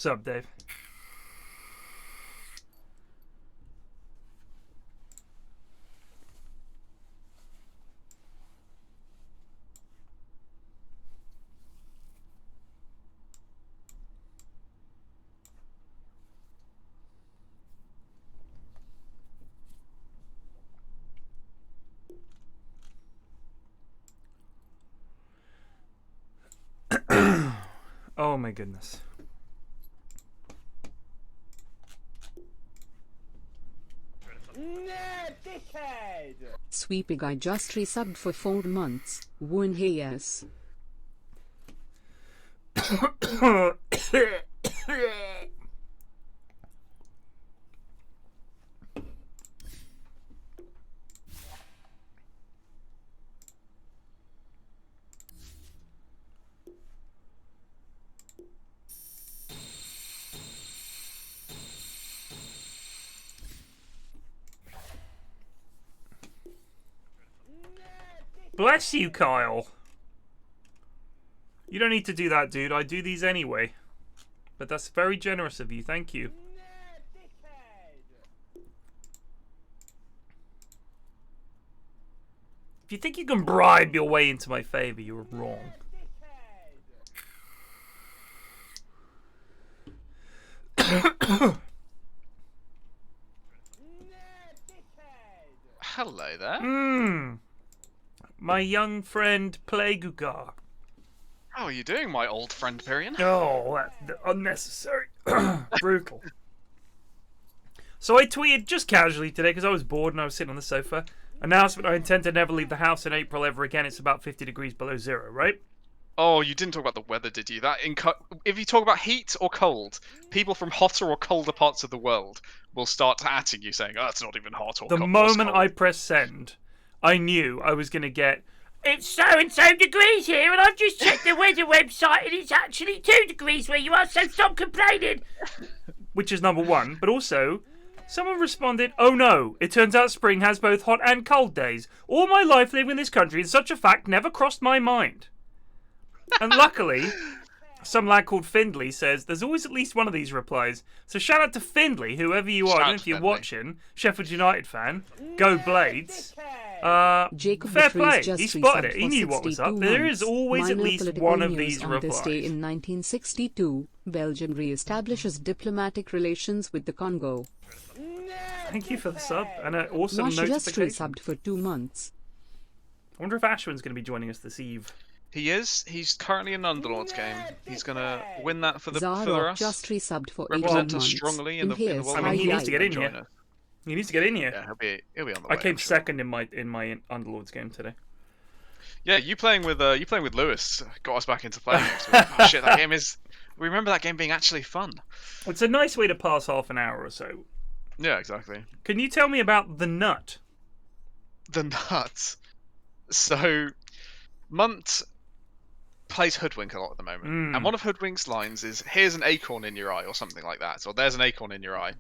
Sup, Dave? Oh my goodness. Sweepy guy just resubbed for 4 months. Won yes. Bless you, Kyle. You don't need to do that, dude. I do these anyway. But that's very generous of you. Thank you. If you think you can bribe your way into my favor, you're wrong. Hello there. My young friend Plagugar. How are you doing, my old friend Pyrion? Oh, that's unnecessary. Brutal. So I tweeted just casually today because I was bored and I was sitting on the sofa. Announcement: I intend to never leave the house in April ever again. It's about 50 degrees below zero, right? Oh, you didn't talk about the weather, did you? If you talk about heat or cold, people from hotter or colder parts of the world will start atting you saying, "Oh, it's not even hot or cold." The moment I press send, I knew I was going to get, "It's so and so degrees here, and I've just checked the weather website, and it's actually 2 degrees where you are, so stop complaining." Which is number one. But also, someone responded, "Oh no, it turns out spring has both hot and cold days. All my life living in this country, and such a fact never crossed my mind." And luckily, some lad called Findley says there's always at least one of these replies. So shout out to Findley, whoever you are. I don't know if you're watching. Sheffield United fan. Go Blades. Fair play. He spotted it. He knew what was up. There is always at least one of these replies. On this day in 1962, Belgium re-establishes diplomatic relations with the Congo. Thank you for the sub and an awesome Mosh just notification. resubbed for 2 months. I wonder if Ashwin's going to be joining us this eve. He is. He's currently in Underlord's game. He's gonna win that for Zara us. just resubbed for 18 Represent us months. strongly in the world. I mean, he needs to get in here. Us. He needs to get in here. Yeah, he'll be on the way. I came I'm sure. second in my Underlords game today. Yeah, you playing with Lewis got us back into playing. Oh shit, that game is. We remember that game being actually fun. It's a nice way to pass half an hour or so. Yeah, exactly. Can you tell me about the nut? The nut. So, Munt plays Hoodwink a lot at the moment, and one of Hoodwink's lines is "Here's an acorn in your eye" or something like that. So there's an acorn in your eye,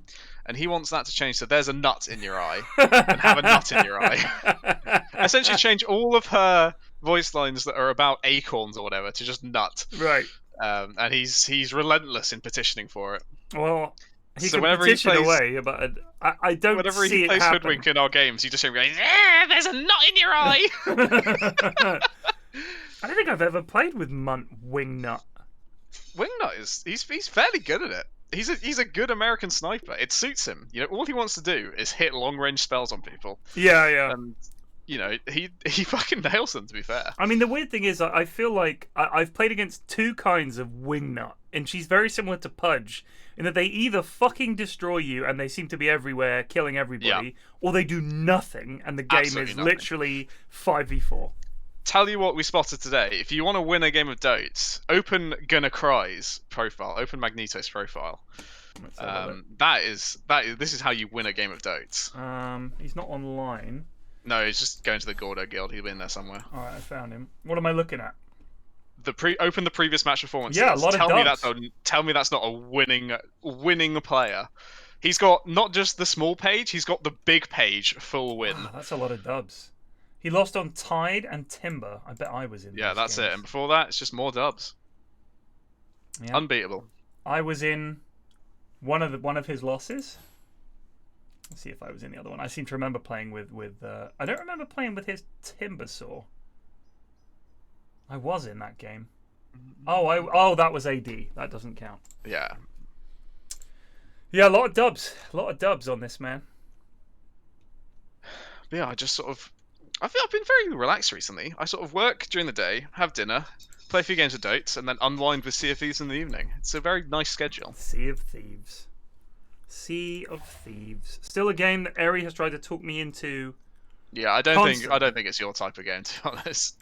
and he wants that to change to "There's a nut in your eye" and have a nut in your eye. Essentially, change all of her voice lines that are about acorns or whatever to just nut. Right. And he's relentless in petitioning for it. Well, he So can whenever he petition plays- away, but I don't Whenever see he it plays happen. Hoodwink in our games, he just goes, "There's a nut in your eye." I don't think I've ever played with Munt Wingnut. Wingnut he's fairly good at it. He's a good American sniper. It suits him. You know, all he wants to do is hit long range spells on people. Yeah. And you know, he fucking nails them. To be fair. I mean, the weird thing is, I feel like I've played against two kinds of Wingnut, and she's very similar to Pudge in that they either fucking destroy you and they seem to be everywhere, killing everybody, or they do nothing and the game Absolutely is nothing. literally 5v4. Tell you what we spotted today. If you want to win a game of Dotes, open Gonna Cry's profile. Open Magneto's profile. Let's have a look. This is how you win a game of Dotes. He's not online. No, he's just going to the Gordo Guild. He'll be in there somewhere. All right, I found him. What am I looking at? Open the previous match performances. Yeah, a lot of dubs. Tell me that's not a winning player. He's got not just the small page, he's got the big page full win. Oh, that's a lot of dubs. He lost on Tide and Timber. I bet I was in. Yeah, those that's games. it. And before that, it's just more dubs. Yeah. Unbeatable. I was in one of his losses. Let's see if I was in the other one. I seem to remember playing with I don't remember playing with his Timbersaw. I was in that game. Oh, that was AD. That doesn't count. Yeah. Yeah, a lot of dubs. A lot of dubs on this, man. But yeah, I just sort of... I feel I've been very relaxed recently. I sort of work during the day, have dinner, play a few games of Dota, and then unwind with Sea of Thieves in the evening. It's a very nice schedule. Sea of Thieves. Sea of Thieves. Still a game that Eri has tried to talk me into. Yeah, I don't think it's your type of game, to be honest.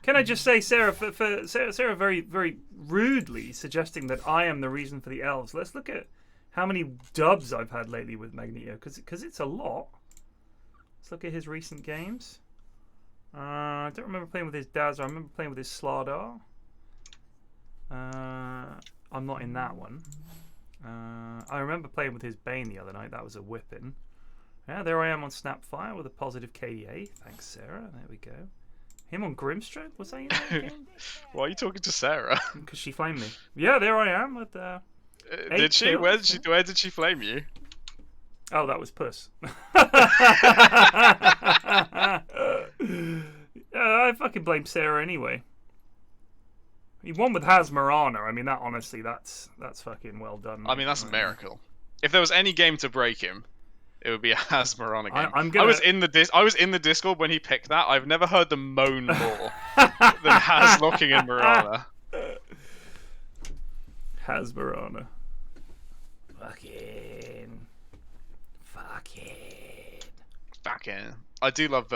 Can I just say, Sarah, for Sarah very, very rudely suggesting that I am the reason for the elves. Let's look at how many dubs I've had lately with Magneto, because it's a lot. Let's look at his recent games. I don't remember playing with his Dazzler. I remember playing with his Slardar. I'm not in that one. I remember playing with his Bane the other night. That was a whipping. Yeah, there I am on Snapfire with a positive KDA. Thanks, Sarah. There we go. Him on Grimstroke? Was I in that game? Why are you talking to Sarah? Because she flamed me. Yeah, there I am with did she? Where did she flame you? Oh, that was Puss. I fucking blame Sarah anyway. He won with Hasmarana. I mean, that honestly, that's fucking well done. I mean, that's a miracle. If there was any game to break him, it would be a Hasmarana game. I was in the Discord when he picked that. I've never heard them moan more than Has locking in Marana. Hasmarana. Fucking. I do love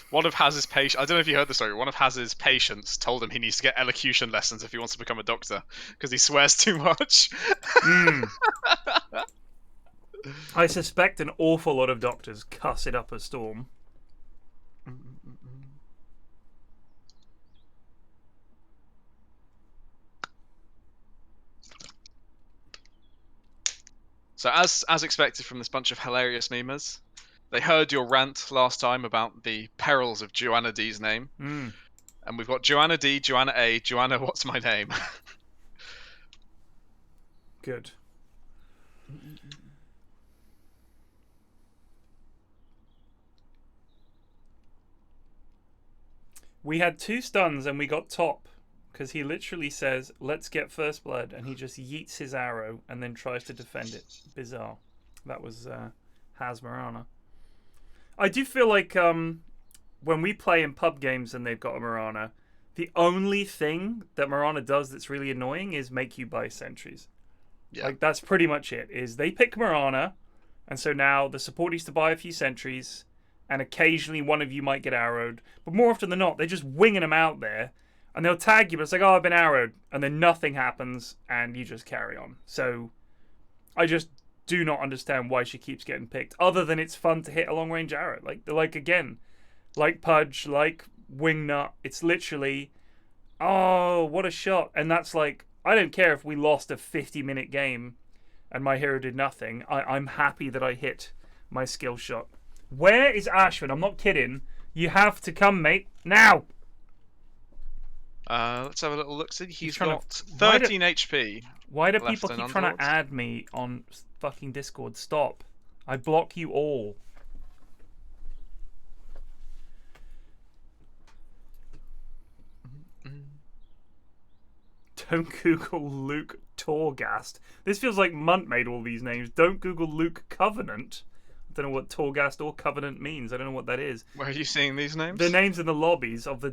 one of Haz's patients. I don't know if you heard the story. One of Haz's patients told him he needs to get elocution lessons if he wants to become a doctor because he swears too much. I suspect an awful lot of doctors cuss it up a storm. So as expected from this bunch of hilarious memers, they heard your rant last time about the perils of Joanna D's name. And we've got Joanna D, Joanna A, Joanna what's my name? Good. We had 2 stuns and we got top. Because he literally says, let's get first blood. And he just yeets his arrow and then tries to defend it. Bizarre. That was Hasmarana. I do feel like when we play in pub games and they've got a Marana, the only thing that Marana does that's really annoying is make you buy sentries. Yeah. Like, that's pretty much it. Is they pick Marana, and so now the support needs to buy a few sentries, and occasionally one of you might get arrowed. But more often than not, they're just winging them out there. And they'll tag you, but it's like, oh, I've been arrowed. And then nothing happens, and you just carry on. So I just do not understand why she keeps getting picked, other than it's fun to hit a long-range arrow. Like again, like Pudge, like Wingnut. It's literally, oh, what a shot. And that's like, I don't care if we lost a 50-minute game and my hero did nothing. I'm happy that I hit my skill shot. Where is Ashford? I'm not kidding. You have to come, mate. Now! Let's have a little look. See, he's got 13 HP. Why do people keep trying to add me on fucking Discord? Stop. I block you all. Don't Google Luke Torghast. This feels like Munt made all these names. Don't Google Luke Covenant. I don't know what Torghast or Covenant means. I don't know what that is. Where are you seeing these names? The names in the lobbies of the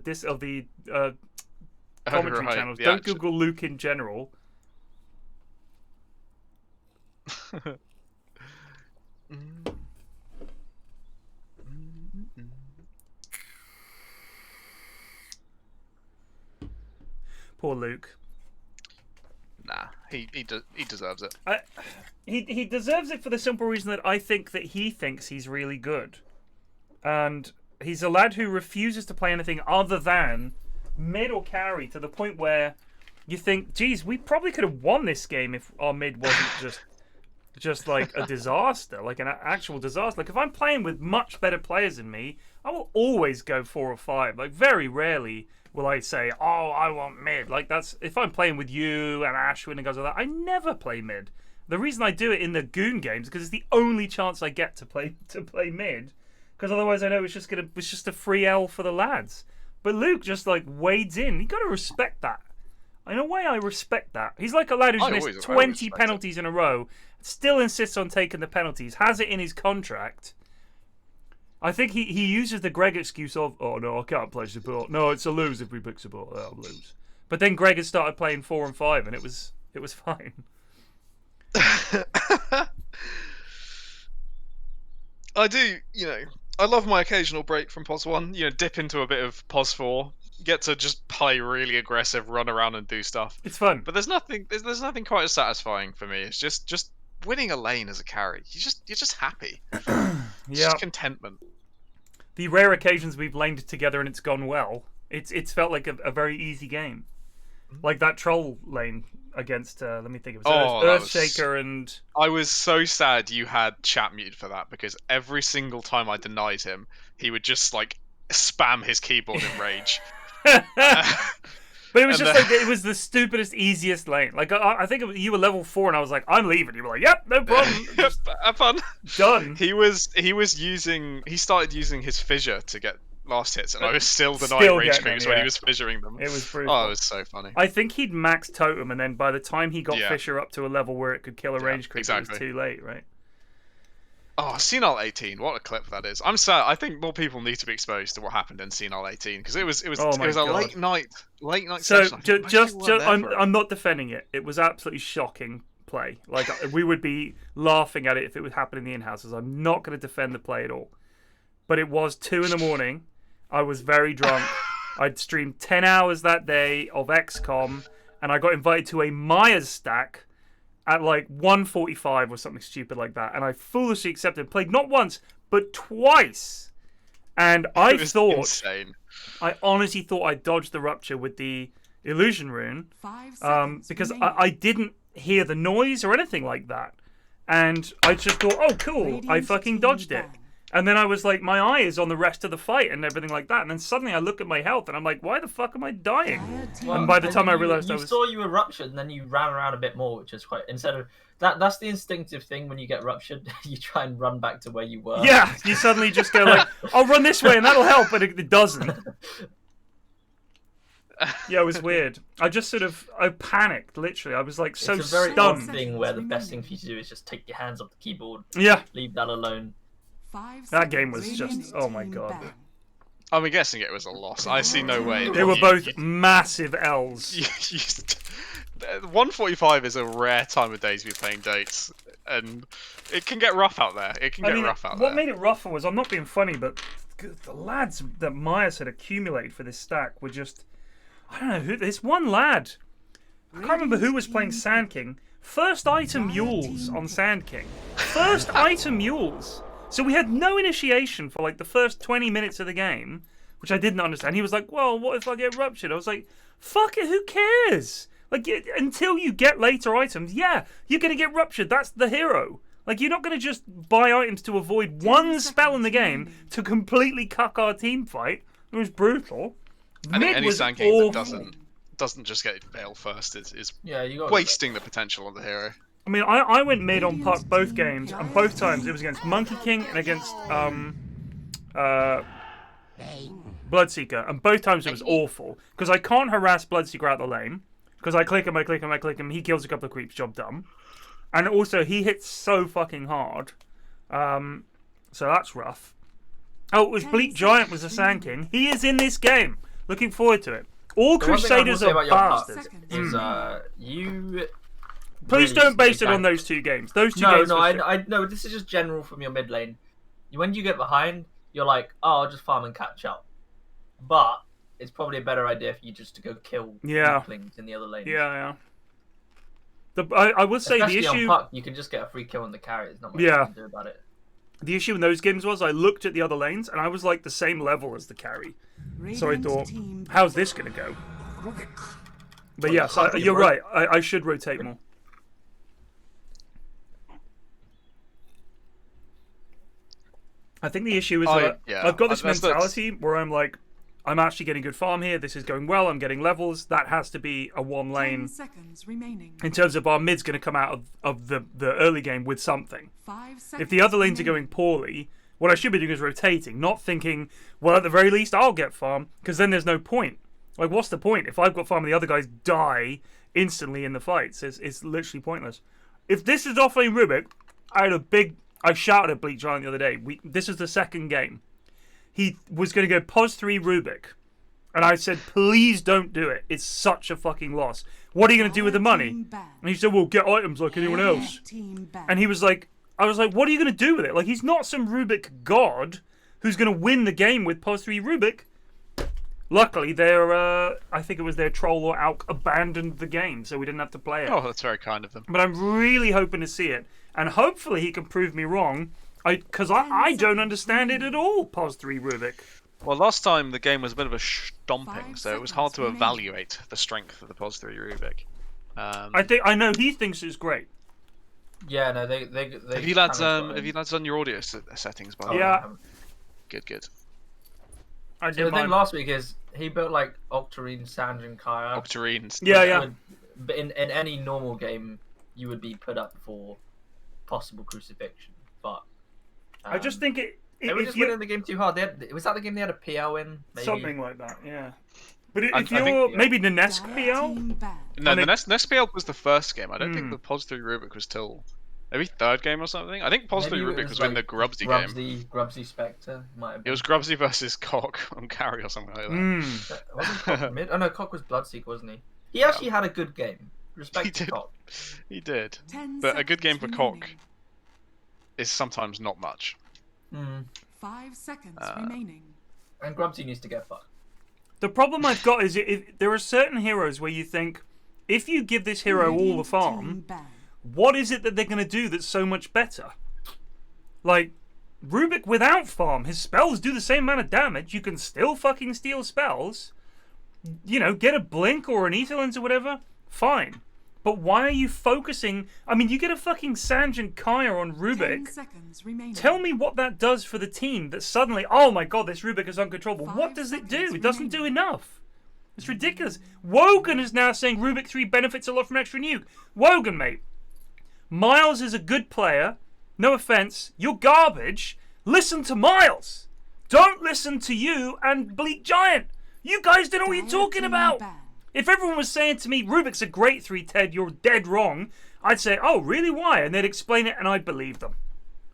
commentary channels. Don't Google Luke in general. Poor Luke. Nah, he deserves it. He deserves it for the simple reason that I think that he thinks he's really good. And he's a lad who refuses to play anything other than mid or carry, to the point where you think, geez, we probably could have won this game if our mid wasn't just like a disaster, like an actual disaster. Like, if I'm playing with much better players than me, I will always go 4 or 5. Like, very rarely will I say, oh, I want mid. Like, that's if I'm playing with you and Ashwin and guys like that, I never play mid. The reason I do it in the Goon games is because it's the only chance I get to play mid. Because otherwise I know it's just a free L for the lads. But Luke just like wades in. You got to respect that. In a way, I respect that. He's like a lad who's missed 20 penalties in a row, still insists on taking the penalties, has it in his contract. I think he uses the Greg excuse of, oh no, I can't play support. No, it's a lose if we pick support. I'll lose. But then Greg had started playing 4 and 5, and it was fine. I do, I love my occasional break from POS 1. Dip into a bit of POS 4, get to just play really aggressive, run around and do stuff. It's fun. But there's nothing quite as satisfying for me. It's just winning a lane as a carry. You're just happy. Yeah. Just contentment. The rare occasions we've laned together and it's gone well, it's felt like a very easy game. Like that troll lane against, let me think, it was Earthshaker and... I was so sad you had chat muted for that, because every single time I denied him, he would just, like, spam his keyboard in rage. But it was just like, it was the stupidest, easiest lane. Like, I think you were level 4 and I was like, I'm leaving. You were like, yep, no problem. Have fun. Done. He started using his fissure to get last hits, and I was still denying rage creeps when he was fissuring them. It was brutal. Oh, it was so funny. I think he'd maxed totem, and then by the time he got fissure up to a level where it could kill a range creep, it was too late, right? Oh, Senile 18, what a clip that is. I'm sad. I think more people need to be exposed to what happened in Senile 18, because it was a late night so session. I'm not defending it. It was absolutely shocking play. Like, we would be laughing at it if it would happen in the in-houses. I'm not going to defend the play at all. But it was 2 a.m. I was very drunk. I'd streamed 10 hours that day of XCOM, and I got invited to a Myers stack at like 1:45 or something stupid like that, and I foolishly accepted. Played not once, but twice. And I thought, insane. I honestly thought I dodged the rupture with the illusion rune, because I didn't hear the noise or anything like that, and I just thought, oh cool, I fucking dodged it. And then I was like, my eye is on the rest of the fight and everything like that. And then suddenly I look at my health and I'm like, why the fuck am I dying? Well, and by the time I realized you saw you were ruptured, and then you ran around a bit more, which is quite, instead of that's the instinctive thing when you get ruptured. You try and run back to where you were. Yeah, you suddenly just go like, I'll run this way and that'll help, but it doesn't. Yeah, it was weird. I just I panicked, literally. I was like so stunned. It's a very odd thing where the best thing for you to do is just take your hands off the keyboard. Yeah. Leave that alone. That game was just, oh my god. I'm guessing it was a loss. I see no way. They were both massive L's. 1:45 is a rare time of day to be playing dates, and it can get rough out there. What made it rougher was, I'm not being funny, but the lads that Myers had accumulated for this stack were just, I don't know who. This one lad, I can't remember who was playing Sand King. First item mules on Sand King. First item mules. So we had no initiation for like the first 20 minutes of the game, which I didn't understand. He was like, well, what if I get ruptured? I was like, fuck it, who cares? Like, until you get later items, yeah, you're going to get ruptured. That's the hero. Like, you're not going to just buy items to avoid one spell in the game to completely cuck our team fight. It was brutal. I think any Sand King that doesn't just get Veil first is wasting the potential of the hero. I mean, I went mid on puck both games, and both times it was against Monkey King and against Bloodseeker, and both times it was awful, because I can't harass Bloodseeker out the lane, because I click him, he kills a couple of creeps, job done. And also, he hits so fucking hard, so that's rough. Oh, it was Bleak Giant was the Sand King. He is in this game. Looking forward to it. All Crusaders Are Bastards. Please don't base it on those two games. Those two games. No, this is just general from your mid lane. When you get behind, you're like, oh, I'll just farm and catch up. But it's probably a better idea for you just to go kill weaklings in the other lanes. Yeah. I will say especially the issue. On puck, you can just get a free kill on the carry. There's not much you can do about it. The issue in those games was I looked at the other lanes and I was like the same level as the carry. So I thought, how's this going to go? But yes, you're right. I should rotate more. I think the issue is that I've got this mentality where I'm like, I'm actually getting good farm here. This is going well. I'm getting levels. That has to be a 1 lane. 10 seconds remaining. In terms of our mid's going to come out of the early game with something. 5 seconds If the other lanes are remaining. going poorly, what I should be doing is rotating, not thinking, well, at the very least, I'll get farm, because then there's no point. Like, what's the point? If I've got farm and the other guys die instantly in the fights, it's literally pointless. If this is offlane Rubik, I shouted at Bleak Giant the other day. This is the second game. He was going to go pos 3 Rubik. And I said, please don't do it. It's such a fucking loss. What are you going to do with the money? And he said, well, get items like anyone else. And he was like, I was like, what are you going to do with it? Like, he's not some Rubik god who's going to win the game with pos 3 Rubik. Luckily, I think it was their troll or Alk abandoned the game, so we didn't have to play it. Oh, that's very kind of them. But I'm really hoping to see it. And hopefully he can prove me wrong. Because I don't understand it at all, pos 3 Rubik. Well, last time the game was a bit of a stomping, so it was hard to evaluate the strength of the pos 3 Rubik. I know he thinks it's great. Yeah, no, they Have you lads done your audio settings by the way? Yeah. Good. I So did the thing mine. last week is he built like Octarine, Sanjin, Kaya. Octarines. Yeah. But in any normal game, you would be put up for possible crucifixion. But I just think they were if just you winning the game too hard. Was that the game they had a PL in? Maybe? something like that, yeah. But I if think, you're yeah. maybe the Nesk PL, No, I the mean- next PL was the first game. I don't think Hmm. the pos 3 Rubik was till maybe third game or something. I think pos 3 Maybe it Rubik was when the like Grubsy game. Grubsy Spectre might have been. It was Grubsy versus Cock on carry or something like that. Wasn't Cock mid? Oh no, Cock was Bloodseeker, wasn't he? He actually had a good game. Respect He to did. Cock. He did. 10 But a good game for seconds Cock remaining. is sometimes not much. 5 seconds Uh, remaining. And Grubsy needs to get fucked. the problem I've got is there are certain heroes where you think, if you give this hero all the Radiant farm, team ban. what is it that they're going to do that's so much better? Like, Rubik without farm, his spells do the same amount of damage. You can still fucking steal spells. You know, get a Blink or an Ether Lens or whatever. Fine. But why are you focusing... I mean, you get a fucking Sanj and Kaya on 10 Rubik. seconds remaining. Tell me what that does for the team that suddenly, oh my god, this Rubik is uncontrollable. 5 What does it do? seconds It doesn't do remaining. enough. It's ridiculous. Wogan is now saying Rubik 3 benefits a lot from extra nuke. Wogan, mate. Miles is a good player. No offense. You're garbage. Listen to Miles. Don't listen to you and Bleak Giant. You guys don't know what you're talking Team about. ban. If everyone was saying to me, Rubik's a great 3, Ted, you're dead wrong, I'd say, oh, really, why? And they'd explain it and I'd believe them.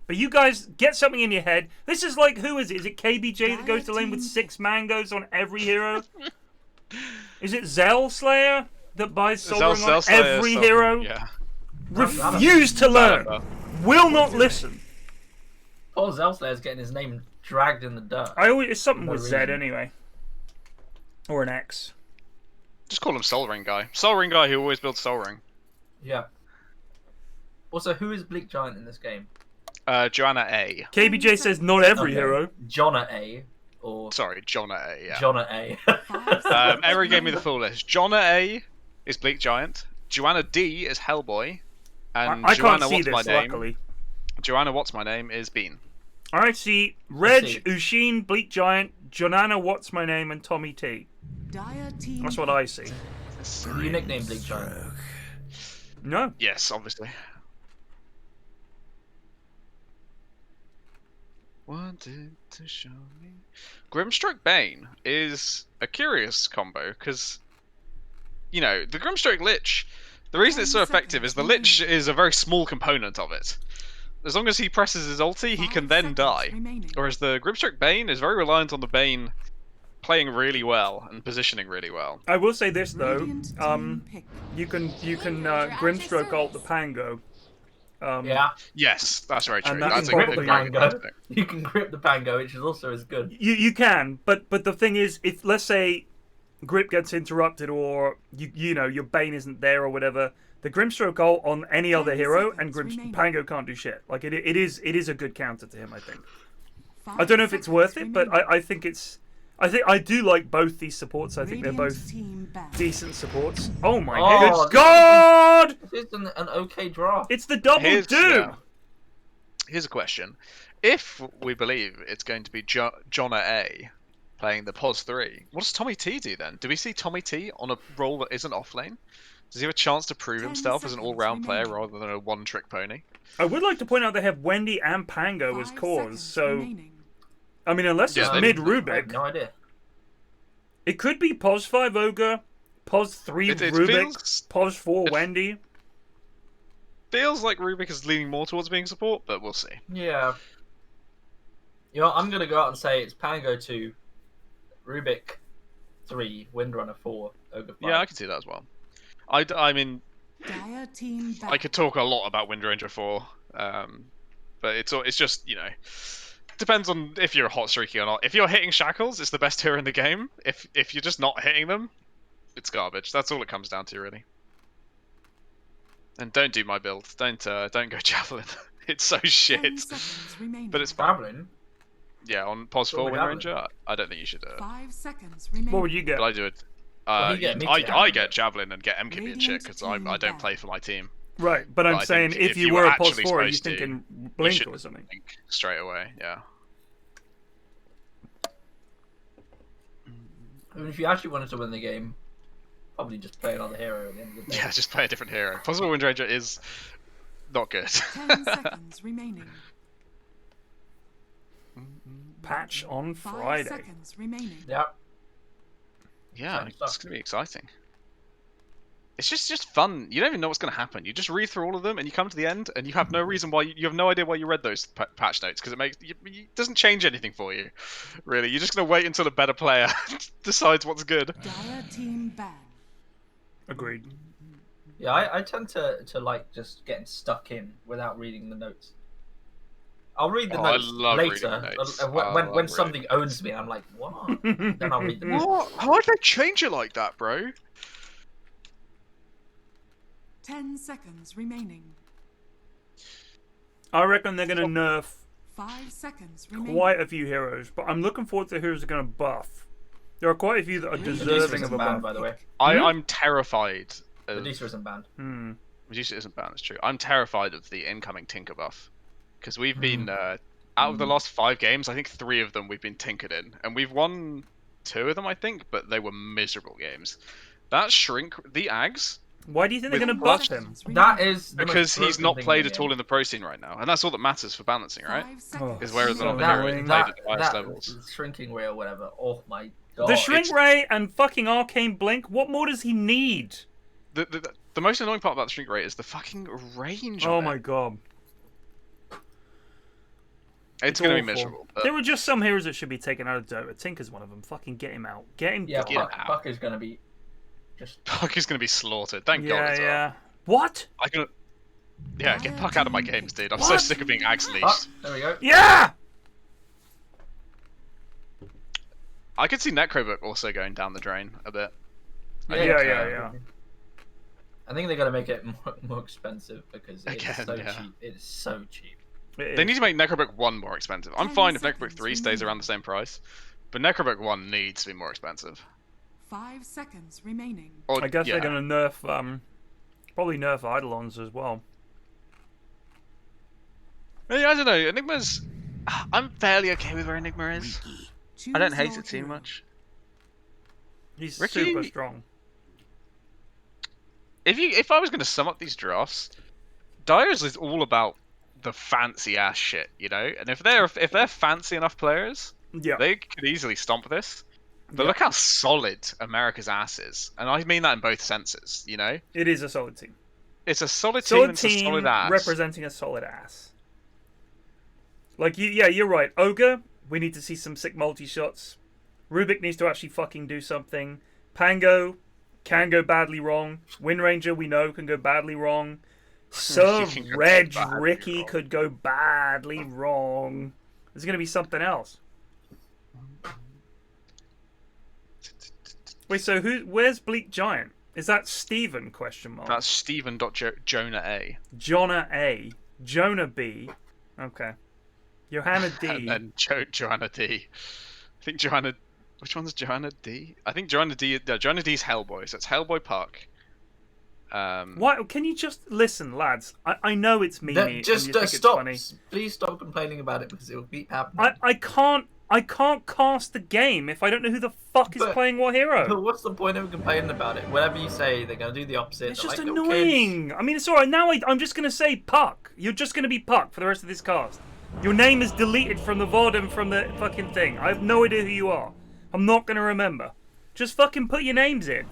But you guys get something in your head. This is like, who is it? Is it KBJ that goes to lane with 6 mangoes on every hero? Is it Zell Slayer that buys Soul Ring on every hero? Yeah. Refuse to learn. Will not listen. Paul Zelslayer's getting his name dragged in the dirt. It's something No with reason. Z anyway. Or an X. Just call him Soul Ring Guy. Soul Ring Guy who always builds Soul Ring. Yeah. Also, who is Bleak Giant in this game? Joanna A. KBJ says not every Okay. hero. Jonna A. Or Sorry, Jonna A, yeah. Jonna A. 5 seconds Eric gave me the remaining. full list. Jonna A is Bleak Giant. Joanna D is Hellboy. And I can't Joanna see What's this, My Name. luckily. Joanna What's My Name is Bean. I see Reg, see. Ushin, Bleak Giant, Jonana, What's My Name, and Tommy T. Dire team That's what I see. You nicknamed Bleak Giant. No. Yes, obviously. Wanted to show me. Grimstroke Bane is a curious combo because, you know, the Grimstroke Lich, the reason it's so 10 effective is the seconds Lich is a very small component of it. As long as he presses his ulti, he 5 can then seconds die. remaining. Whereas the Grimstroke Bane is very reliant on the Bane playing really well and positioning really well. I will say this though. Radiant team pick. You can Grimstroke alt the Pango. Yeah. Yes, that's very true. And that That's can a probably- great Pango. thing. You can grip the Pango, which is also as good. You can, but the thing is, if let's say grip gets interrupted or you know your Bane isn't there or whatever, the Grimstroke ult on any other 10 hero and seconds remaining. Pango can't do shit. Like it is a good counter to him. I think. 5 I don't know if it's worth it, seconds but remaining. I think it's. I do like both these supports. I think they're Radiant both team ban. decent supports. Oh my Oh, good god! This is an okay draft. It's the double Here's- do. yeah. Here's a question. If we believe it's going to be Jonna A, playing the POS 3. What does Tommy T do then? Do we see Tommy T on a role that isn't off lane? Does he have a chance to prove 10 himself as an seconds all-round player remaining. rather than a one-trick pony? I would like to point out they have Wendy and Pango as 5 cores, seconds so remaining. I mean, unless Yeah, it's they- mid I have Rubik, no idea. it could be POS 5 Ogre, POS 3 It Rubik, feels- POS 4 if- Wendy. Feels like Rubik is leaning more towards being support, but we'll see. Yeah. You know, I'm gonna go out and say it's Pango 2, Rubik 3, Windrunner 4, Ogre 5. Yeah, I can see that as well. I mean, Dire team I could talk a lot about Wind Ranger 4, but it's just, you know, depends on if you're hot streaky or not. If you're hitting shackles, it's the best hero in the game. If you're just not hitting them, it's garbage. That's all it comes down to, really. And don't do my build. Don't go javelin. It's so 10 shit. seconds remaining. But it's fine. Javelin. Yeah, on POS 4 Well, Wind javelin. Ranger, I don't think you should do it. 5 seconds remaining. What would you get? But I do it. Well, you get me I javelin. get javelin and get MKB and shit Radiant because team I don't back. play for my team. Right, but But I'm I saying think if if you you were were a POS actually 4, are you supposed to, thinking You Blink should or something? think straight away. Yeah. I mean, if you actually wanted to win the game, probably just play another hero at the end of the day. Yeah, just play a different hero. Possible Wind Ranger is not good. 10 seconds remaining. Patch on 5 Friday. seconds remaining. Yeah. Yeah, Fun it's stuff. gonna be exciting. It's just fun. You don't even know what's gonna happen. You just read through all of them, and you come to the end, and you have no reason why you have no idea why you read those patch notes because it doesn't change anything for you. Really, you're just gonna wait until a better player decides what's good. Dire team ban. Agreed. Yeah, I tend to like just getting stuck in without reading the notes. I'll read the Oh, I notes love reading later. notes. When, I when, love when reading something owns me, I'm like, what? Then I'll read the notes. What? Why'd they change it like that, bro? 10 seconds remaining. I reckon they're going to nerf 5 seconds remaining. quite a few heroes, but I'm looking forward to the heroes that are going to buff. There are quite a few that are Medusa deserving of isn't a banned, buff. by the way. I'm terrified. Medusa isn't banned. Hmm. Medusa isn't banned, it's true. I'm terrified of the incoming Tinker buff. Because we've been, out of the last 5 games, I think 3 of them we've been tinkered in. And we've won 2 of them, I think, but they were miserable games. That Shrink, the Ags, Why do you think they're With going to buff buff him? That is the because most he's broken not thing played in the at all game. in the pro scene right now. And that's all that matters for balancing, right? 5 seconds. Is whereas So another that- hero is annoying. played at the highest that levels. shrinking ray or whatever. Oh my god. The Shrink it's- Ray and fucking Arcane Blink, what more does he need? The most annoying part about the Shrink Rate is the fucking range Oh on my it. god. It's going to be awful. miserable. But There were just some heroes that should be taken out of Dota. Tinker's one of them. Fucking get him out. Get him Yeah, gone. Get out. Puck is gonna be just. Puck is going to be slaughtered. Thank God Yeah, as well. yeah. What? I can... Yeah, get Puck out of my games, dude. I'm so What? sick of being Ags Puck, leashed. there we go. Yeah! I could see Necrobook also going down the drain a bit. Yeah. I think they're gonna make it more expensive because it's Again, so yeah. cheap. It's so cheap. They need to make Necrobook 1 more expensive. I'm 10 fine if Necrobook seconds 3 stays remaining. around the same price, but Necrobook 1 needs to be more expensive. 5 seconds remaining. Or, I guess yeah. they're going to nerf, probably nerf Eidolons as well. Yeah, I don't know. Enigma's... I'm fairly okay with where Enigma is. I don't Choose hate your it too hero. much. He's Ricky- super strong. If I was going to sum up these drafts, Dyer's is all about the fancy ass shit, you know. And if they're fancy enough players, Yeah. they could easily stomp this. But Yeah. look how solid America's ass is, and I mean that in both senses. You know, It is a solid team. it's a solid team. Solid And it's a team solid ass. representing a solid ass. Like, you're right. Ogre, we need to see some sick multi-shots. Rubik needs to actually fucking do something. Pango can go badly wrong. Wind Ranger, we know, can go badly wrong. Sir He can go Reg badly Ricky wrong. could go badly wrong. There's going to be something else. Wait, so where's Bleak Giant? Is that Steven, question mark? That's Stephen.Jonah A. Jonah A. Jonah B. Okay. Johanna D. And then Joanna D. I think Joanna. Which one's Joanna D? I think Joanna D. No, Joanna D's Hellboy. So it's Hellboy Puck. Why? Can you just listen, lads? I know it's Mimi. Just and you think stop. It's funny. Please stop complaining about it because it will keep happening. I can't I can't cast the game if I don't know who the fuck is playing what hero. But what's the point of complaining about it? Whatever you say, they're going to do the opposite. It's They're just like, "Little annoying. I mean, it's alright. Now I'm just going to say Puck. You're just going to be Puck for the rest of this cast. Your name is deleted from the VOD and from the fucking thing. I have no idea who you are. I'm not going to remember. Just fucking put your names in.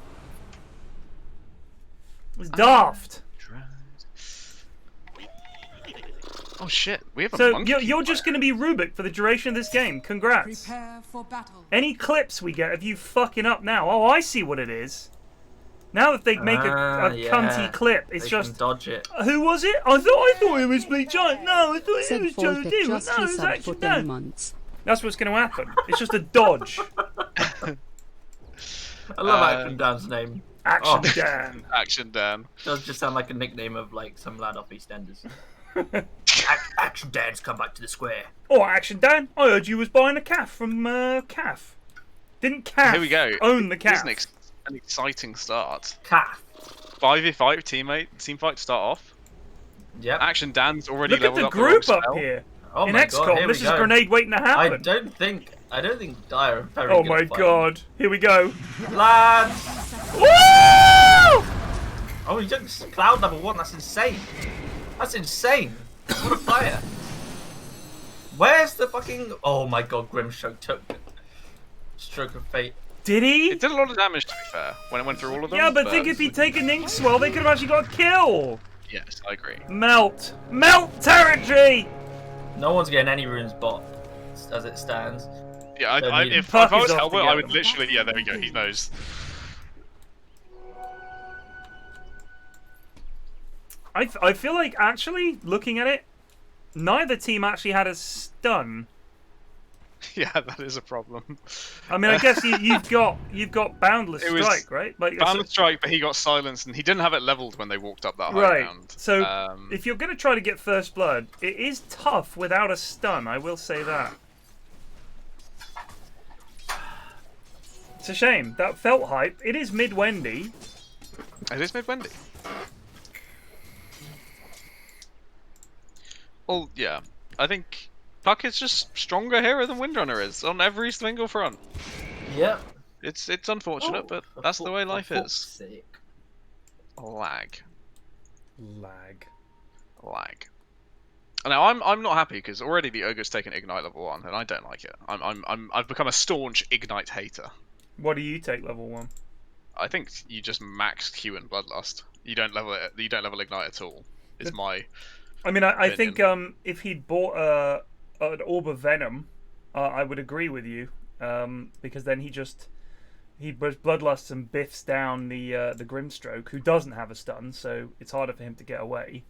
It's daft. Oh shit, we have a So monkey. you're just going to be Rubik for the duration of this game. Congrats. Prepare for battle. Any clips we get of you fucking up now? Oh, I see what it is. Now that they make a yeah. cunty clip, it's They just... can dodge it. Who was it? I thought it was Bleach Giant. No, I thought it Said was Joe Faltic D. No, just it was subbed Action for 10 Dan. months. That's what's going to happen. It's just a dodge. I love Action Dan's name. Action Oh. Dan. Action Dan. Does just sound like a nickname of like some lad off EastEnders. Action Dan's come back to the square. Oh, Action Dan, I heard you was buying a calf from Calf. Didn't Calf Here we go. own the Here's calf? an exciting start. Calf. 5v5 team fight to start off. Yep. Action Dan's already Look at leveled the up the wrong group up spell. here. Oh In my XCOM, god, here this we is go. a grenade waiting to I happen. don't think Dire are very Oh good my at fighting. god. Here we go. Lads! Woo! Oh, you took Cloud level 1, that's insane. That's insane. What a player. Where's the fucking... Oh my god, Grimstroke took Stroke of Fate. Did he? It did a lot of damage, to be fair, when it went through all of them. Yeah, but think if he'd taken Ink Swell, they could have actually got a kill. Yes, I agree. Melt. Melt territory! No one's getting any runes bot as it stands. Yeah, Don't need if Puck I is was off Helmet, together. I would literally... Yeah, there we go, he knows. I feel like, actually, looking at it, neither team actually had a stun. Yeah, that is a problem. I mean, I guess you've got Boundless It was Strike, right? Like, Boundless Strike, but he got silenced, and he didn't have it leveled when they walked up that high right. ground. So if you're going to try to get First Blood, it is tough without a stun. I will say that. It's a shame. That felt hype. It is mid-Wendy. It is mid-Wendy. Well, yeah. I think Puck is just stronger hero than Windrunner is on every single front. Yep. It's unfortunate, but that's the way life is. Lag. Now I'm not happy because already the Ogre's taken Ignite level 1, and I don't like it. I've become a staunch Ignite hater. What do you take level 1? I think you just max Q and Bloodlust. You don't level it. You don't level Ignite at all. Is my. I mean, I think if he'd bought an Orb of Venom, I would agree with you, because then he bloodlusts and biffs down the Grimstroke, who doesn't have a stun, so it's harder for him to get away.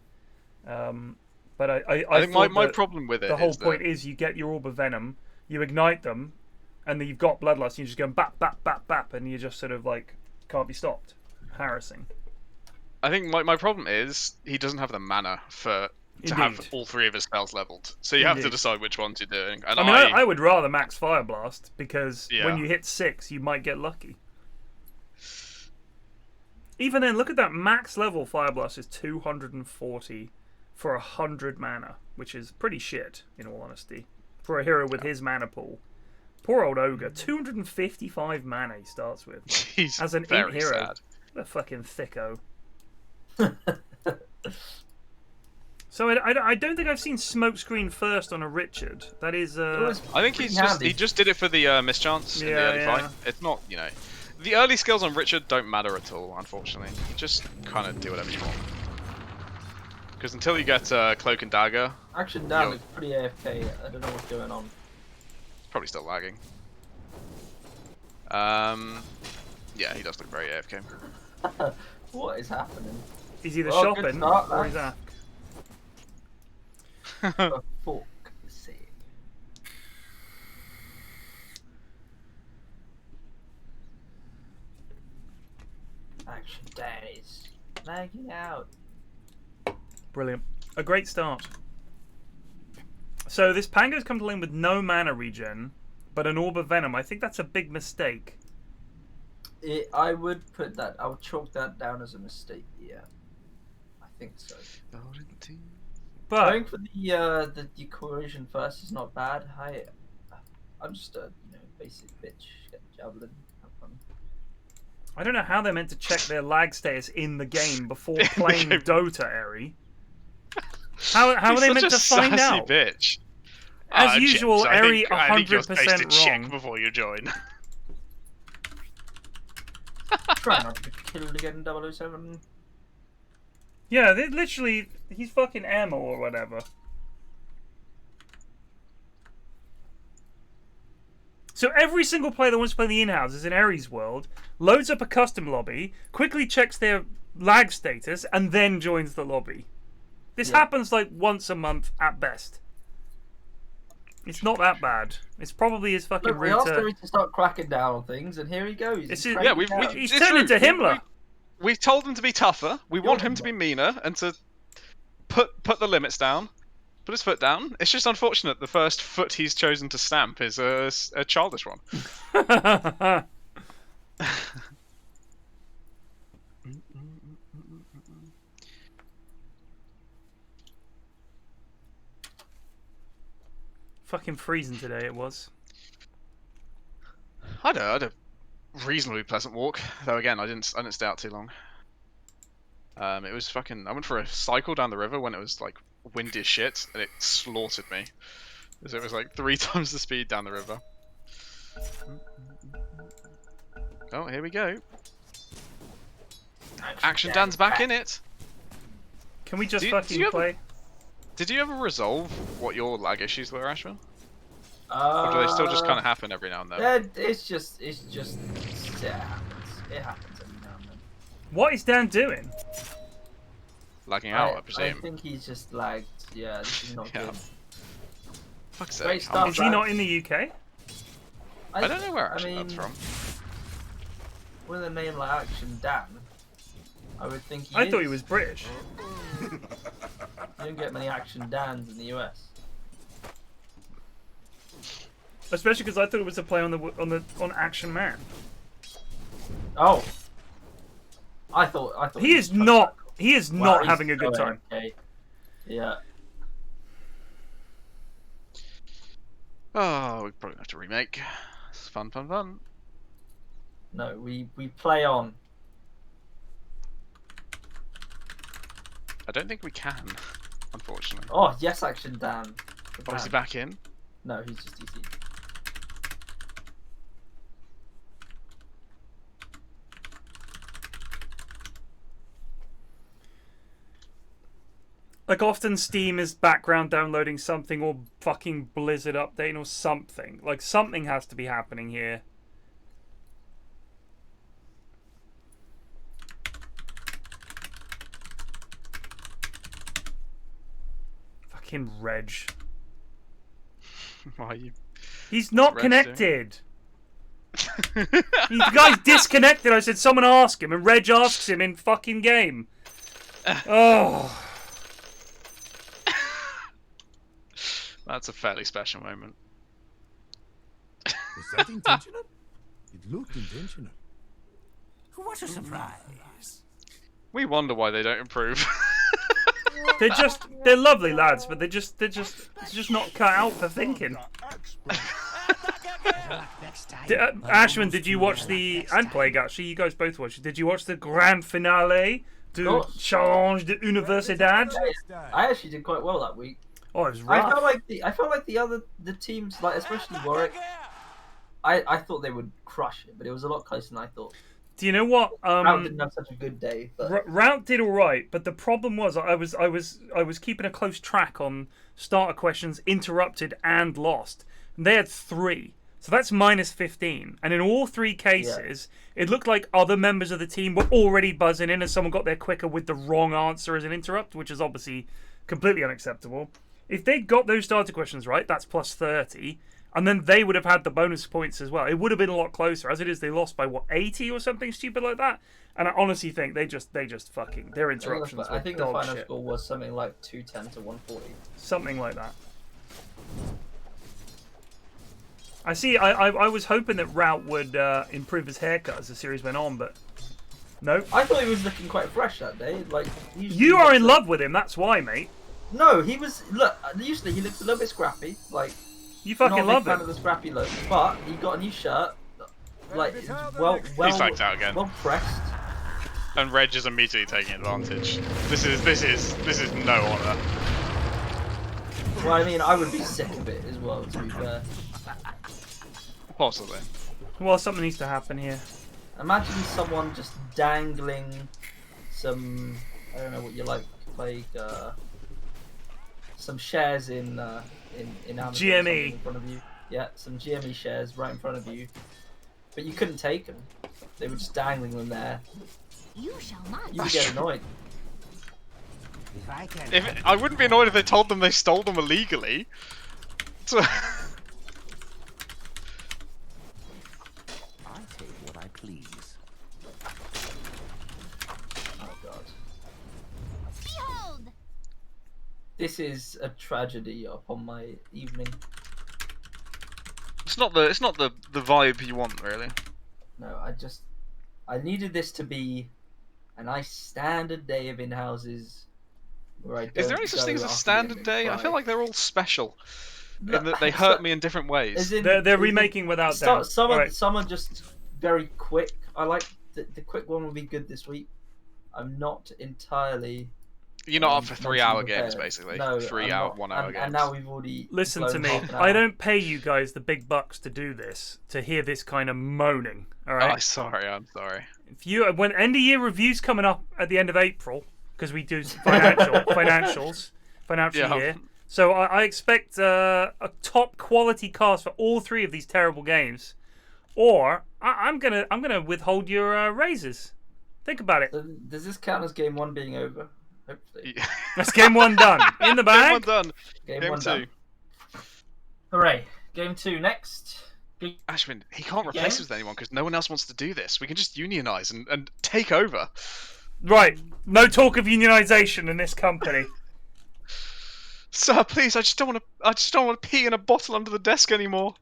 But I think my problem with it. The whole point is you get your Orb of Venom, you ignite them, and then you've got Bloodlust, and you're just going bap bap bap bap, and you just sort of like can't be stopped. Harassing. I think my problem is he doesn't have the mana to have all 3 of his spells leveled. So you have to decide which ones you're doing. And I mean, I would rather max Fire Blast, because when you hit 6, you might get lucky. Even then, look at that max level Fire Blast is 240 for 100 mana, which is pretty shit, in all honesty, for a hero with his mana pool. Poor old Ogre, 255 mana he starts with. He's as an very hero. sad. What a fucking thicko. So I don't think I've seen Smokescreen first on a Richard. That is. I think he just did it for the mischance in the early fight. It's not, the early skills on Richard don't matter at all, unfortunately. You just kind of do whatever you want. Because until you get Cloak and Dagger, Action Dan looks pretty AFK. I don't know what's going on. It's probably still lagging. Yeah, he does look very AFK. What is happening? He's either Well, shopping good start, or he's lads. AFK. For fuck's sake. Action Dan is lagging out. Brilliant. A great start. So this Pango's come to lane with no mana regen, but an Orb of Venom. I think that's a big mistake. I would chalk that down as a mistake. Yeah, I think so. But Going for the decoration first is not bad. I'm just a basic bitch. Get the javelin. Have fun. I don't know how they're meant to check their lag status in the game before playing Dota, Eri. How are they meant to find out? Bitch. As usual, Eri 100% wrong. Check before you join. Try not to get killed again, 007. Yeah, they literally, he's fucking ammo or whatever. So every single player that wants to play the in-houses in Eri's world loads up a custom lobby, quickly checks their lag status, and then joins the lobby. This happens like once a month at best. It's not that bad. It's probably his fucking Look, we asked him to start cracking down on things, and here he goes. He's he's turned into Himmler. We told him to be tougher. We want him to be meaner and to put the limits down. Put his foot down. It's just unfortunate the first foot he's chosen to stamp is a childish one. Fucking freezing today it was. I had a reasonably pleasant walk, though. Again, I didn't stay out too long. It was fucking. I went for a cycle down the river when it was like windy as shit, and it slaughtered me. Because it was like 3 times the speed down the river. Oh, here we go. Action Dan's back in it. Can we just fucking play? Did you ever resolve what your lag issues were, Ashwin? Or do they still just kind of happen every now and then? It happens. It happens every now and then. What is Dan doing? Lagging out, I presume. I think he's just lagged. Yeah, this is not good. Fuck's Great sake. stuff, Is he not in the UK? I don't know where Ashwin's from. With a name like Action Dan, I would think he I thought he was British. You don't get many Action Dans in the US. Especially because I thought it was a play on Action Man. Oh, I thought he is not. He is not having a good time. Okay. Yeah. Oh, we probably have to remake. It's fun. No, we play on. I don't think we can, unfortunately. Oh yes, Action Dan. Oh, is he back in? No, he's just easy. Like often Steam is background downloading something or fucking Blizzard updating or something. Like something has to be happening here. Fucking Reg. Why are you? He's not connected. The guy's disconnected. I said someone ask him, and Reg asks him in fucking game. Oh. That's a fairly special moment. Was that intentional? It looked intentional. What a surprise. We wonder why they don't improve. They're lovely lads, but they're just not cut out for thinking. Ashwin, did you watch and Plague actually? You guys both watched it. Did you watch the grand finale de Challenge de Universidad? I actually did quite well that week. Oh, it was rough. I felt like the teams, like especially Warwick, I thought they would crush it, but it was a lot closer than I thought. Do you know what? Rout didn't have such a good day. But... Rout did all right, but the problem was I was keeping a close track on starter questions interrupted and lost. And they had 3, so that's minus 15. And in all 3 cases, it looked like other members of the team were already buzzing in, and someone got there quicker with the wrong answer as an interrupt, which is obviously completely unacceptable. If they got those starter questions right, that's plus 30. And then they would have had the bonus points as well. It would have been a lot closer. As it is, they lost by, 80 or something stupid like that? And I honestly think they just fucking... Their interruptions I think the dog final shit. score was something like 210 to 140. Something like that. I see, I was hoping that Rout would improve his haircut as the series went on, but... Nope. I thought he was looking quite fresh that day. Like you are in love with him, that's why, mate. No, he was... Look, usually he looks a little bit scrappy. Like, You fucking not a love big fan it. of the scrappy look, but he got a new shirt. Like, it's He's typed out again. well pressed. And Reg is immediately taking advantage. This is no honour. Well, I mean, I would be sick of it as well, to be fair. Possibly. Well, something needs to happen here. Imagine someone just dangling some, I don't know what you like some shares in Amazon GME. in front of you. Yeah, some GME shares right in front of you, but you couldn't take them. They were just dangling them there. You shall not. You would get annoyed. I wouldn't be annoyed if they told them they stole them illegally. So... I take what I please. Oh god. Behold. This is a tragedy upon my evening. It's not the vibe you want, really. No, I needed this to be a nice standard day of in-houses where I don't Is there any such go thing as a after standard getting day? I fried. feel like they're all special. No, In that they hurt me in different ways. as in- They're as in- remaking without doubt. Some Alright. are just very quick. I like the quick one will be good this week. I'm not entirely. You're not up for mentally 3-hour prepared. games, basically. No, 3 I'm hour, not. 1 hour and, games. And now we've already. Listen to blown me. half an I hour. don't pay you guys the big bucks to do this, to hear this kind of moaning. All right. Oh, sorry, I'm sorry. If you when end of year reviews coming up at the end of April, because we do financial Yeah. year. So I expect a top quality cast for all three of these terrible games, or I'm gonna withhold your raises. Think about it. So does this count as game one being over? Hopefully. Yeah. That's game one done. In the Game one bag. done. Game Game one 2. done. Hooray! Game 2 next. Ashwin, he can't Yeah. replace us with anyone because no one else wants to do this. We can just unionize and take over. Right. No talk of unionization in this company. Sir, please, I just don't want to pee in a bottle under the desk anymore.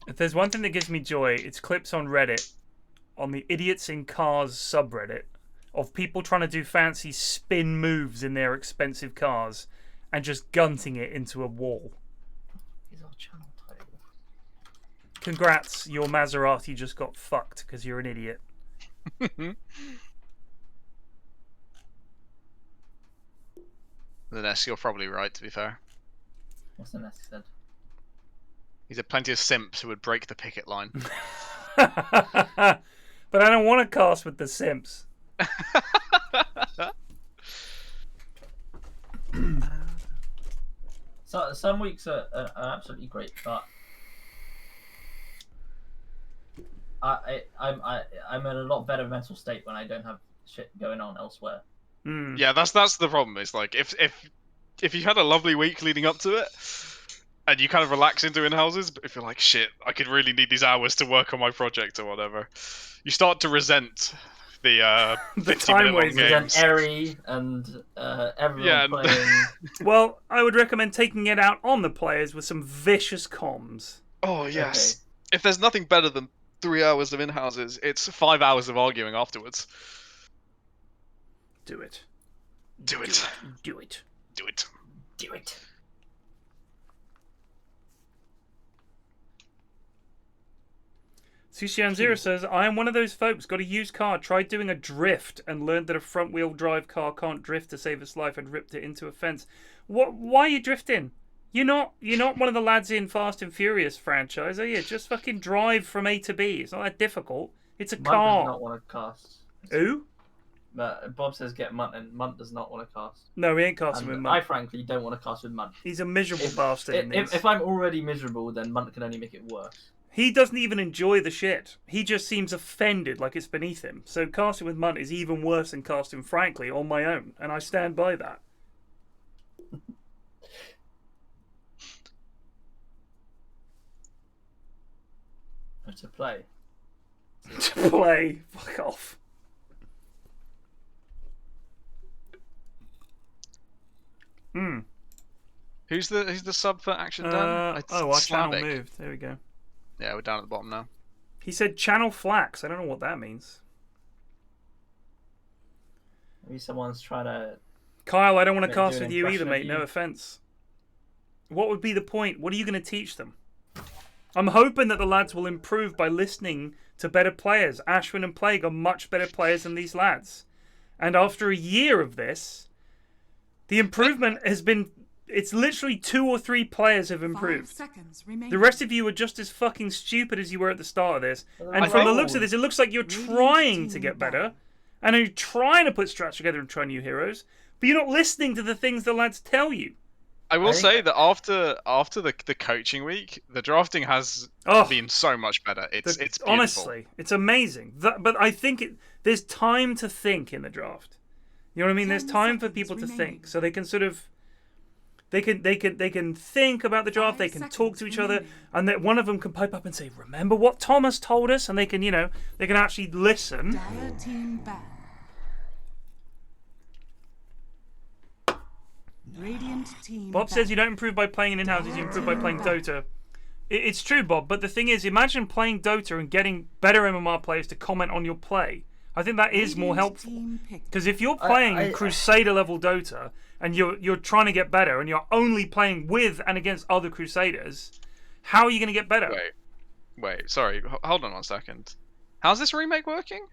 If there's one thing that gives me joy, it's clips on Reddit, on the Idiots in Cars subreddit, of people trying to do fancy spin moves in their expensive cars and just gunting it into a wall. Is our channel title? Congrats, your Maserati just got fucked because you're an idiot. The Ness, you're probably right, to be fair. What's the next said? These are plenty of simps who would break the picket line. But I don't want to cast with the simps. So some weeks are absolutely great, but I'm in a lot better mental state when I don't have shit going on elsewhere. Yeah, that's the problem. Is like if you had a lovely week leading up to it, and you kind of relax into in-houses, but if you're like, shit, I could really need these hours to work on my project or whatever, you start to resent the 50-minute long wasted. And games. Eri and everyone Yeah, playing. Well, I would recommend taking it out on the players with some vicious comms. Oh yes. If there's nothing better than 3 hours of in-houses, it's 5 hours of arguing afterwards. Do it. Do it. Do it. Do it. Do it. Sushian Zero says, I am one of those folks. Got a used car, tried doing a drift, and learned that a front-wheel drive car can't drift to save its life, and ripped it into a fence. What? Why are you drifting? You're not one of the lads in Fast and Furious franchise, are you? Just fucking drive from A to B. It's not that difficult. It's a Munt car. does not want to cast. Who? Bob says get Munt, and Munt does not want to cast. No, we ain't casting with And Munt. I frankly don't want to cast with Munt. He's a miserable bastard in these. If I'm already miserable, then Munt can only make it worse. He doesn't even enjoy the shit. He just seems offended like it's beneath him. So casting with Munt is even worse than casting frankly on my own. And I stand by that. To play. To play. Fuck off. Who's the sub for Action Dan? It's our channel Slavic. moved. There we go. Yeah, we're down at the bottom now. He said channel flax. I don't know what that means. Maybe someone's trying to. Kyle, I don't want to Mate, cast do an with you either, impression of mate. No you. offense. What would be the point? What are you going to teach them? I'm hoping that the lads will improve by listening to better players. Ashwin and Plague are much better players than these lads. And after a year of this, the improvement has been... It's literally 2 or 3 players have 5 improved. seconds remaining. The rest of you are just as fucking stupid as you were at the start of this. Well, And I from the think- looks of this, it looks like you're trying to get better. And you're trying to put strats together and try new heroes. But you're not listening to the things the lads tell you. I will I think- say that after the coaching week, the drafting has been so much better. It's beautiful. Honestly, it's amazing. But I think there's time to think in the draft. You know what I mean? There's 10 time for seconds people to remaining. think, so they can sort of they can think about the draft. 5 They can talk seconds to each other, remaining. and that one of them can pipe up and say, "Remember what Thomas told us," and they can they can actually listen. Dire team ban. Radiant team Bob ban. says you don't improve by playing in Inhouses, you improve by playing Dota. It's true, Bob, but the thing is, imagine playing Dota and getting better MMR players to comment on your play. I think that is more Radiant helpful. team picked. Because if you're playing I- Crusader level Dota and you're trying to get better and you're only playing with and against other Crusaders, how are you going to get better? Wait, sorry, hold on 1 second. How's this remake working?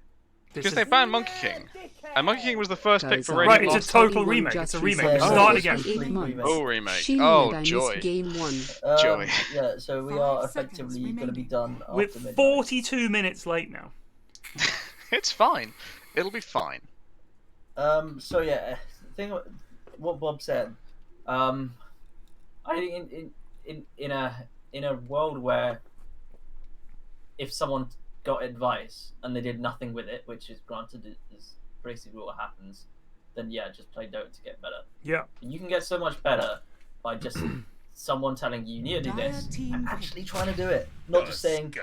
This Because is- they banned Monkey King, and Monkey King was the first pick Guys, for I'm Radiant. Right, it's a last total Anyone remake. just It's a remake. reset Yeah, Start no, again. it's 8 complete months. remake. Oh, remake. Shame Oh, that I joy. missed game 1. Joy. Yeah, so we 5 are seconds effectively going to be remaining. done after We're midnight. 42 minutes late now. It's fine. It'll be fine. So yeah, thing what Bob said. I think in a world where if someone got advice and they did nothing with it, which is granted is basically what happens, then yeah, just play Dota to get better. Yeah. You can get so much better by just someone telling you need to do this and actually trying to do it, not just saying,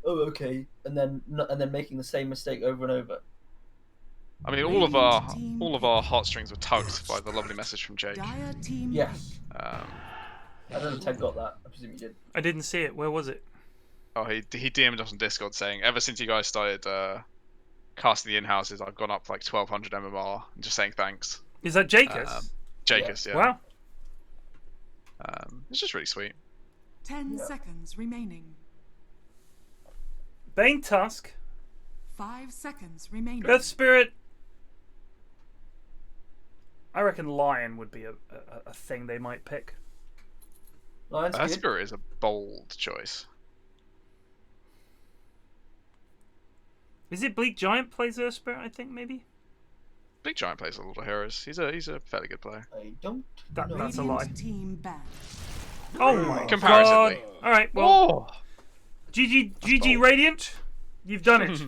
"Oh, okay," and then making the same mistake over and over. I mean, all of our heartstrings were tugged by the lovely message from Jake. Dire team Yes, Um, I don't know if Ted got that. I presume he did. I didn't see it. Where was it? oh, he DM'd us on Discord saying, ever since you guys started casting the Inhouses, I've gone up like 1200 MMR. And just saying thanks. Is that Jacus? Jacus, yeah. Wow. It's just really sweet. 10 seconds remaining. Bane Tusk. 5 seconds remaining. Earth Spirit. I reckon Lion would be a thing they might pick. Lion's good. Esper is a bold choice. Is it Bleak Giant plays Earth Spirit, I think, maybe? Big Giant plays a lot of heroes. He's a fairly good player. I don't That- know. that's a Radiant lie. team ban. Oh my Comparatively. god. Alright, well, Oh! GG Radiant. You've done it.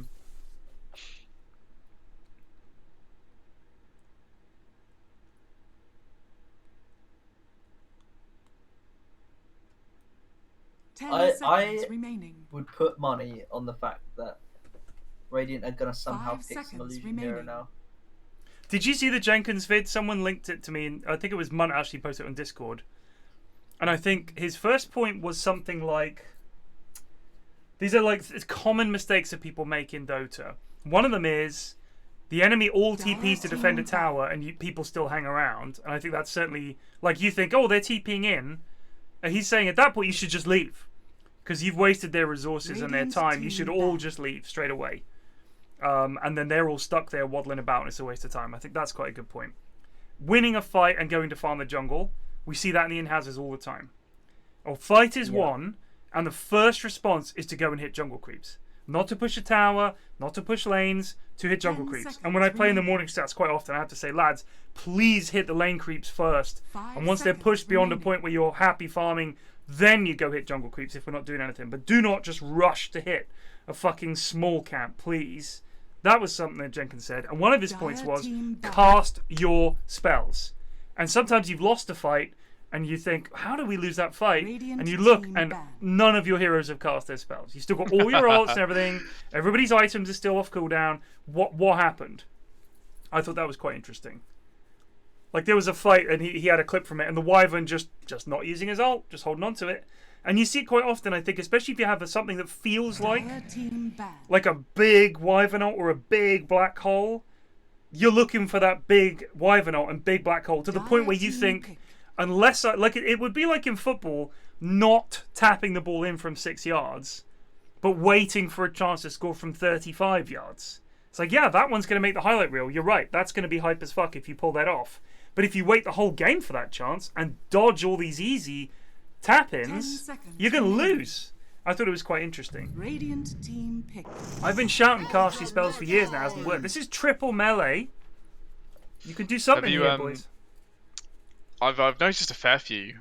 10 I- seconds remaining. Would put money on the fact that Radiant are gonna somehow 5 pick some seconds illusion hero remaining. now. Did you see the Jenkins vid? Someone linked it to me, and I think it was Munt actually posted it on Discord. And I think his first point was something like, these are like common mistakes that people make in Dota. One of them is the enemy all TPs to defend a tower and people still hang around. And I think that's certainly, like, you think, oh, they're TPing in. And he's saying at that point you should just leave. Because you've wasted their resources and their Radiant's time. You team should all back. just leave straight away. And then they're all stuck there waddling about and it's a waste of time. I think that's quite a good point. Winning a fight and going to farm the jungle, we see that in the in-houses all the time. A fight is won, and the first response is to go and hit jungle creeps. Not to push a tower, not to push lanes, to hit jungle 10 creeps. And when I seconds play in the remaining. morning stats quite often, I have to say, lads, please hit the lane creeps first. 5 And once they're seconds pushed beyond a remaining. point where you're happy farming, then you go hit jungle creeps if we're not doing anything. But do not just rush to hit a fucking small camp, please. That was something that Jenkins said. And one of his points Dire was, team back. cast your spells. And sometimes you've lost a fight, and you think, how did we lose that fight? Radiant And you look, team and back. none of your heroes have cast their spells. You still got all your ults and everything. Everybody's items are still off cooldown. What happened? I thought that was quite interesting. Like there was a fight and he had a clip from it, and the Wyvern just not using his ult, just holding on to it. And you see it quite often, I think, especially if you have something that feels like a big Wyvern ult or a big black hole. You're looking for that big Wyvern ult and big black hole to the point where you think, unless it would be like in football, not tapping the ball in from 6 yards, but waiting for a chance to score from 35 yards. It's like, yeah, that one's going to make the highlight reel. You're right. That's going to be hype as fuck if you pull that off. But if you wait the whole game for that chance and dodge all these easy tap-ins, you're going to lose. I thought it was quite interesting. Radiant team pick. I've been shouting casty spells for years now. It hasn't worked. This is triple melee. You can do something here, boys. I've noticed a fair few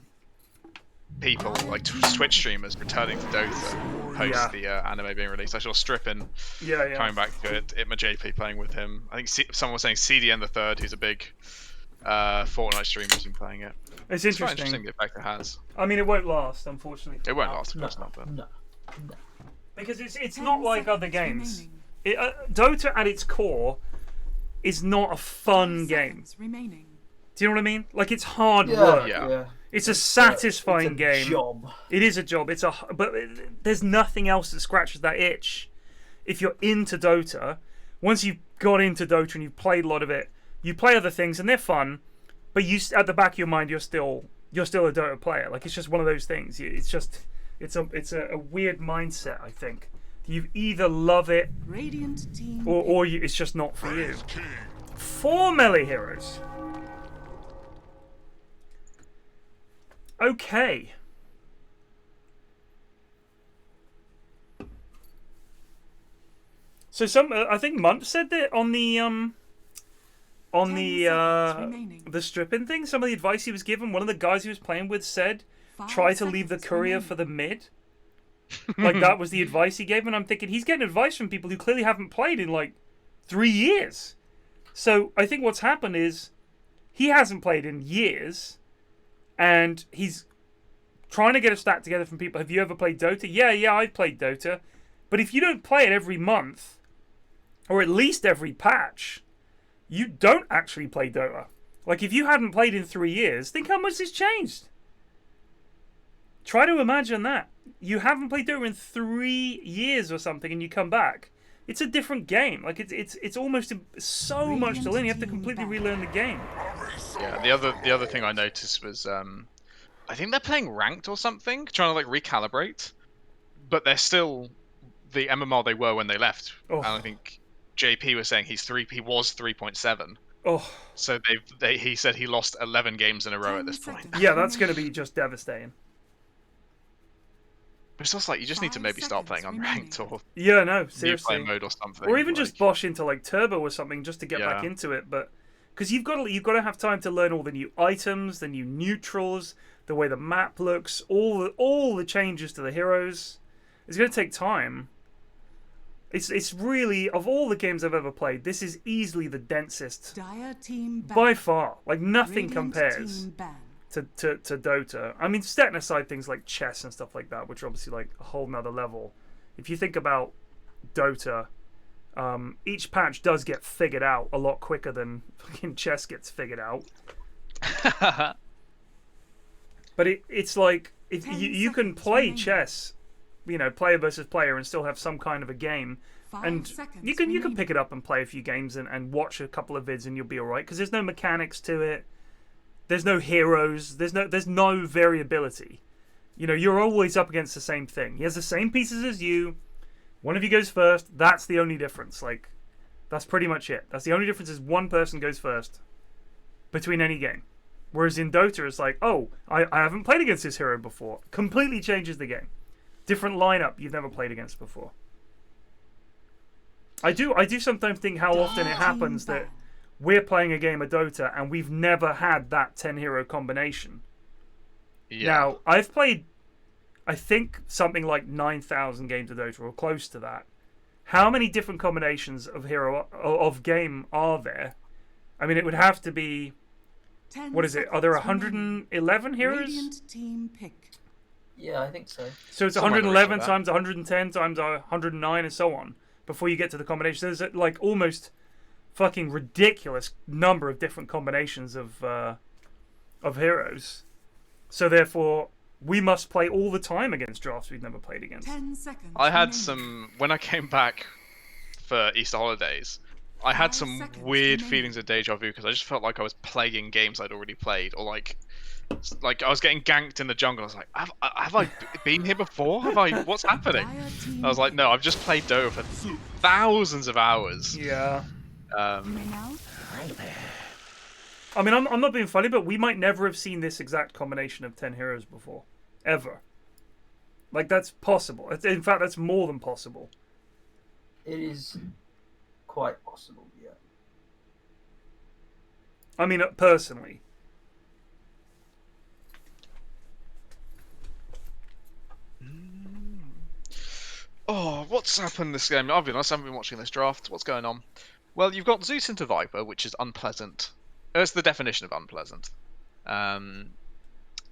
people, like Twitch streamers, returning to Dota post the anime being released. I saw Strippin coming back to it. Itma JP playing with him. I think someone was saying CDN the Third, who's a big Fortnite streamer, has been playing it. It's quite interesting. The effect it has. I mean, it won't last, unfortunately. It won't last, of course not. But... No. Because it's not like other games. Dota at its core is not a fun game. Remaining. Do you know what I mean? Like, it's hard work. Yeah. It's a satisfying game. Job. It is a job. But there's nothing else that scratches that itch. If you're into Dota, once you've got into Dota and you've played a lot of it, you play other things and they're fun, but at the back of your mind you're still a Dota player. Like, it's just one of those things. It's a weird mindset, I think. You either love it or it's just not for you. 4 melee heroes. Okay. So I think Munt said that on the stripping thing, some of the advice he was given, one of the guys he was playing with said, try to leave the courier for the mid. Like, that was the advice he gave, and I'm thinking, he's getting advice from people who clearly haven't played in, like, 3 years. So I think what's happened is, he hasn't played in years, and he's trying to get a stat together from people. Have you ever played Dota? Yeah, I've played Dota. But if you don't play it every month, or at least every patch, you don't actually play Dota. Like, if you hadn't played in 3 years, think how much has changed. Try to imagine that. You haven't played Dota in 3 years or something, and you come back. It's a different game. Like, it's almost so much to learn. You have to completely relearn the game. Yeah, the other thing I noticed was, I think they're playing ranked or something, trying to, like, recalibrate. But they're still the MMR they were when they left. Oh. And I think JP was saying he was 3.7. Oh. So he said he lost 11 games in a row at this point. Yeah, that's going to be just devastating. But it's also like, you just need to maybe start playing unranked or seriously. new play mode or something. Or even just bosh into like turbo or something just to get back into it. But because you've got to have time to learn all the new items, the new neutrals, the way the map looks, all the changes to the heroes. It's going to take time. It's really, of all the games I've ever played, this is easily the densest by far. Like, nothing compares to Dota. I mean, setting aside things like chess and stuff like that, which are obviously like a whole nother level. If you think about Dota, each patch does get figured out a lot quicker than fucking chess gets figured out. But it's like, if you can play chess, you know, player versus player, and still have some kind of a game, and you can pick it up and play a few games and watch a couple of vids and you'll be alright, because there's no mechanics to it. There's no heroes. There's no variability. You know, you're always up against the same thing. He has the same pieces as you. One of you goes first. That's the only difference. Like, that's pretty much it. That's the only difference, is one person goes first between any game. Whereas in Dota, it's like, oh, I haven't played against this hero before. Completely changes the game. Different lineup you've never played against before. I do sometimes think how often it happens that we're playing a game of Dota and we've never had that 10 hero combination. Yeah. Now, I've played, I think, something like 9,000 games of Dota, or close to that. How many different combinations of game are there? I mean, it would have to be, what is it? Are there 111 heroes? Yeah, I think so. So it's 111 times 110 times 109 and so on before you get to the combination. There's like almost fucking ridiculous number of different combinations of heroes. So therefore, we must play all the time against drafts we've never played against. 10 seconds. I had remaining. some when I came back for Easter holidays. I had 5 some seconds weird remaining. feelings of deja vu because I just felt like I was playing games I'd already played, or like I was getting ganked in the jungle. I was like, have I been here before? What's happening? Dire team I was like, no, I've just played Dota for thousands of hours. Yeah. ring out. I mean, I'm not being funny, but we might never have seen this exact combination of 10 heroes before. Ever. Like, that's possible. In fact, that's more than possible. It is quite possible, yeah. I mean, personally. Oh, what's happened this game? I'll be honest, I haven't been watching this draft. What's going on? Well, you've got Zeus into Viper, which is unpleasant. It's the definition of unpleasant.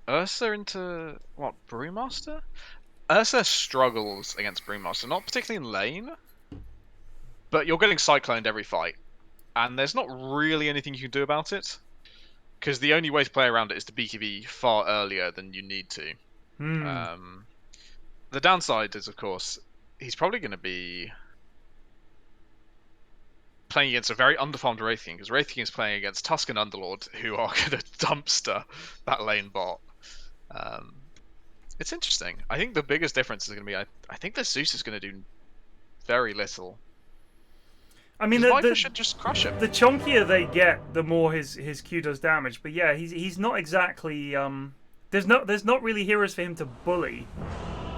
Ursa into, what, Brewmaster? Ursa struggles against Brewmaster, not particularly in lane, but you're getting cycloned every fight, and there's not really anything you can do about it, because the only way to play around it is to BKB far earlier than you need to. The downside is, of course, he's probably going to be playing against a very underfarmed Wraithian, because Wraithian is playing against Tusk and Underlord, who are going to dumpster that lane bot. It's interesting. I think the biggest difference is going to be, I think the Zeus is going to do very little. I mean, Viper should just crush him. The chunkier they get, the more his Q does damage. But yeah, he's not exactly there's not really heroes for him to bully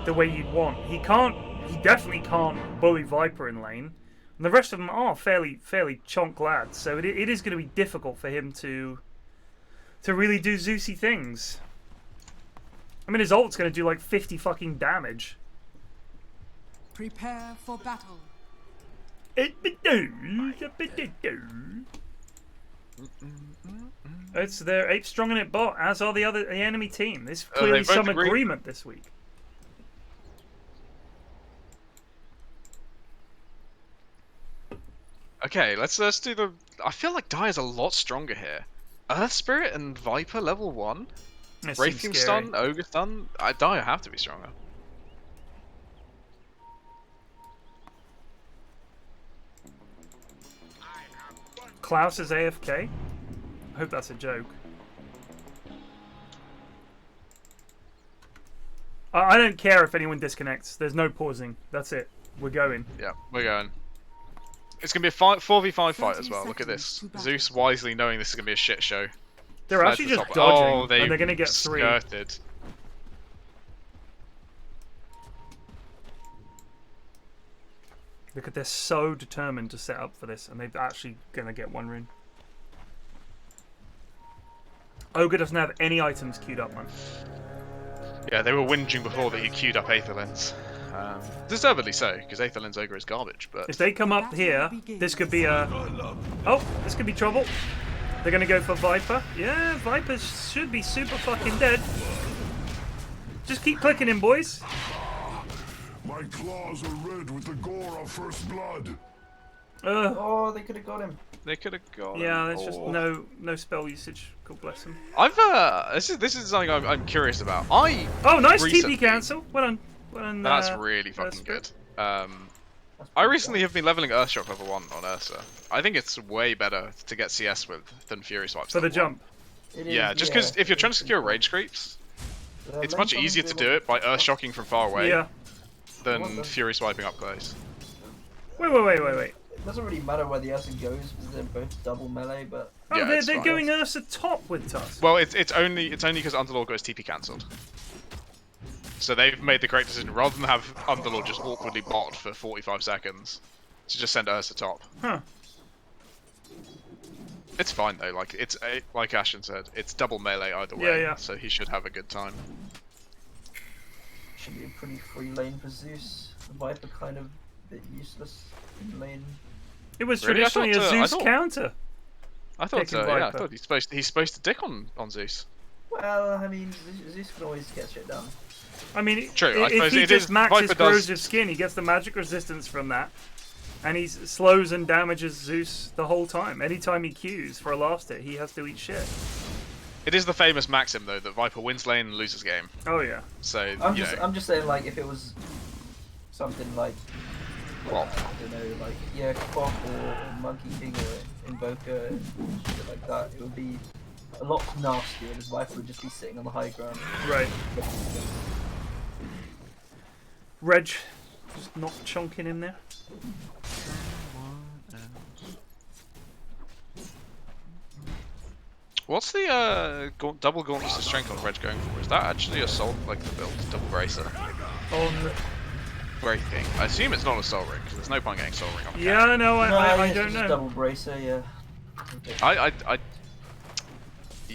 the way you'd want. He definitely can't bully Viper in lane. And the rest of them are fairly chonk lads, so it is going to be difficult for him to really do Zeusy things. I mean, his ult's going to do like 50 fucking damage. Prepare for battle. It's their 8 strong in it bot, as are the enemy team. There's clearly some agreement this week. Okay, let's do the. I feel like Dire's a lot stronger here. Earth Spirit and Viper level 1. That seems Wraithian scary. stun, Ogre stun. Dire have to be stronger. Klaus is AFK. I hope that's a joke. I don't care if anyone disconnects. There's no pausing. That's it. We're going. Yeah, we're going. It's gonna be a 4v5 fight as well. Look at this. Zeus wisely knowing this is gonna be a shit show. They're Slides actually to the just top. dodging, Oh, they and they're going to get 3. skirted. Look at, they're so determined to set up for this, and they're actually going to get 1 rune. Ogre doesn't have any items queued up, man. Yeah, they were whinging before that he queued up Aetherlens. Deservedly so, because Aetherlens Ogre is garbage, but... If they come up here, this could be a... Oh, this could be trouble. They're going to go for Viper. Yeah, Viper should be super fucking dead. Just keep clicking him, boys. My claws are red with the gore of first blood. Oh, they could have got him. They could have got Yeah, him. there's just no spell usage. God bless him. I've this is something I'm curious about. Oh, nice recently- TP cancel. Well done. That's really fucking good. I recently have been leveling Earthshock level 1 on Ursa. I think it's way better to get CS with than Fury Swipes. For the level 1. jump. It Yeah, is, just because if you're trying to secure rage creeps, it's much easier to do it by Earthshocking from far away Yeah. than Fury Swiping up close. Wait. It doesn't really matter where the Ursa goes because they're both double melee, but Oh, Yeah, it's they're fine. going Ursa top with Tusk. Well, it's only because Underlord got his TP cancelled. So they've made the correct decision, rather than have Underlord just awkwardly bot for 45 seconds, to just send Ursa top. Huh. It's fine though, like Ashton said, it's double melee either way, Yeah. so he should have a good time. should be a pretty free lane for Zeus. The Viper kind of a bit useless in lane. It was Really? I traditionally thought, a I Zeus thought- counter. I thought, Dicking yeah, I Viper. thought he's supposed to dick on Zeus. Well, I mean, Zeus can always get shit done. I mean, True, I if suppose he it just is- maxes Viper does- corrosive skin, he gets the magic resistance from that. And he slows and damages Zeus the whole time. Anytime he queues for a last hit, he has to eat shit. It is the famous maxim though that Viper wins lane and loses game. Oh yeah. So I'm just saying, like, if it was something like, Well, I don't know, like, yeah, Quack or Monkey King or Invoker and shit like that, it would be a lot nastier. His wife would just be sitting on the high ground. Right. Reg, just not chonking in there. what's the double gauntlets of strength on Reg going for? Is that actually a soul like the build double bracer? On Wraith King. I assume it's not a soul ring because there's no point getting soul ring on. yeah, no, I it's don't just know. Double bracer, yeah.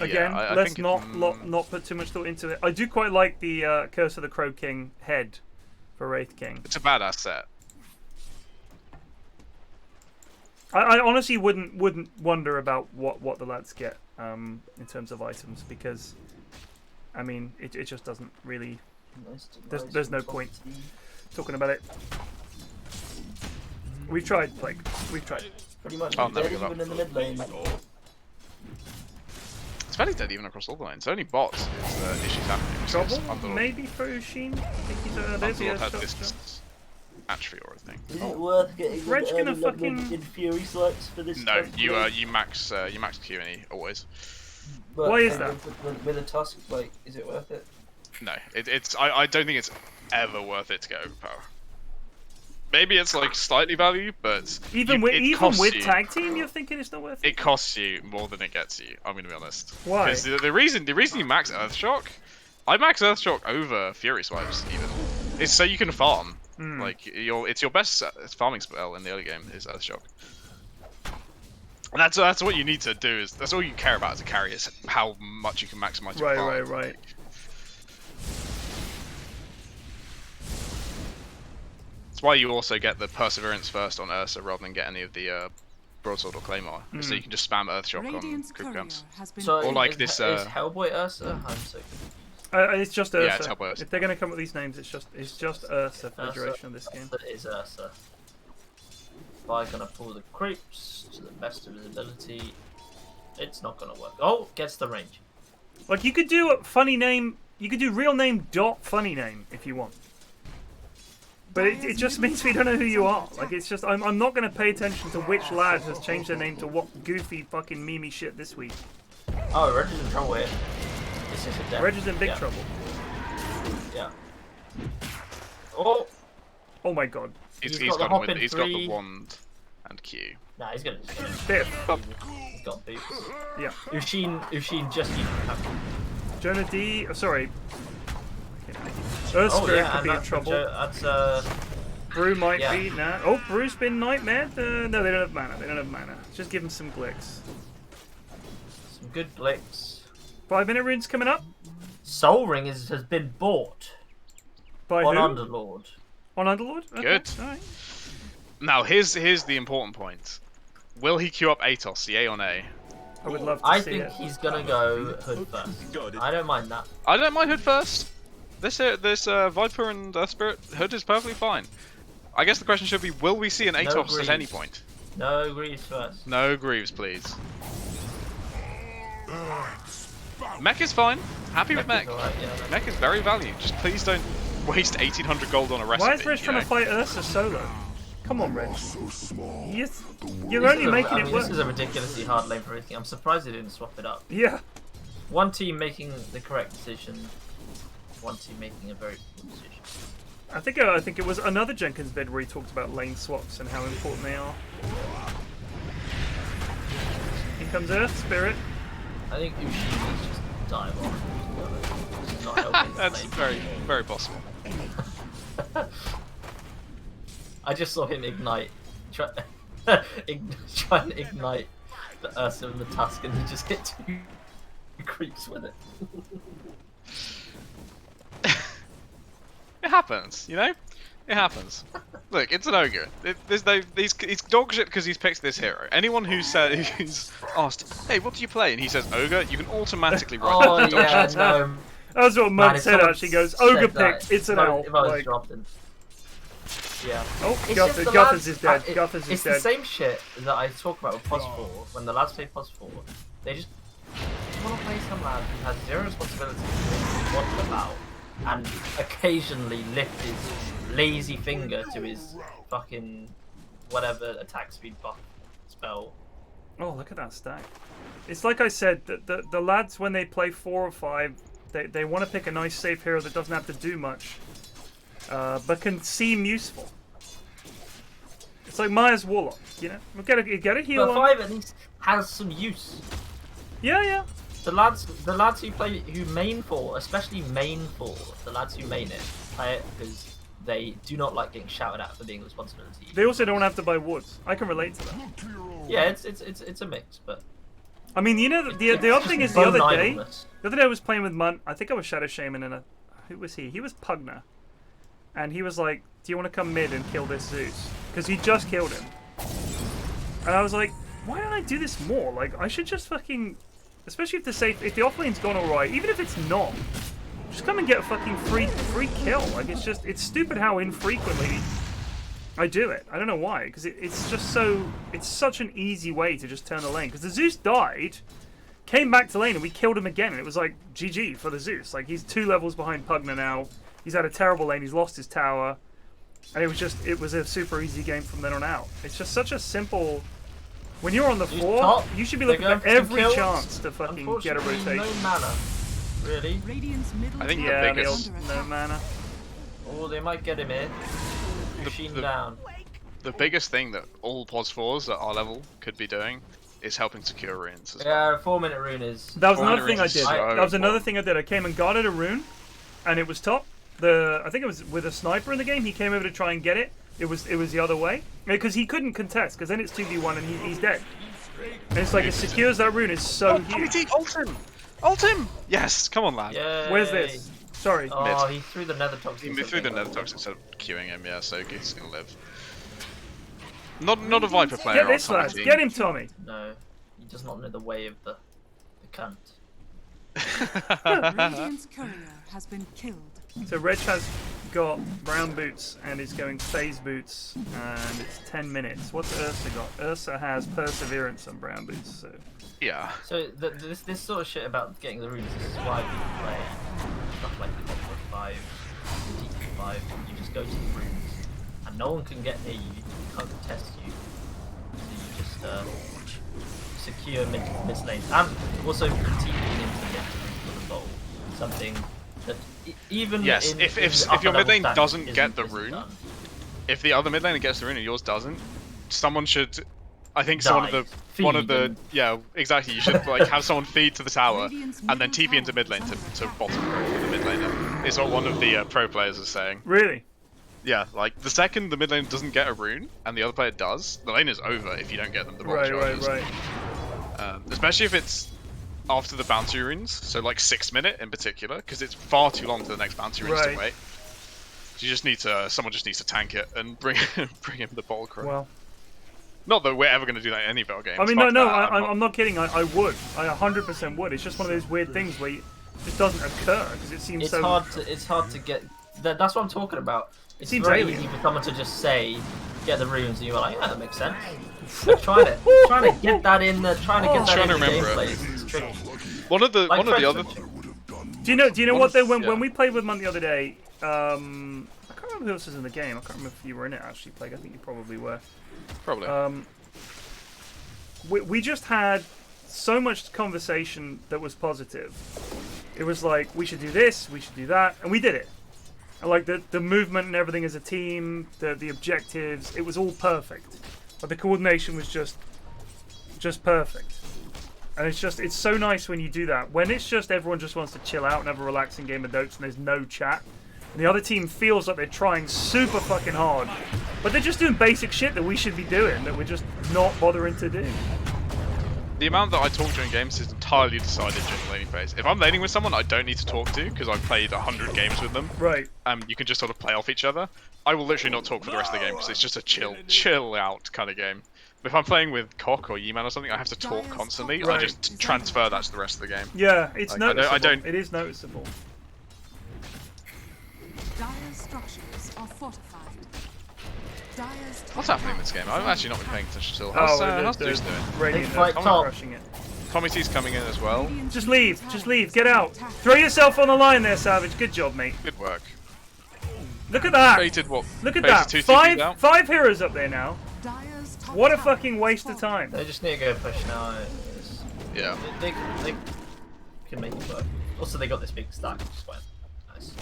Again, I let's think not put too much thought into it. I do quite like the Curse of the Crow King head for Wraith King. It's a badass set. I honestly wouldn't wonder about what the lads get in terms of items because, I mean, it just doesn't really. There's no point talking about it. We've tried. Pretty much Oh, dead never give up. even in the mid lane. It's fairly dead even across all the lanes. Only bots is issues happening. Trouble? Underlord. Maybe for Ushin? I think he's Underlord had this atrophy or a thing. Is it worth getting Reg an gonna early level fucking- in Fury slots for this? No, type of you play? you max Q and E always. But Why is that? With a tusk, like, is it worth it? No, it's I don't think it's ever worth it to get overpower. Maybe it's like slightly value, but Even it costs with you, tag team, you're thinking it's not worth it. it costs you more than it gets you. I'm gonna be honest. Why? Because the reason you max Earthshock, I max Earthshock over Fury Swipes even. It's so you can farm. Like it's your best farming spell in the early game is Earthshock. And that's what you need to do is that's all you care about as a carry is how much you can maximize your farm. Right. That's why you also get the Perseverance first on Ursa rather than get any of the Broadsword or Claymore. So you can just spam Earthshock on Radiant's creep courier camps. has been So Or like is, this, is Hellboy Ursa? I'm so It's just Ursa. Yeah, it's Hellboy. If they're gonna come up with these names, it's just Ursa for the Ursa. duration of this game. That is Ursa. By gonna pull the creeps to the best of his ability. It's not gonna work. Oh, gets the range. Like you could do a funny name. You could do real name dot funny name if you want. But it just means we don't know who you are. Like it's just I'm not gonna pay attention to which lad has changed their name to what goofy fucking meme shit this week. Oh, Reg is in trouble here. It's just a death. Reg is in big trouble. Yeah. Oh! Oh my god. He's got the got hop in he's got the three. wand and Q. Nah, he's gonna. Biff. He's got boots. Yeah. Ushin just needs to have. Jonah D. Oh, sorry. Earth Spirit could be in trouble. That's Brew might yeah. be nah. Oh, Brew's been nightmare. No, they don't have mana. They don't have mana. Just give them some glicks. some good blicks. 5-minute runes coming up. Soul Ring has been bought By on who? Underlord. On Underlord? Okay. Good. Alright. Now here's the important point. Will he queue up Atos, yay or nay? I would love to I see think it. he's gonna go Hood first. I don't mind that. I don't mind Hood first. This Viper and Spirit Hood is perfectly fine. I guess the question should be, will we see an Atos at Greaves. any point? No Greaves first. No Greaves, please. Mech is fine. Happy with Mech. Alright, yeah, Mech is very valued. Just please don't waste 1800 gold on a recipe. Why is Reg you trying know? to fight Ursa solo? Come on, Reg. So small. Yes. You're only making it work. This is a ridiculously hard lane for everything. I'm surprised they didn't swap it up. Yeah. One team making the correct decision. One team making a very poor decision. I think it was another Jenkins vid where he talked about lane swaps and how important they are. Here comes Earth Spirit. I think Ushin needs just dive off. This is not helping the That's lane. very, very possible. I just saw him ignite. Try and ignite the Ursa and the Tusk and he just hit two creeps with it. It happens, you know? It happens. Look, it's an ogre. He's dog shit because he's picked this hero. Anyone who's asked, hey, what do you play? And he says ogre, you can automatically write Oh that dog yeah, shit. no. That's what Man, Mud if said someone actually. Goes, said ogre that, picked, it's an if I- L. If I was Like, dropped in. Yeah. Oh, It's just the Guthers lads- is dead. it- Guthers is It's dead. the same shit that I talk about with POS 4. When the lads play POS 4, they just want to play some lad who has zero responsibility for what about, and occasionally lift his lazy finger to his fucking whatever attack speed buff spell. Oh, look at that stack. It's like I said, the lads, when they play 4 or 5, they want to pick a nice safe hero that doesn't have to do much, but can seem useful. It's like Maya's Warlock, you know? You get a heal But on. 5 at least has some use. Yeah. The lads who main 4, especially main 4, the lads who main it, play it because they do not like getting shouted at for being a responsibility. They also don't have to buy wards. I can relate to that. Yeah, it's a mix, but I mean, you know, the other thing is the other day I was playing with Munt. I think I was Shadow Shaman, and who was he? He was Pugner, and he was like, "Do you want to come mid and kill this Zeus?" Because he just killed him, and I was like, "Why don't I do this more? Like, I should just fucking, especially if the off lane's gone alright, even if it's not, just come and get a fucking free kill. Like, it's stupid how infrequently I do it. I don't know why, because it's such an easy way to just turn the lane. Because the Zeus died, came back to lane, and we killed him again, and it was like GG for the Zeus. Like, he's 2 levels behind Pugner now. He's had a terrible lane. He's lost his tower, and it was a super easy game from then on out. It's just such a simple. When you're on the floor, top, you should be they're looking going for for some every kills. chance to fucking get a Unfortunately, rotation. no mana. Really? Radiant's middle I think tower the Yeah, biggest- is under no attack. mana. Oh, they might get him in. Machine the- down. The biggest thing that all POS 4s at our level could be doing is helping secure runes as well. Yeah, 4-minute rune is. That was Four another hundred thing I is did. so That was another important. thing I did. I came and guarded a rune, and it was top. I think it was with a sniper in the game. He came over to try and get it. It was the other way because he couldn't contest. Because then it's 2v1 and he's dead. And it's like it secures that rune. It's so huge. Ult him! Ult him! Yes, come on, lad. Yay. Where's this? Sorry. Oh, he threw the nether toxin. He moved through the nether toxin instead of queuing him, yeah, so he's gonna live. Not a Viper player. Get on this, top of lads. the team. Get him, Tommy. No, he does not know the way of the cunt. Radiant's courier has been killed. So Reg has got brown boots and is going phase boots, and it's 10 minutes. What's Ursa got? Ursa has perseverance on brown boots. So Yeah. So this sort of shit about getting the runes, this is why people play stuff like the Copper 5, the DK5. You just go to the runes, and no one can get near you, can't contest you. So you just secure mid lanes, and also TPing into the runes for the bowl. Something that even Yes, in, if in your mid lane standard doesn't isn't- get the isn't rune, done. if the other mid laner gets the rune and yours doesn't, someone should. I think so. Die. One of Feed the and- yeah, exactly. You should like have someone feed to the tower Radiant's and then middle TP into tower mid lane is to under attack. bottom row for the mid laner. Is what one of the pro players is saying. really, Yeah, like the second the mid lane doesn't get a rune and the other player does, the lane is over if you don't get them the right. charges. Especially if it's after the bounty runes, so like 6 minute in particular, because it's far too long to the next bounty runes Right. to wait. So you just need to, someone just needs to tank it and bring him the ball crow. Well, Not that we're ever going to do that in any Vel game. I mean, Fuck no, that, I'm not kidding. I would. I 100% would. It's just one of those weird things where it just doesn't occur because it seems It's so. hard to get. That's what I'm talking about. It's Seems very alien. easy for someone to just say, "Get the runes," and you're like, "Yeah, that makes sense." But trying to get that in the trying to get that Trying in to the remember gameplay it. is tricky. One of the Like other. French Do you know One what of- they when yeah. we played with Munt the other day? I can't remember who else was in the game. I can't remember if you were in it actually, Plague. I think you probably were. Probably. We just had so much conversation that was positive. It was like, we should do this, we should do that, and we did it. And like the movement and everything as a team, the objectives, it was all perfect. But the coordination was just perfect. And it's so nice when you do that. When it's just everyone just wants to chill out and have a relaxing game of Dota and there's no chat. And the other team feels like they're trying super fucking hard. But they're just doing basic shit that we should be doing, that we're just not bothering to do. The amount that I talk during games is entirely decided during the laning phase. If I'm laning with someone I don't need to talk to because I've played 100 games with them, Right. you can just sort of play off each other, I will literally not talk for the rest of the game because it's just a chill out kind of game. But if I'm playing with Cock or Yeman or something, I have to talk constantly. I Right. just transfer that to the rest of the game. Yeah, it's Like, noticeable. I don't- It is noticeable. Dire structures are fortified. What's happening in this game? I've actually not been paying attention till. How's Zeus doing? Radiant Big fight are top. crushing it. Committee's coming in as well. Just leave, get out. Throw yourself on the line there, Savage. Good job, mate. Good work. Look at that. Baited what? Look at Baited that. 2 TPs out. Five heroes up there now. What a fucking waste of time. They just need to go push now. Yeah. They can make it work. Also, they got this big stack, which is quite nice.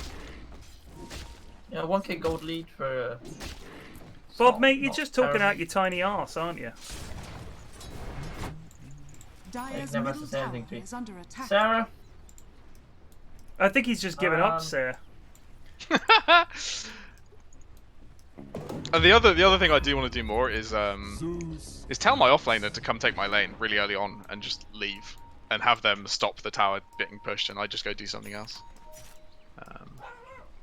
Yeah, 1k gold lead for. Bob, mate, you're just talking out your tiny arse, aren't you? Dyer's never middle said tower anything to you. is under attack. Sarah. I think he's just given up, sir. And the other thing I do want to do more is tell my offlaner to come take my lane really early on and just leave and have them stop the tower getting pushed and I just go do something else.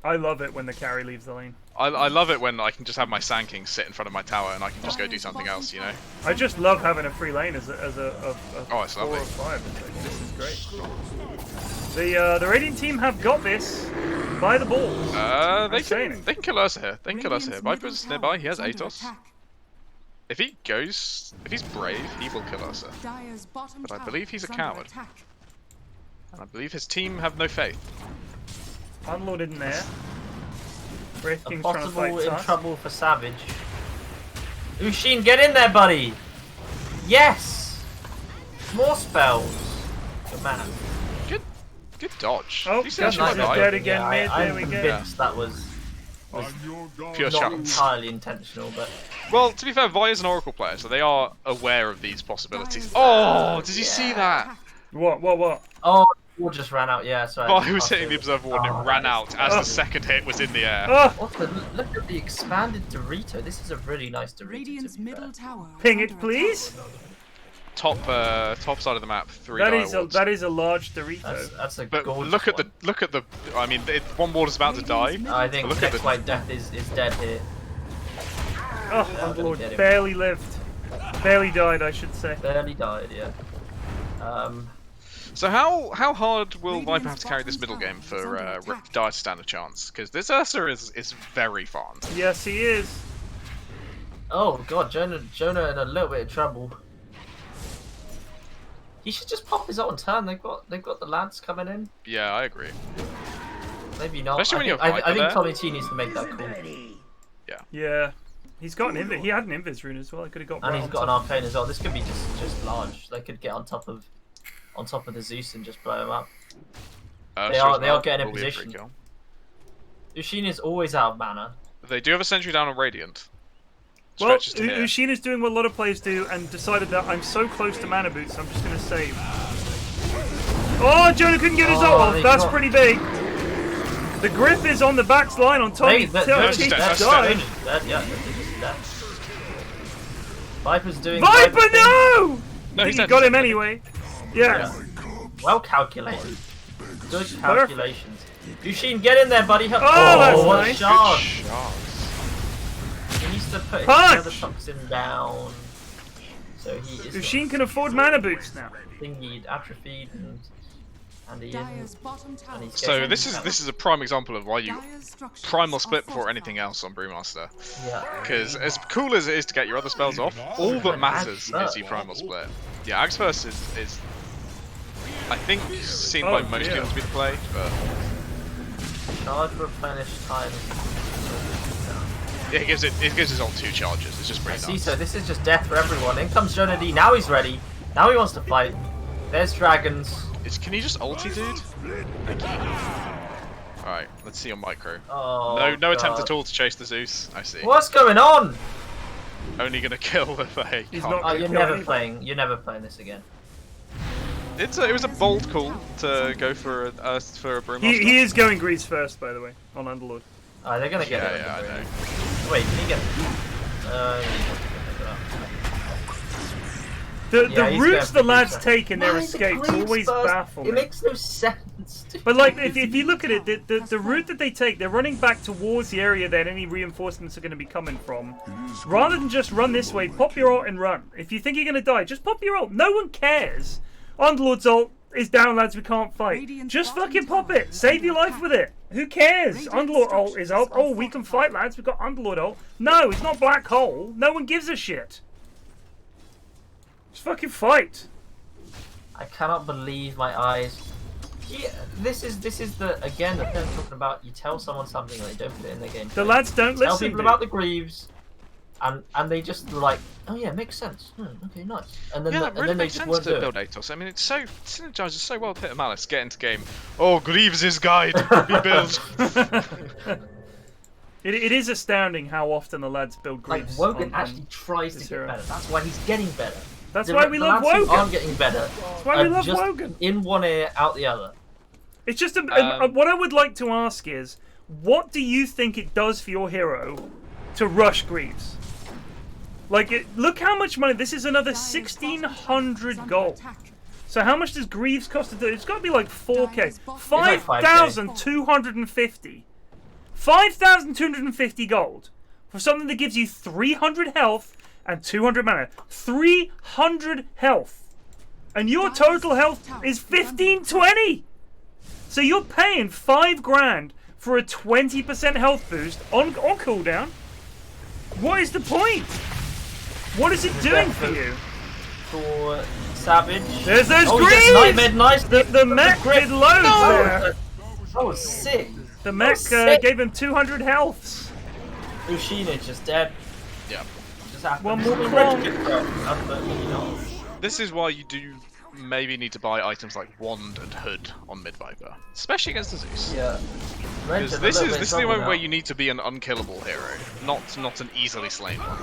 I love it when the carry leaves the lane. I love it when I can just have my Sand King sit in front of my tower and I can just go do something else, you know? I just love having a free lane as a Oh, it's 4 lovely. or 5. It's like, this is great. The Radiant team have got this by the balls. They can kill Ursa here. They can kill Ursa here. Viper's nearby. He has Atos. If he's brave, he will kill Ursa. But I believe he's a coward. And I believe his team have no faith. Unload in there. Wraith A King's trying to possible fight in Tusk. trouble for Savage. Ushin, get in there, buddy! Yes! More spells. Good man. Good dodge. Oh, You see Justice that is shot, dead right? again, mid. I'm There we go. convinced that was I'm your god. Pure not chance. entirely intentional, but Well, to be fair, Vi's an Oracle player, so they are aware of these possibilities. Oh, did you see that? What? oh, war just ran out. Yeah, sorry. Vi was hitting the Observer Ward and it ran out as the second hit was in the air. Oh, What the? Look at the expanded Dorito. This is a really nice Dorito. Radiant's to be middle fair. tower. ping is it, under please. attack. Top side of the map, 3 That die is a wards. large Dorito. That's a But gorgeous look at one. the. I mean, one ward is about to die. I think Look at the. NextWhiteDeath is dead here. Oh, Yeah, my lord, get him. barely lived. Barely died, I should say. Barely died. Yeah. So how hard will Viper have to carry this middle game for Dire to stand a chance? Because this Ursa is very farmed. Yes, he is. Oh god, Jonah in a little bit of trouble. He should just pop his ult and turn. They've got the lads coming in. Yeah, I agree. Maybe not. Especially when I think, you have I think Viper Tommy T needs to make that call. Yeah. He's got an invis. He had an invis rune as well. I could have got. And right he's on got an top. arcane as well. This could be just large. They could get on top of the Zeus and just blow him up. They are getting in Will be a free position. kill. Ushin is always out of mana. They do have a sentry down on Radiant. Well, Stretches to here. Ushina's doing what a lot of players do and decided that I'm so close to mana boots, I'm just going to save. Oh, Jonah couldn't get his ult off. they That's got- pretty big. The grip is on the back line on Tommy. that's He dead, that's died. dead. Yeah, they're just dead. Viper's doing Viper, thing. no! No, he's He dead. got him anyway. Yes. Well calculated. Good calculations. Ushin, get in there, buddy. Help. Oh, that's what nice. a shot. Shots. He needs to put his Punch. other toxin down. So he is Ushin can afford mana boots now. thingied, atrophied, and he Dyer's isn't. bottom tower. And he's So getting this is a prime example of why you Dyer's structures primal are split before fortified. anything else on Brewmaster. Yeah. Because as cool as it is to get your other spells off, all that matters is your primal split. Yeah, Axe First is I think seen by Oh, most yeah. people to be the play, but Charge replenish time. yeah, it gives his ult 2 charges. It's just pretty See, nice. so this is just death for everyone. In comes Jonah D. Now he's ready. Now he wants to fight. There's dragons. Can you just ulti, dude? Thank you. Alright, let's see your micro. Oh, No attempt God. at all to chase the Zeus. I see. What's going on? Only gonna kill if they He's can't. not- Oh, you're Kill never anybody. playing. You're never playing this again. It was a bold call to go for a Brewmaster. He is going grease first, by the way, on Underlord. They're gonna get it. Yeah, I know. Wait, can he get? The Yeah, he's routes the going for lads grease take in their Why is the escapes grease always first? baffle It me. makes no sense. But like, if you look at it, the route that they take, they're running back towards the area that any reinforcements are going to be coming from. Rather than just run this way, pop your ult and run. If you think you're going to die, just pop your ult. No one cares. Underlord's ult is down, lads. We can't fight. Radiant Just bottom fucking pop tower it. is Save under your life attack. with it. Who cares? Radiant Underlord ult is up. structures Oh, are we can fight, fortified. lads. We've got Underlord ult. No, it's not Black Hole. No one gives a shit. Just fucking fight. I cannot believe my eyes. Yeah, this is the again the thing I'm talking about. You tell someone something and they don't put it in their game. The lads don't Tell listen. people dude. about the Greaves, and they just like, oh yeah, makes sense. Okay, nice. And then Yeah, the, it and really then they makes just sense won't do to build it. Atos. I mean, it's so synergizes so well with Pit of Malice. Get into game. Oh, Greaves' guide. Be built. It is astounding how often the lads build Like Greaves. Wogan on actually tries to this get hero. better. That's why he's getting better. That's The- why we the love lads who Wogan. aren't getting better. That's why we love just Wogan. in one ear, out the other. It's just what I would like to ask is, what do you think it does for your hero to rush Greaves? Like, look how much money. This is another Dire's 1,600 bottom gold. tower is under attack. So how much does Greaves cost to do? It's got to be like 4k. Dire's bottom- It's like 5K. 5,250. 5,250 gold for something that gives you 300 health and 200 mana. 300 health. And your total health is 1520. So you're paying 5 grand for a 20% health boost on cooldown. What is the point? What is it doing for you? For Savage. There's those Oh, Greaves! yes, Nightmare, nice. The mech did loads there. That was sick. The mech sick. gave him 200 healths. Ushina just dead. Yeah. Just happened. One more This is why you do maybe need to buy items like Wand and Hood on Mid Viper, especially against the Zeus. Yeah. Because this is the moment where you need to be an unkillable hero, not an easily slain one.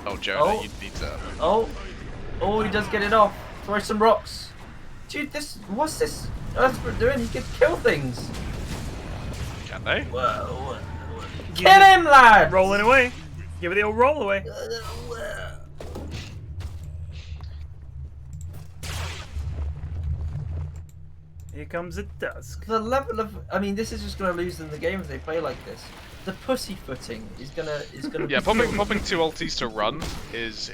Oh, Jonah, Oh. you need to. Oh, he does get it off. Throw some rocks. Dude, what's this Earthbird doing? He can kill things. Can they? Whoa. Kill him, lad! Rolling away. Give it the old roll away. Here comes the dusk. The level of, I mean, this is just gonna lose them the game if they play like this. The pussyfooting is gonna Yeah, be popping 2 ultis to run is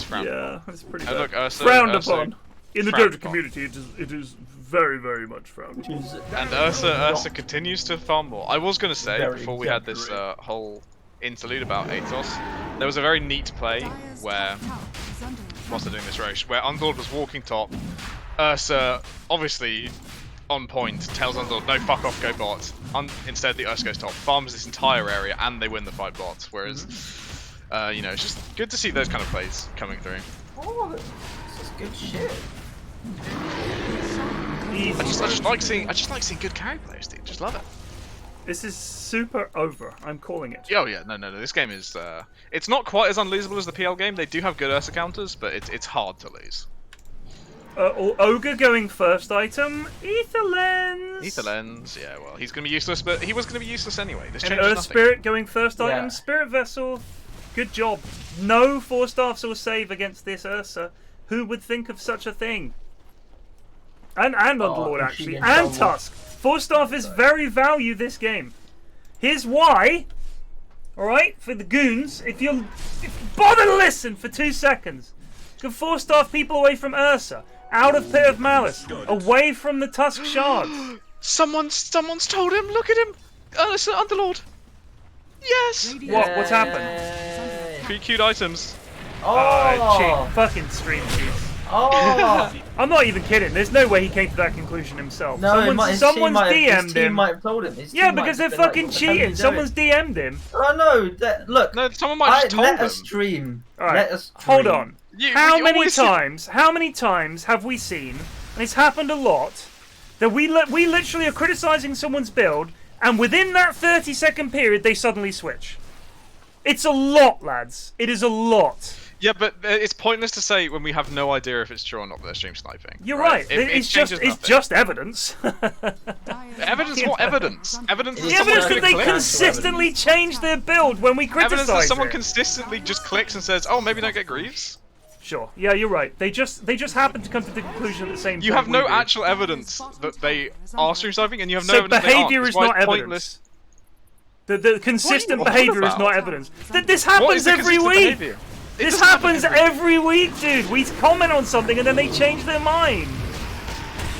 frowned upon. Yeah, that's pretty And bad. look, Ursa, Frowned Ursa- upon. In the frowned Dota upon. community, it is very, very much frowned upon. And Ursa continues to farm more. I was going to say, Very before we had this whole interlude about Atos, there was a very neat play Dire's where, top tower is under attack. whilst they're doing this roche, where Underlord was walking top, Ursa, obviously on point, tells Underlord, no, fuck off, go bot. Instead, the Ursa goes top, farms this entire area, and they win the fight bot. Whereas, you know, it's just good to see those kind of plays coming through. Oh, this is good shit. Easy. I just like seeing good carry players, dude. Just love it. This is super over. I'm calling it. Oh yeah, no. This game is it's not quite as unlosable as the PL game. They do have good Ursa counters, but it's hard to lose. Ogre going first item. Ether Lens. Ether Lens, yeah, well, he's gonna be useless, but he was gonna be useless anyway. This And changes Earth nothing. Spirit going first Yeah. item. Spirit Vessel. Good job. No 4-staffs or save against this Ursa. Who would think of such a thing? And Underlord actually, Machine and Gun Tusk. 4-staff is very value this game. Here's why. All right, for the goons, if you bother to listen for 2 seconds, can 4-staff people away from Ursa, out of Pit of Malice, away from the Tusk shards. Someone's told him. Look at him, Ursa Underlord. Yes. What? What's happened? Yay. PQ'd items. Cheat. Fucking stream cheats. Oh! I'm not even kidding. There's no way he came to that conclusion himself. No, Someone's DM'd his team him. might have told him. His Yeah, team might because have they're been like, fucking "What the hell are you cheating. Someone's doing?" DM'd him. Oh no! Look, No, someone might have just told let them. us stream. Alright, Let us hold stream. on. You How many always- times? How many times have we seen? And it's happened a lot. That we literally are criticizing someone's build, and within that 30-second period, they suddenly switch. It's a lot, lads. It is a lot. Yeah, but it's pointless to say when we have no idea if it's true or not that they're stream sniping. You're right. It It's changes just nothing. evidence. Dire's Evidence? What evidence? Evidence It that is The someone evidence that could they click. consistently change their build when we Evidence that criticize someone it. consistently just clicks and says, "Oh, maybe don't get Greaves." Sure. Yeah, you're right. They just happen to come to the conclusion at the same time. You have no we do. actual evidence that they are stream sniping, and you have no So evidence they aren't. behavior That's is why not it's evidence. pointless. The consistent What are you behavior is on not about? evidence. This What happens is the every consistent week. behavior? This doesn't happens happen every week, dude. We comment on something and then they change their mind.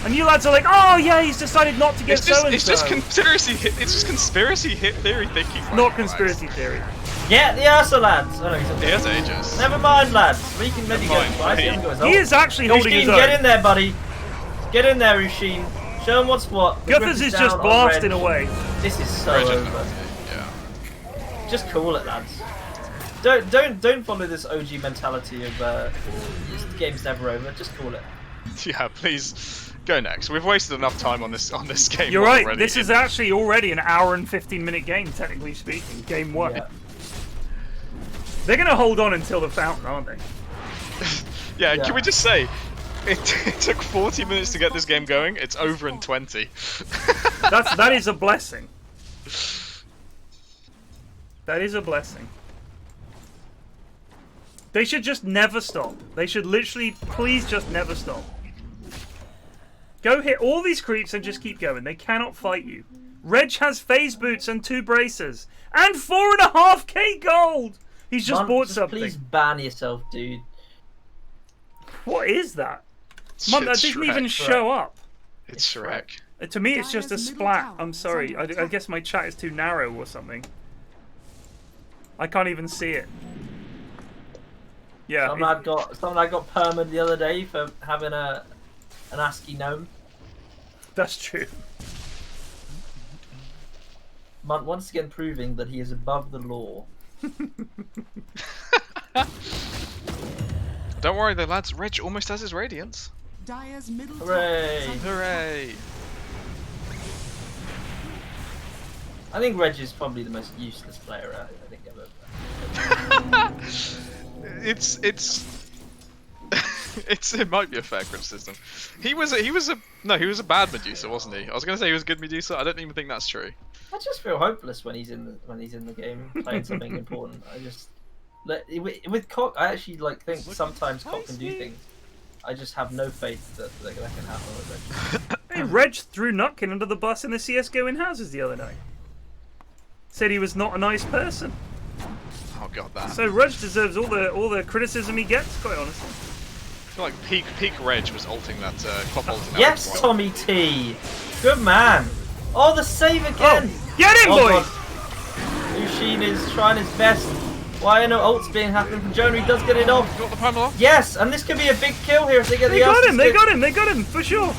And you lads are like, oh yeah, he's decided not to get It's just, so and it's so. just conspiracy. It's just conspiracy hit theory thinking. Not conspiracy theory. Get the answer, lads. Oh, no, he's He has ages. Never mind, lads. We can maybe Never go mind, twice. mate. He is actually holding his Ushin, own. get in there, buddy. Get in there, Ushin. Show him what's what. The grip Guthers is down just on blasting Reg. away. This is so Reg is over. not- Yeah. Just call it, lads. Don't follow this OG mentality of this game's never over. Just call it. Yeah, please go next. We've wasted enough time on this game. You're right. already. This is actually already an hour and 15-minute game, technically speaking. Game 1. Yeah. They're gonna hold on until the fountain, aren't they? Yeah, Yeah. can we just say it took 40 minutes to get this game going? It's over in 20. That is a blessing. That is a blessing. They should just never stop. They should literally, please just never stop. Go hit all these creeps and just keep going. They cannot fight you. Reg has phase boots and 2 bracers. And 4.5k gold! He's just bought something. Please ban yourself, dude. What is that? Mum, that It's didn't Shrek. even show up. It's Shrek. To me, it's just a Dyer's middle splat. tower I'm is sorry. under I attack. guess my chat is too narrow or something. I can't even see it. Yeah. Someone I got permanent the other day for having an ASCII gnome. That's true. Once again proving that he is above the law. Don't worry though, lads. Reg almost has his radiance. Dyer's middle Hooray! tower is under Hooray! I think Reg is probably the most useless player I think ever. It's it might be a fair criticism. He was a bad Medusa, wasn't he? I was gonna say he was a good Medusa. I don't even think that's true. I just feel hopeless when he's in the game playing something important. I just with Cock, I actually think sometimes Cock can do things. I just have no faith that can happen with Reg. Hey, Reg threw Nutkin under the bus in the CS:GO Inhouses the other night. Said he was not a nice person. Oh god, that. So Reg deserves all the criticism he gets, quite honestly. I feel like peak Reg was ulting that clock ulting. Yes, out as well. Tommy T. Good man. Oh, the save again. Oh, get him, Oh, boys! God. Ushin is trying his best. Why are no ults being happening from Jonah? He does get it off. You got the primal off? Yes, and this could be a big kill here if they get They the got Alpha him, they stick. got him, for sure.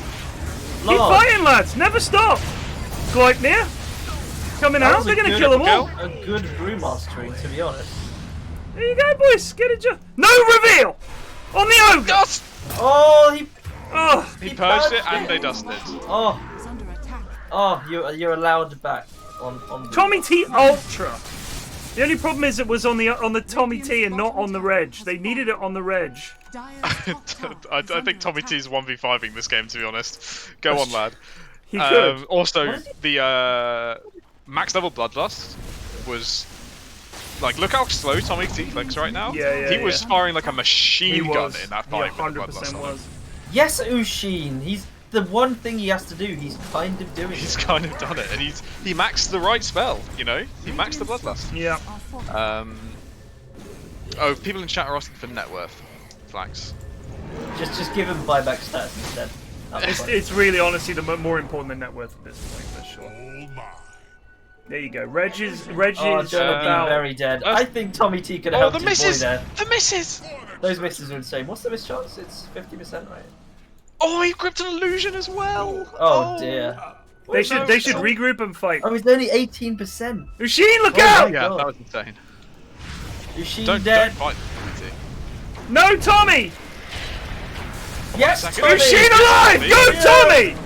Keep Lord. fighting, lads, never stop. Gleipnir, coming That out, was a they're gonna good kill them all. A good brewmastering, to be honest. There you go, boys, get it. No reveal! On the ogre! Yes! Oh, he. Oh, He He purged purged it and it. they dusted. Oh, is under attack. oh, you're allowed back on. Tommy T Ultra. The only problem is it was on the Tommy T and not on the Reg. They needed it on the Reg. Dyer's top tower I is under think Tommy attack. T's 1v5ing this game, to be honest. Go on, lad. He could. Also, the max level Bloodlust was look how slow Tommy T clicks right now. Yeah, He was firing like a machine gun in that He fight with the 100% Bloodlust. on him. was. Yes, Ushin. He's the one thing he has to do. He's kind of doing He's it. kind of done it, and he maxed the right spell. You know, he maxed the Bloodlust. Yeah. Are fortified. Oh, people in chat are asking for net worth. Flax. Just give him buyback stats instead. That'd be fine. It's really honestly the more important than net worth at this point, for sure. Oh my. There you go. Reg Oh, is Jonah being about. very dead. That's- I think Tommy T could Oh, have the helped his boy misses! there. The misses! Those misses are insane. What's the miss chance? It's 50%, right? Oh, he gripped an illusion as well. Oh, dear. They should regroup and fight. Oh, he's only 18%. Ushin, look Oh, out! my Yeah, God. that was insane. Is she Don't dead? fight Tommy T. No, Tommy! Yes, Second. Tommy! Ushin alive! Go, Yeah. Tommy!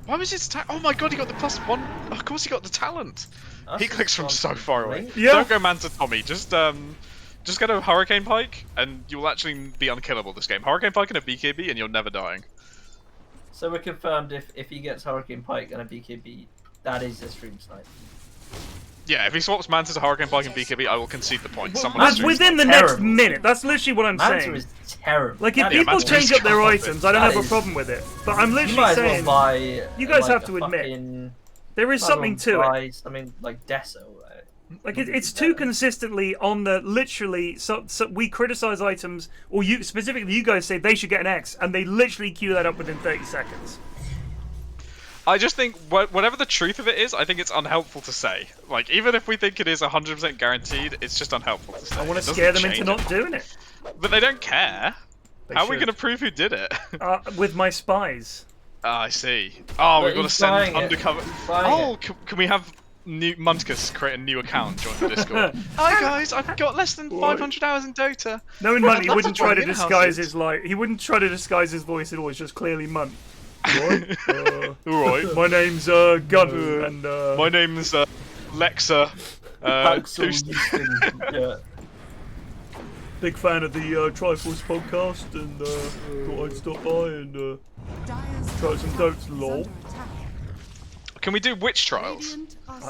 Why was his oh my god, he got the +1. Of course, he got the talent. That's He clicks from just so far away. link. Yeah. Don't go man to Tommy. Just get a Hurricane Pike, and you'll actually be unkillable this game. Hurricane Pike and a BKB, and you're never dying. So we're confirmed if he gets Hurricane Pike and a BKB, that is a stream snipe. Yeah, if he swaps Manta to Hurricane Pike and BKB, I will concede the point. Someone That's else within the terrible. next minute. That's literally what I'm Manta saying. is terrible. Like, if That Yeah, is- people Manta's change up their garbage. items, I don't That have a is- problem with it. But I'm you literally might as well saying, buy. you guys like, have a to admit, fucking- there is might as well something to it. buy something like Deso, right? Like it's too consistently on the literally. So we criticize items, or you specifically, you guys say they should get an X, and they literally queue that up within 30 seconds. I just think whatever the truth of it is, I think it's unhelpful to say. Like even if we think it is 100% guaranteed, it's just unhelpful to say. I want to scare them into not doing it. But they don't care. How are we should. going to prove who did it? With my spies. I see. Oh, we've got to send undercover. Oh, Can we have Munticus create a new account, join the Discord? Hi guys, I've got less than 500 hours in Dota. Knowing Munt, he I'd love wouldn't to try join to the disguise Inhouses. his he wouldn't try to disguise his voice at all. It's just clearly Munt. Right? Alright. My name's Gun, and My name's Lexa. Axel Toast- Houston, yeah. big fan of the Triforce podcast, and thought I'd stop by and try some Dotes, lol. Can we do witch trials?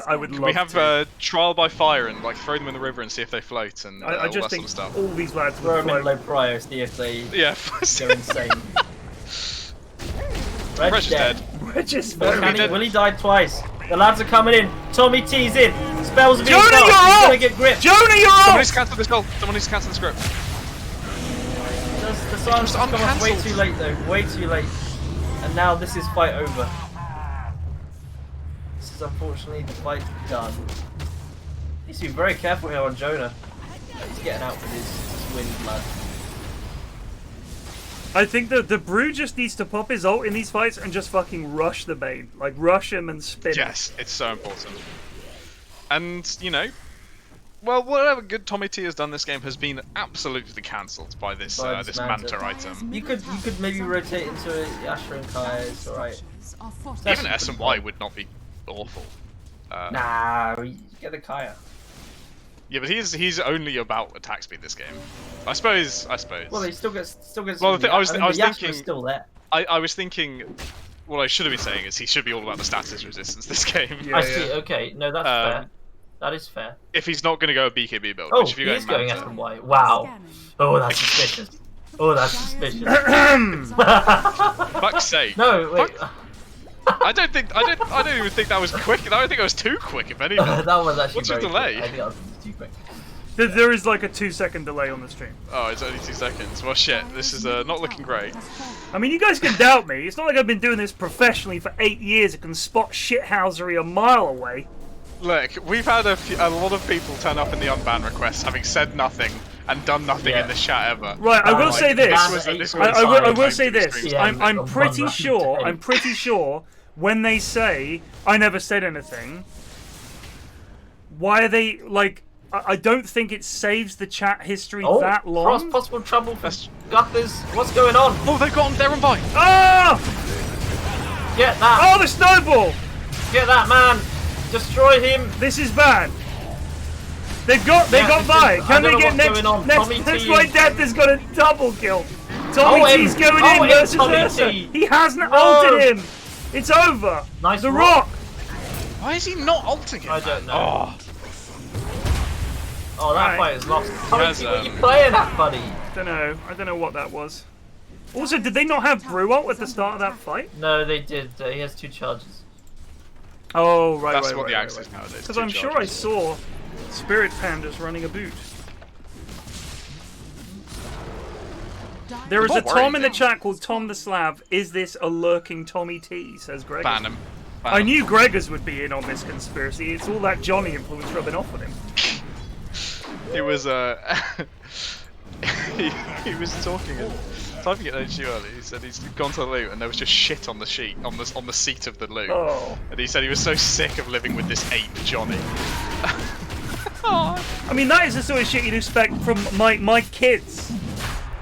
I would Can love we have to. trial by fire and like throw them in the river and see if they float and I all just that think sort of stuff? all these lads Throw would them in float. low prio, see if they Yeah. go insane. Regg's dead. We're just Will very... dead. Willie died twice. The lads are coming in. Tommy T's in. Spells are being Jonah, cast. you're He's off! gonna get gripped. Jonah, you're Someone off! needs to cancel this goal. Someone needs to cancel the script. The silence has come off way uncancelled. too late though. Way too late. And now this is fight over. This is unfortunately the fight done. Needs to be very careful here on Jonah. He's getting out with his wind, lad. I think the Brew just needs to pop his ult in these fights and just fucking rush the Bane. Like, rush him and spin him. Yes, it's so important. And, you know, well, whatever good Tommy T has done this game has been absolutely cancelled by this By this this Manta Manta. item. You could maybe rotate into Asher and Kai. It's alright. Even S and Y would not be awful. Nah, you get the Kaya. Yeah, but he's only about attack speed this game. I suppose. Well, he still gets. Well, I was the thinking- Yasuo's still there. I was thinking. What I should have been saying is he should be all about the status resistance this game. Yeah, I see. Okay, no, that's fair. That is fair. If he's not going to go a BKB build, Oh, which if he you're is going Manta, S and Y. Wow. Oh, that's suspicious. Oh, that's suspicious. fuck's sake. No, wait. I don't even think that was quick. I don't think it was too quick, if anything. That was actually What's your very delay? quick. I think that was too quick. There is like a 2-second delay on the stream. Oh, it's only 2 seconds. Well, shit. This is not looking great. I mean, you guys can doubt me. It's not like I've been doing this professionally for 8 years. I can spot shithousery a mile away. Look, we've had a lot of people turn up in the unban requests having said nothing and done nothing Yeah. in this chat ever. Right, I will say this. This was I will time say to be this. streamed. Yeah, I'm on pretty one sure. day. I'm pretty sure when they say I never said anything. Why are they like? I don't think it saves the chat history Oh, that long. possible trouble for That's- Guthers. What's going on? Oh, they've got they're on by. Oh! Get that! Oh, the snowball! Get that man! Destroy him! This is bad. They got by. this Can is- I they don't get know what's going on. Tommy T is- NextWhiteDeath has got a double kill. Tommy Oh, T's him. going Oh, in him, versus Tommy Ursa. T. He hasn't No. ulted him. It's over. Nice the rock. rock. Why is he not ulting him? I don't know. Oh, Oh, that Right. fight is lost. Tommy has, T, what are you um, playing at, buddy? I don't know what that was. Also, did they not have Brew ult at the start of that fight? No, they did. He has 2 charges. Oh, right, that's right, what right, the right, axe is right. nowadays. Because 2 I'm sure I charges. saw Spirit Pandas running a boot. There is I'm a not Tom worried, in the though. chat called Tom the Slav. Is this a lurking Tommy T? Says Greg. Ban him. Ban I him. knew Gregors would be in on this conspiracy. It's all that Johnny influence rubbing off with him. He was he was talking and typing at HU earlier. He said he's gone to the loot and there was just shit on the sheet on the seat of the loot. Oh. And he said he was so sick of living with this ape Johnny. I mean, that is the sort of shit you'd expect from my kids.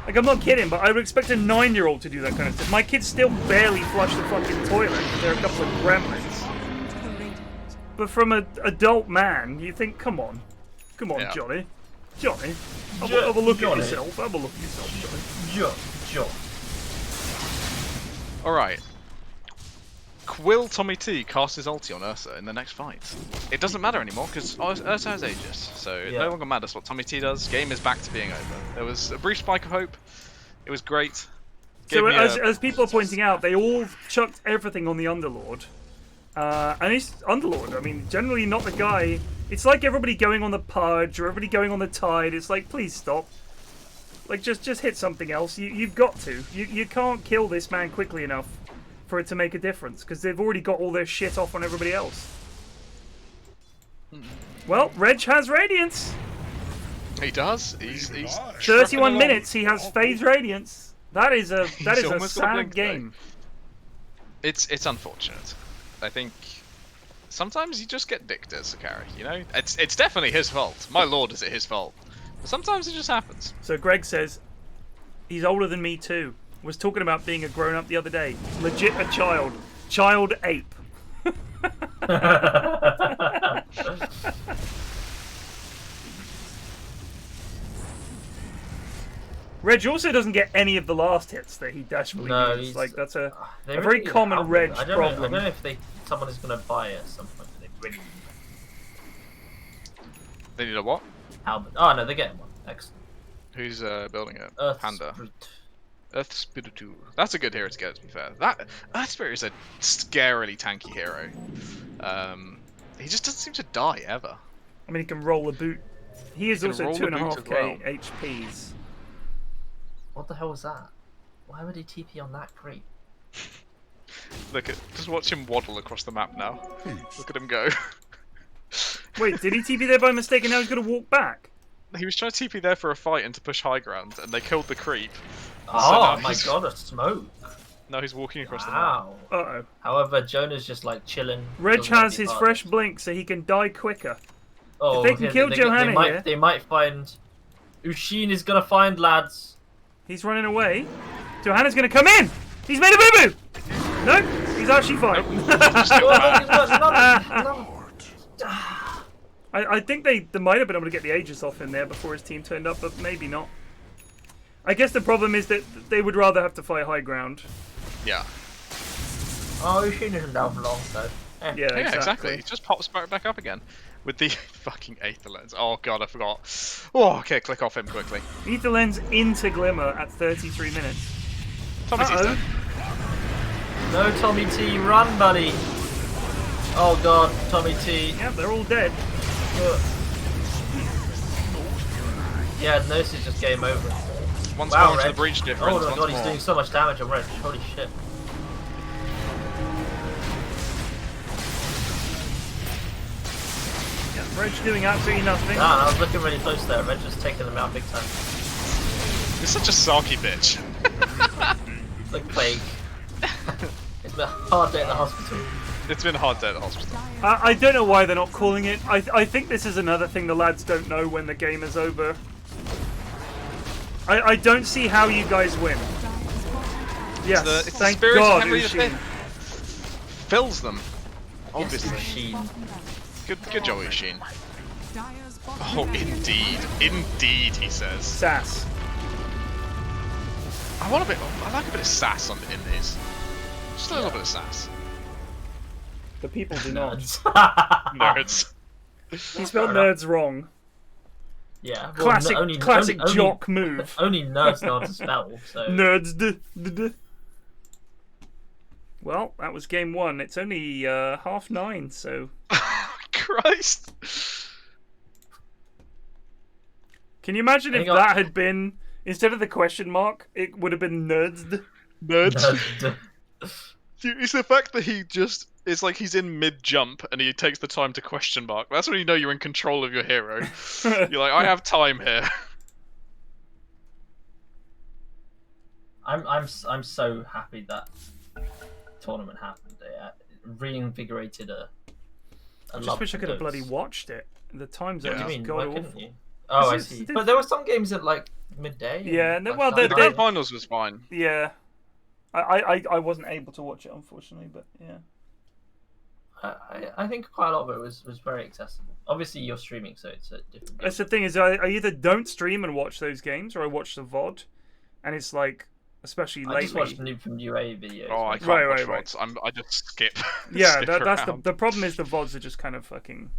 Like, I'm not kidding, but I would expect a 9-year-old to do that kind of stuff. My kids still barely flush the fucking toilet. They're a couple of gremlins. But from an adult man, you think, come on. Come on, Yeah. Johnny. Johnny. Have a look at Johnny. yourself. Have a look at yourself, Johnny. Sure. Alright. Will Tommy T cast his ulti on Ursa in the next fight? It doesn't matter anymore because Ursa has Aegis, so it Yeah. no longer matters what Tommy T does. Game is back to being over. There was a brief spike of hope. It was great. Gave So me as people are pointing out, they all chucked everything on the Underlord. And he's Underlord. I mean, generally not the guy It's like everybody going on the Purge or everybody going on the Tide. It's like, please stop. Like, just hit something else. You've got to. You can't kill this man quickly enough for it to make a difference, because they've already got all their shit off on everybody else. Well, Reg has Radiance. He does. He's 31 minutes. He has phase Radiance. That is a almost got a sad blink, though. game. It's unfortunate. I think sometimes you just get dicked as a carry. You know, it's definitely his fault. My lord, is it his fault? But sometimes it just happens. So Greg says he's older than me too. Was talking about being a grown up the other day. Legit a child. Child ape. Reg also doesn't get any of the last hits that he desperately needs. Like, that's a very common Reg problem. I don't know if someone is going to buy it at some point. They need a what? Albert. Oh no, they're getting one. Excellent. Who's building it? Earth Panda. Spirit. Earth Spiritu. That's a good hero to get, to be fair. That Earth Spirit is a scarily tanky hero. He just doesn't seem to die ever. I mean, he can roll a boot. He is also roll a boot as 2.5k well. HPs. What the hell was that? Why would he TP on that creep? Just watch him waddle across the map now. Look at him go. Wait, did he TP there by mistake and now he's going to walk back? He was trying to TP there for a fight and to push high ground, and they killed the creep. Oh now my he's- god, a smoke! Now he's walking across the map. Wow. Uh-oh. However, Jonah's just like chilling. Reg doesn't wanna has be his part of fresh it. blink so he can die quicker. Oh, If they can kill Johanna here- they might find. Ushin is gonna find lads. He's running away. Johanna's going to come in! He's made a boo-boo! No, he's actually fine. I think they might have been able to get the Aegis off in there before his team turned up, but maybe not. I guess the problem is that they would rather have to fight high ground. Yeah. Oh, Ushin isn't down for long, so. Eh. Yeah, Yeah, exactly. exactly. He just pops back up again. With the fucking Aether Lens. Oh god, I forgot. Oh, okay, click off him quickly. Ether Lens into Glimmer at 33 minutes. Tommy T's dead. No, Tommy T, run, buddy. Oh god, Tommy T. Yep, they're all dead. Yeah, no, this is just game over. Once Wow, more into Reg. the breach difference. Oh my once god, he's more. doing so much damage on Reg. Holy shit. Reg doing absolutely nothing. Ah, I was looking really close there. Reg just taking them out big time. You're such a sarky bitch. Like plague. It's been a hard day at the hospital. It's been a hard day at the hospital. I don't know why they're not calling it. I think this is another thing the lads don't know when the game is over. I don't see how you guys win. Yes, It's the thank spirit God, of Henry V. Ushin. Fills them. Obviously. Ushin. Good job, Ushin. Dyer's Oh, indeed. Indeed, he says. Sass. I like a bit of sass in these. Just a little bit of sass. The people do not. Nerds. He spelled nerds wrong. Yeah. Classic, classic jock move. Only nerds know how to spell, so. Nerds. Well, that was game one. It's only 9:30, so. Christ. Can you imagine if Hang on. that had been, instead of the question mark, it would have been nerds? Nerds. It's the fact that he just, it's like he's in mid-jump and he takes the time to question mark. That's when you know you're in control of your hero. You're like, I have time here. I'm so happy that tournament happened. It reinvigorated a I love just wish I for could have Dota. bloody watched it. The time zone What do you is mean? god Why awful. couldn't you? Oh, I Is see. it- But there were some games at like midday. Yeah, and, no, like, well, The they- grand finals was fine. Yeah. I wasn't able to watch it, unfortunately, but yeah. I think quite a lot of it was very accessible. Obviously, you're streaming, so it's a different. That's the thing is, I either don't stream and watch those games, or I watch the VOD, and it's like, especially I just watched lately. Noob from UA videos. Oh, I can't Right, watch right. VODs. I just skip. Yeah, skip that's around. the problem is the VODs are just kind of fucking.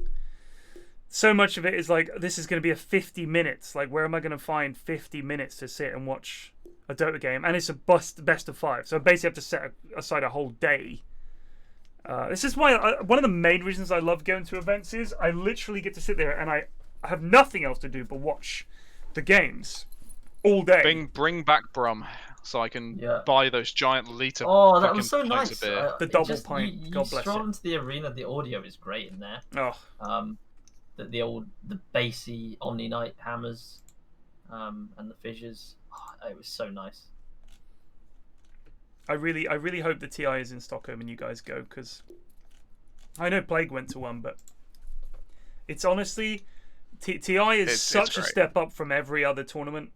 So much of it is like, this is going to be a 50 minutes. Like, where am I going to find 50 minutes to sit and watch a Dota game? And it's a best of 5. So I basically have to set aside a whole day This is why one of the main reasons I love going to events is I literally get to sit there and I have nothing else to do but watch the games all day. Bring back Brum so I can Yeah. buy those giant liter. Oh, that fucking was so pints nice. of beer. The It double just, pint. You God bless stroll it. into the arena. The audio is great in there. Oh, The bassy Omni Knight hammers, and the fissures. Oh, it was so nice. I really hope the TI is in Stockholm and you guys go, because I know Plague went to one, but it's honestly TI is It's such a great. step up from every other tournament,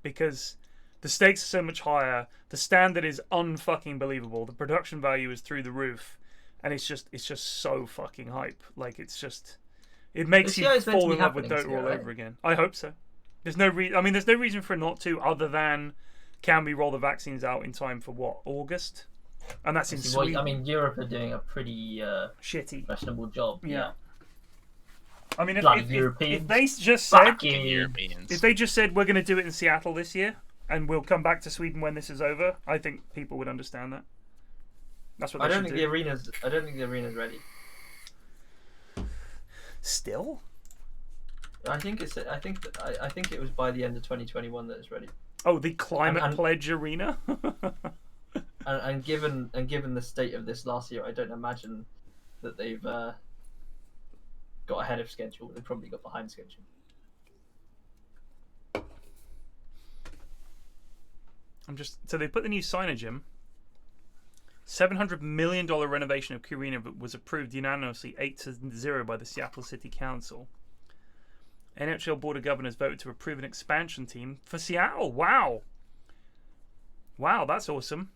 because the stakes are so much higher, the standard is unfucking believable, the production value is through the roof, and it's just so fucking hype. Like it makes The you TI is meant to fall be in love with happening Dota this year, all right? over again. I hope so. There's no there's no reason for it not to, other than can we roll the vaccines out in time for what, August? And that's in Well, Sweden. I mean, Europe are doing a pretty Shitty. questionable job. Yeah. I mean, Bloody if Europeans. they just said, Fuck you. Europeans. if they just said we're going to do it in Seattle this year and we'll come back to Sweden when this is over, I think people would understand that. That's what I they don't should think do. the arena's ready. Still? I think it was by the end of 2021 that it's ready. Oh, the Climate And- Pledge Arena? And given the state of this last year, I don't imagine that they've got ahead of schedule. They probably got behind schedule. So they put the new Synergym. $700 million renovation of Arena was approved unanimously 8-0 by the Seattle City Council. NHL Board of Governors voted to approve an expansion team for Seattle. Wow. Wow, that's awesome.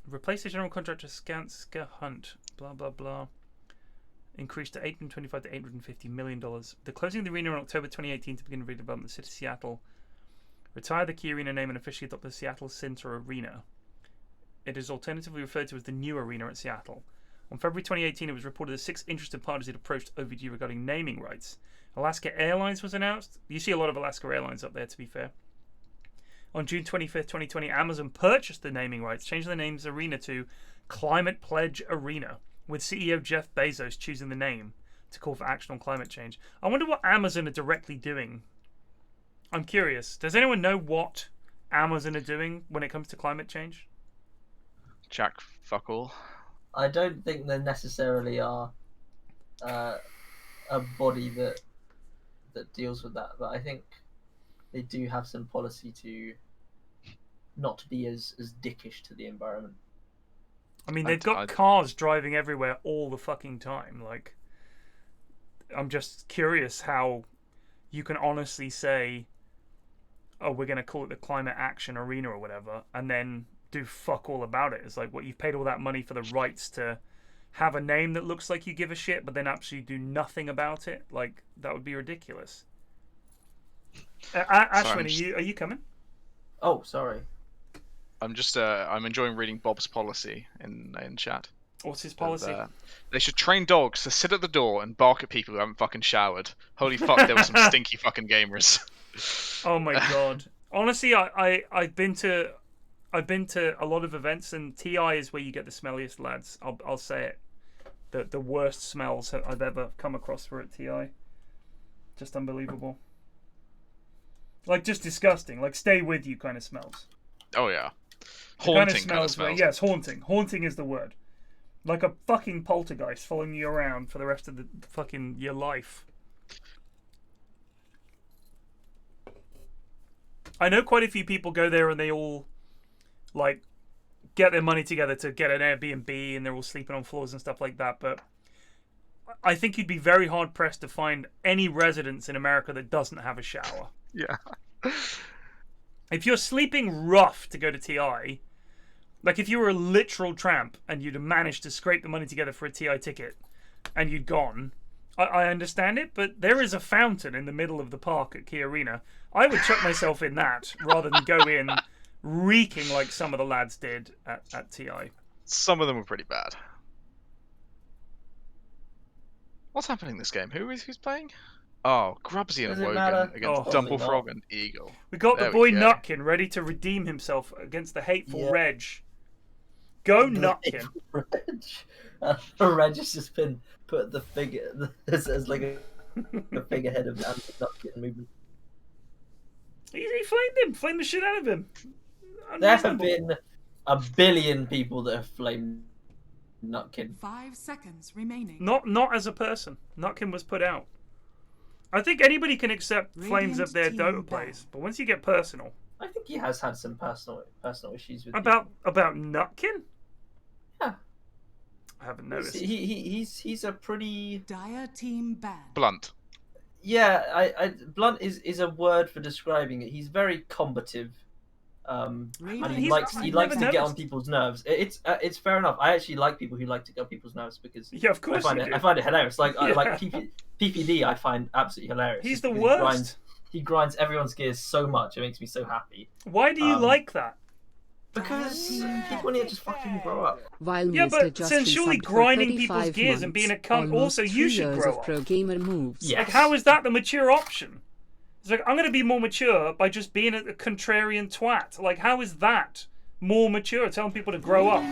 Replace the general contractor Skanska Hunt. Blah, blah, blah. Increased to $825 to $850 million. The closing of the arena in October 2018 to begin redevelopment of the city of Seattle. Retire the key arena name and officially adopt the Seattle Center Arena. It is alternatively referred to as the new arena at Seattle. On February 2018, it was reported that 6 interested parties had approached OVG regarding naming rights. Alaska Airlines was announced. You see a lot of Alaska Airlines up there, to be fair. On June 25th, 2020, Amazon purchased the naming rights, changing the name's arena to Climate Pledge Arena, with CEO Jeff Bezos choosing the name to call for action on climate change. I wonder what Amazon are directly doing. I'm curious. Does anyone know what Amazon are doing when it comes to climate change? Jack, fuck all. I don't think there necessarily are a body that deals with that, but I think they do have some policy to not be as dickish to the environment. I mean, they've got cars driving everywhere all the fucking time. Like, I'm just curious how you can honestly say, oh, we're going to call it the Climate Action Arena or whatever, and then do fuck all about it. It's like, what, you've paid all that money for the rights to have a name that looks like you give a shit, but then actually do nothing about it? Like, that would be ridiculous. Ashwin, are you coming? Oh, sorry. I'm just I'm enjoying reading Bob's policy in chat. What's his policy? They should train dogs to sit at the door and bark at people who haven't fucking showered. Holy fuck, there were some stinky fucking gamers. Oh my god. Honestly, I've been to a lot of events, and TI is where you get the smelliest lads. I'll say it. The worst smells I've ever come across were at TI. Just unbelievable. Like, just disgusting. Like, stay with you kind of smells. Oh yeah. The Haunting kind of smells. Yes, haunting. Haunting is the word. Like a fucking poltergeist following you around for the rest of the fucking your life. I know quite a few people go there and they all, like, get their money together to get an Airbnb and they're all sleeping on floors and stuff like that, but I think you'd be very hard pressed to find any residence in America that doesn't have a shower. Yeah. If you're sleeping rough to go to TI, like if you were a literal tramp and you'd have managed to scrape the money together for a TI ticket and you'd gone, I understand it, but there is a fountain in the middle of the park at Key Arena. I would chuck myself in that rather than go in reeking like some of the lads did at TI. Some of them were pretty bad. What's happening this game? Who's playing? Oh, Grubsy and Does it Wogan matter? against Oh. Dumblefrog and Eagle. We got There the boy we go. Nutkin ready to redeem himself against the hateful Yeah. Reg. Go Nutkin. Reg has just been put the figure as like a figurehead of the anti-Nutkin movement. He flamed the shit out of him. There have Unreasonable. been a billion people that have flamed Nutkin. 5 seconds remaining. Not as a person. Nutkin was put out. I think anybody can accept flames of their Radiant Dota team plays, but once you get personal, I think he has had some personal issues with about Nutkin, Yeah. I haven't people. noticed. He's a pretty Dire team ban. Blunt. blunt is a word for describing it. He's very combative. And Radiant he likes I've to never get on noticed. people's nerves. It's fair enough. I actually like people who like to get on people's nerves because Yeah, of course you do. I find it hilarious. Like I Yeah. like PPD. I find absolutely hilarious. He's just the because worst. He grinds everyone's gears so much. It makes me so happy. Why do you like that? Because people need to just fucking grow up. While Yeah, Mr. but Just since surely resubbed for grinding people's 35 gears and being a months, cunt, almost also you 3 should years grow of up. pro gamer moves. Yeah. Like, how is that the mature option? It's like, I'm going to be more mature by just being a contrarian twat. Like, how is that more mature? Telling people to grow up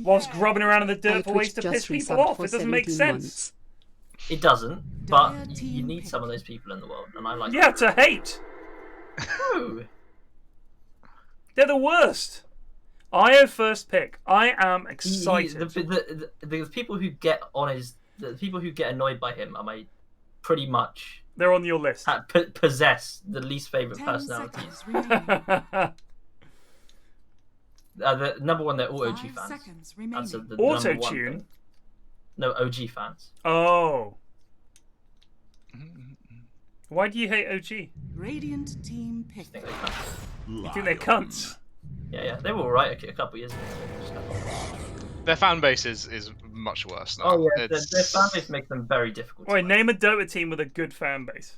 whilst grubbing around in the dirt for ways to piss people off. It doesn't make sense. It doesn't, but you need some of those people in the world, and I like. Yeah, to hate. No. They're the worst. IO first pick. I am excited. The people who get the people who get annoyed by him are pretty much They're on your list. possess the least favorite 10 personalities. seconds remaining. The number one, they're all OG 5 fans. seconds That's remaining. the number one Auto-tune? thing. No, OG fans. Oh. Why do you hate OG? Radiant team pick. I think they can. You think they're cunts? Yeah, they were alright a couple years ago. Just kind of- Their fan base is much worse now. Oh yeah, their It's- fan base makes them very difficult. to Wait, like. name a Dota team with a good fan base.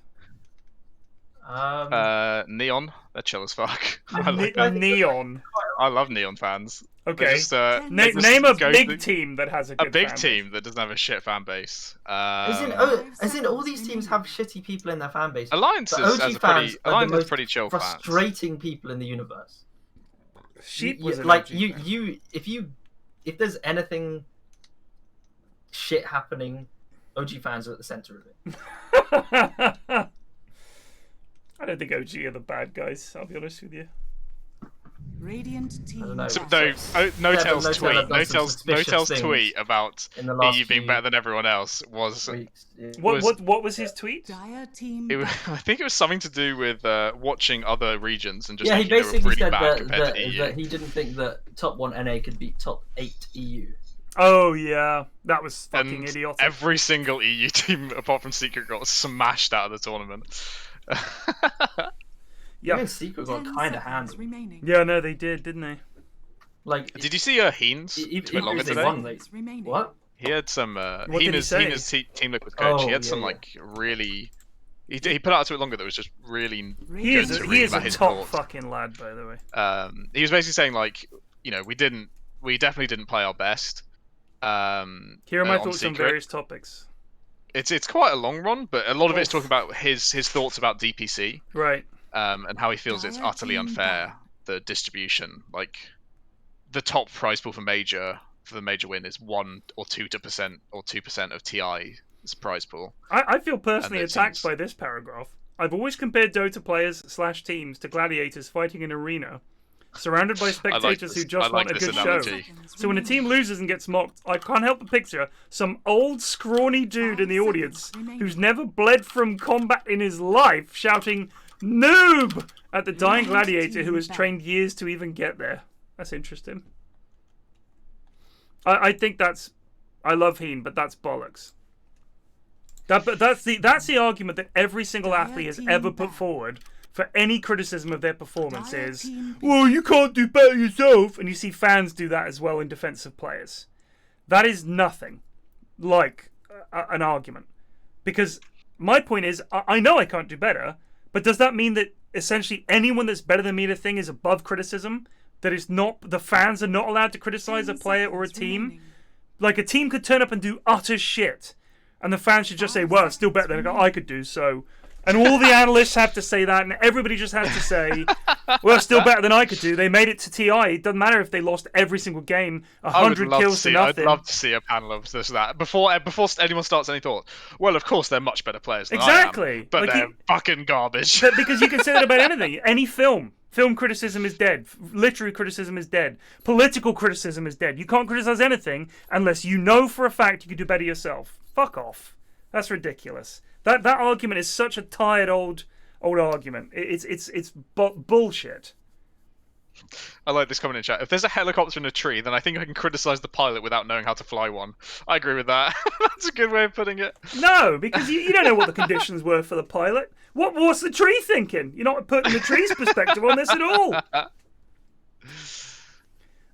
Neon, they're chill as fuck. I, like I them. think- Neon. I love Neon fans. They're Okay. just, Name just Name a go big to- team that has a A good big fan base. team that doesn't have a shit fan base. As in, all these teams have shitty people in their fan base. Alliance But has OG a fans pretty are the Alliance has most pretty chill fans. frustrating people in the universe. Sheep You- was an like OG you, fan. if there's anything shit happening, OG fans are at the center of it. I don't think OG are the bad guys, I'll be honest with you. Radiant team know. So, ban. no, Yeah, Notel's but tweet, Notel has done some suspicious Notel's things tweet about in the last EU being few better than everyone else was. weeks. Yeah. What was his tweet? Dire team It was, ban. I think it was something to do with watching other regions and just Yeah, he thinking they were basically really said bad compared to EU. that he didn't think that top 1 NA could beat top 8 EU. Oh yeah, that was fucking And idiotic. every single EU team apart from Secret got smashed out of the tournament. Yeah, Even Secret got 10 kind of seconds handled. remaining. yeah, no, they did, didn't they? Like, Did you see Heen's Even tweet longer if they today? won, like, Remaining. what? He had some. What did he Heen's say? Team Liquid coach. Oh, he had yeah, some yeah. like really. He put out a tweet longer that was just really. He Radiant is to he read is a about his top thoughts. fucking lad, by the way. He was basically saying like, we definitely didn't play our best. Here are my on thoughts on Secret. various topics. It's quite a long run, but a lot of it's Oof. talking about his thoughts about DPC. Right. And how he feels it's Dire utterly team unfair, ban. the distribution. Like, the top prize pool for the major win is 1 or 2% of TI's prize pool. I feel personally And it attacked seems- by this paragraph. I've always compared Dota players / teams to gladiators fighting an arena, surrounded by spectators who just want a good show. So when a team loses and gets mocked, I can't help but picture some old scrawny dude in the audience who's never bled from combat in his life shouting "Noob!" at the dying gladiator who has trained years to even get there. That's interesting. I think that's... I love Heen, but that's bollocks. But that's the argument that every single athlete has ever put forward for any criticism of their performance is, well, you can't do better yourself. And you see fans do that as well in defense of players. That is nothing like an argument. Because my point is, I know I can't do better, but does that mean that essentially anyone that's better than me at a thing is above criticism? That it's not, the fans are not allowed to criticize a player or a team? Like, a team could turn up and do utter shit, and the fans should just say, well, it's still better than I could do, so And all the analysts have to say that, and everybody just has to say, well, still better than I could do. They made it to TI. It doesn't matter if they lost every single game, 100 kills to nothing. I'd love to see a panel of this that before anyone starts any thought. Well, of course they're much better players than I am, but they're fucking garbage. Because you can say that about anything. Any film. Film criticism is dead. Literary criticism is dead. Political criticism is dead. You can't criticize anything unless you know for a fact you could do better yourself. Fuck off. That's ridiculous. That argument is such a tired old argument. It's bullshit. I like this comment in chat. If there's a helicopter in a tree, then I think I can criticize the pilot without knowing how to fly one. I agree with that. That's a good way of putting it. No, because you don't know what the conditions were for the pilot. What's the tree thinking? You're not putting the tree's perspective on this at all.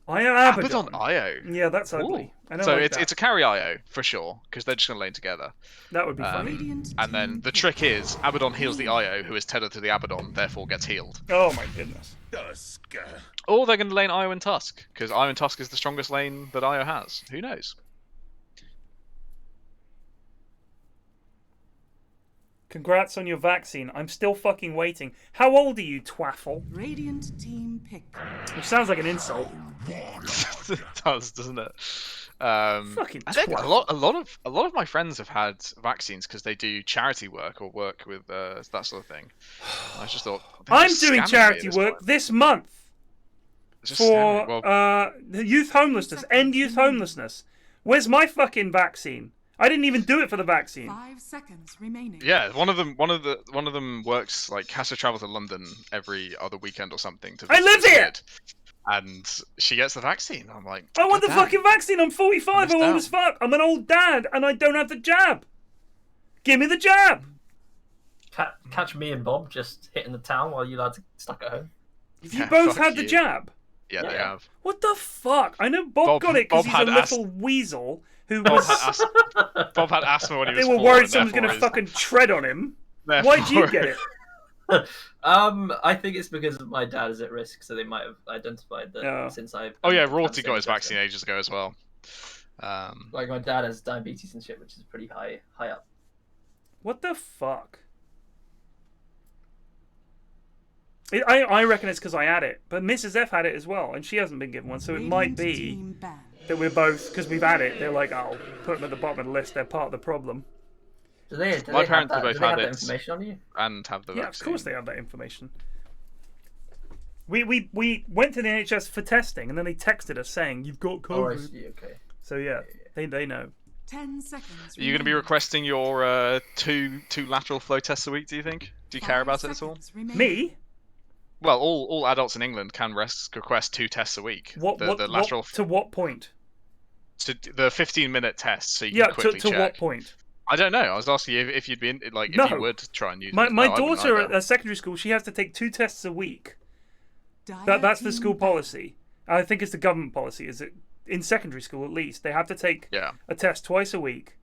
Abaddon IO. Yeah, that's ugly. So it's a carry IO for sure, because they're just going to lane together. That would be funny. And then the trick is, Abaddon heals the IO, who is tethered to the Abaddon, therefore gets healed. Oh my goodness. Tusk. Or they're going to lane IO and Tusk, because IO and Tusk is the strongest lane that IO has. Who knows? Congrats on your vaccine. I'm still fucking waiting. How old are you, twaffle? Radiant team pick. Which sounds like an insult. It does, doesn't it? Fucking I think twat. a lot of my friends have had vaccines because they do charity work or work with that sort of thing. I just thought I'm doing charity work this month for the youth homelessness, end youth homelessness. Where's my fucking vaccine? I didn't even do it for the vaccine. 5 seconds remaining. Yeah, one of them works has to travel to London every other weekend or something to I live here. And she gets the vaccine. I'm like, I want the fucking vaccine. I'm 45. I'm old down. as fuck. I'm an old dad, and I don't have the jab. Give me the jab. Catch me and Bob just hitting the town while you lads are stuck at home. You both had the jab. Yeah, they have. What the fuck? I know Bob got it because he's a little weasel who was. Bob had asthma when he was They were 4, worried and someone's going to therefore fucking tread on him. Therefore- Why'd you get it? I think it's because my dad is at risk, so they might have identified that since I. Oh yeah, Rorty got his vaccine ages ago as well. Like my dad has diabetes and shit, which is pretty high up. What the fuck? I reckon it's because I had it, but Mrs. F had it as well, and she hasn't been given one, so it might be that we're both, because we've had it, they're like, oh, put them at the bottom of the list, they're part of the problem. My parents have both had it information on you? and have the vaccine. Yeah, of course they have that information. We went to the NHS for testing, and then they texted us saying, you've got COVID. Oh, I see, okay. So yeah, they know. 10 seconds. Are you going to be requesting your two lateral flow tests a week, do you think? Do you care about it at all? Me? Well, all adults in England can request 2 tests a week. To what point? To the 15-minute test, so you can quickly check. To what point? I don't know. I was asking you if you'd be if you would try and use it. My daughter at secondary school, she has to take 2 tests a week. That's the school policy. I think it's the government policy. Is it in secondary school at least? They have to take a test twice a week,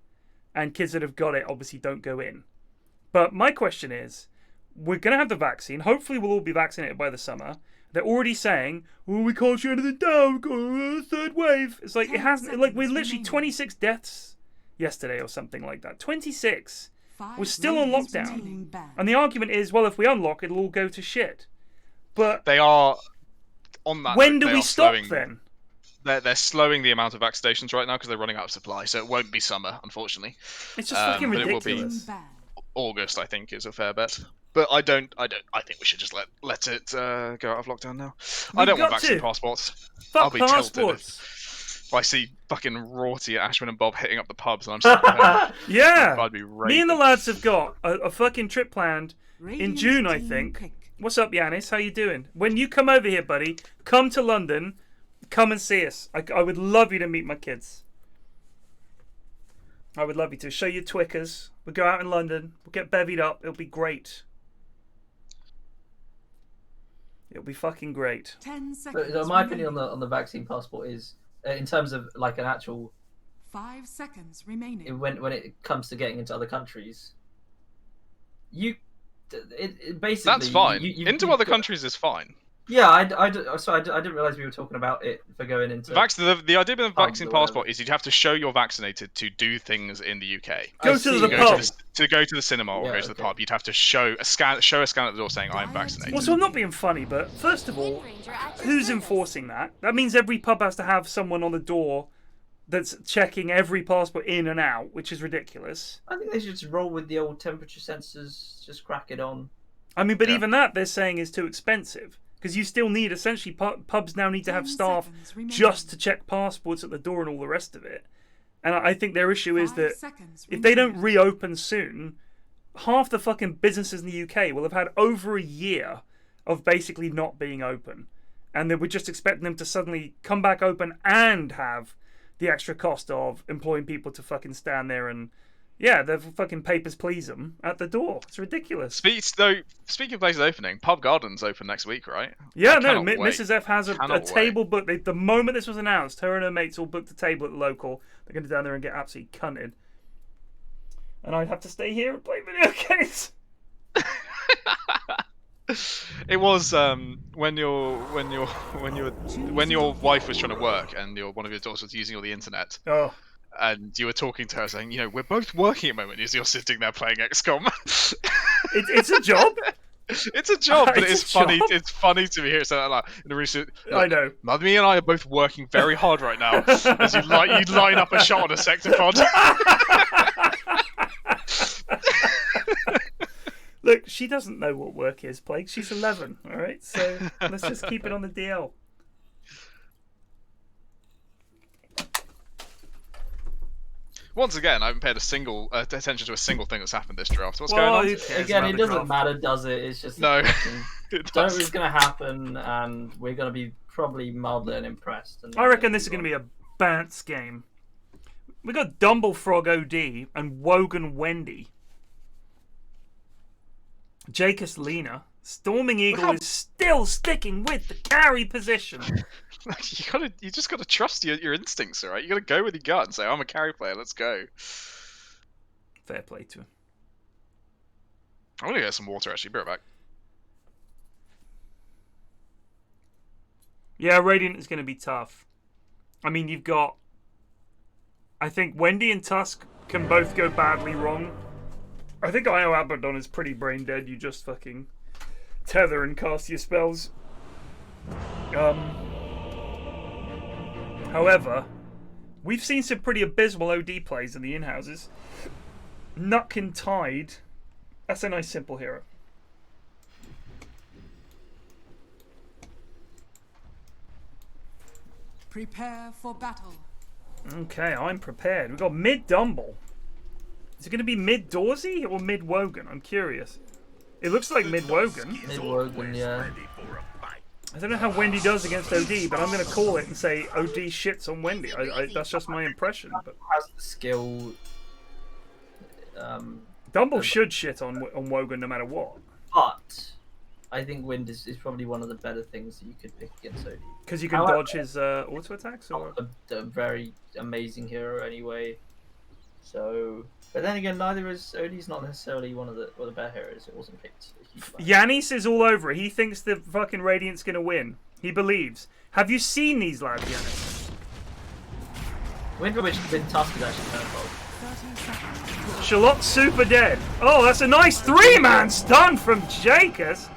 and kids that have got it obviously don't go in. But my question is, we're going to have the vaccine. Hopefully we'll all be vaccinated by the summer. They're already saying, well, we can't shut anything down. We've got a third wave. It's like, it hasn't, like, we're literally 26 deaths yesterday or something like that. 26. We're still on lockdown. And the argument is, well, if we unlock, it'll all go to shit. But they are, on that when note, do we stop then? They're slowing the amount of vaccinations right now because they're running out of supply, so it won't be summer, unfortunately. It's just fucking ridiculous. It will be August, I think, is a fair bet. But I think we should just let it go out of lockdown now. I don't want vaccine passports. I'll be tilted if I see fucking Rorty, Ashman, and Bob hitting up the pubs, and I'm sitting home. Yeah, I'd be me and the lads have got a fucking trip planned in June, I think. What's up, Yanis? How you doing? When you come over here, buddy, come to London. Come and see us. I would love you to meet my kids. I would love you to show you Twickers. We'll go out in London. We'll get bevied up. It'll be great. It'll be fucking great. 10 seconds. So my opinion on the vaccine passport is, in terms of like an actual 5 seconds remaining. When it comes to getting into other countries, it basically that's fine. Into other countries is fine. Yeah, I didn't realize we were talking about it for going into. The idea of the Pubs vaccine or whatever. passport is you'd have to show you're vaccinated to do things in the UK. I Go to see. the To pub. go to the cinema or Yeah, go to the okay. pub, you'd have to show a scan at the door saying I'm vaccinated. Well, so I'm not being funny, but first of all, who's enforcing that? That means every pub has to have someone on the door that's checking every passport in and out, which is ridiculous. I think they should just roll with the old temperature sensors. Just crack it on. I mean, but Yeah. even that they're saying is too expensive because you still need essentially pubs now need to have 10 staff seconds remaining. just to check passports at the door and all the rest of it. And I think their issue is 5 that seconds if they don't remaining. reopen soon, half the fucking businesses in the UK will have had over a year of basically not being open. And then we're just expecting them to suddenly come back open and have the extra cost of employing people to fucking stand there and, yeah, the fucking papers please them at the door. It's ridiculous. Speaking of places opening, Pub Garden's open next week, right? Yeah, I no, cannot wait. Mrs. F has a Cannot wait. table booked. The moment this was announced, her and her mates all booked a table at the local. They're going to down there and get absolutely cunted. And I'd have to stay here and play video games. It was when your wife was trying to work and one of your daughters was using all the internet, Oh, and you were talking to her saying, we're both working at the moment as you're sitting there playing XCOM. it's a job. It's a job, but It's it's a funny. job. It's funny to me hear it say that loud. In a recent, I know. Mummy and I are both working very hard right now as you line up a shot on a sector pod. Look, she doesn't know what work is, Plague. She's 11, all right? So let's just keep it on the DL. Once again, I haven't paid a single attention to a single thing that's happened this draft. What's Well, going who on? cares Again, about it the doesn't draft? matter, does it? It's just No. don't know what's going to happen, and we're going to be probably mildly unimpressed. And I reckon this is going to be a Bants game. We got Dumblefrog OD and Wogan Wendy. Jacus Lena. Storming Eagle is still sticking with the carry position. You just gotta trust your instincts, alright? You gotta go with your gut and say, I'm a carry player, let's go. Fair play to him. I'm gonna get some water actually, be right back. Yeah, Radiant is going to be tough. I mean, you've got... I think Wendy and Tusk can both go badly wrong. I think Io Abaddon is pretty brain dead. You just fucking tether and cast your spells. However, we've seen some pretty abysmal OD plays in the Inhouses. Nutkin Tide. That's a nice simple hero. Prepare for battle. Okay, I'm prepared. We've got mid Dumble. Is it going to be mid Dorsey or mid Wogan? I'm curious. It looks like mid Wogan. Mid-Wogan, yeah. I don't know how Wendy does against OD, but I'm going to call it and say OD shits on Wendy. That's just my impression. But Has the skill. Dumble should shit on Wogan no matter what. But I think Wind is probably one of the better things that you could pick against OD. Because you can However- dodge his auto attacks? Or... A very amazing hero anyway. So, but then again, neither is OD's not necessarily one of the better heroes. It wasn't picked. a huge amount. Yanis is all over it. He thinks the fucking Radiant's going to win. He believes. Have you seen these lads, Yanis? Wind Tusk is actually kind of 30 seconds. Shallot's super dead. Oh, that's a nice 3-man stun from Jacus.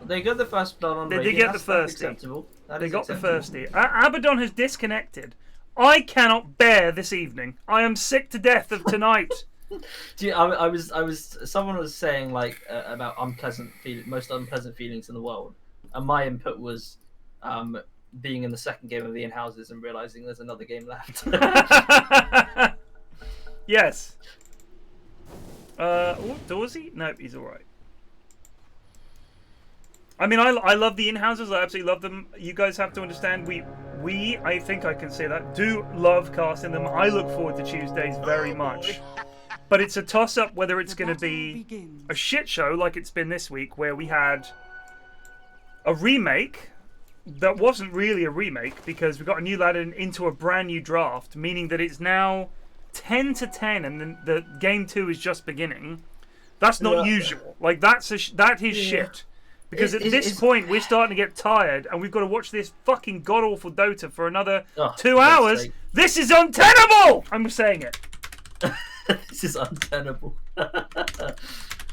They got the first blood on They did Radiant. get the That's first hit. acceptable. That They is got the acceptable. first hit. Abaddon has disconnected. I cannot bear this evening. I am sick to death of tonight. Do you, I was. Someone was saying like about most unpleasant feelings in the world, and my input was, being in the second game of the Inhouses and realizing there's another game left. Yes. Dorsey? No, he's alright. I mean, I love the Inhouses. I absolutely love them. You guys have to understand, we, I think I can say that, do love casting them. I look forward to Tuesdays very much. But it's a toss-up whether it's going to be a shit show like it's been this week, where we had a remake that wasn't really a remake because we got a new lad into a brand new draft, meaning that it's now 10-10 and then the game 2 is just beginning. That's not usual. Like, that is shit. Because at this point, we're starting to get tired, and we've got to watch this fucking god-awful Dota for another 2 hours. This is untenable! I'm saying it. This is untenable.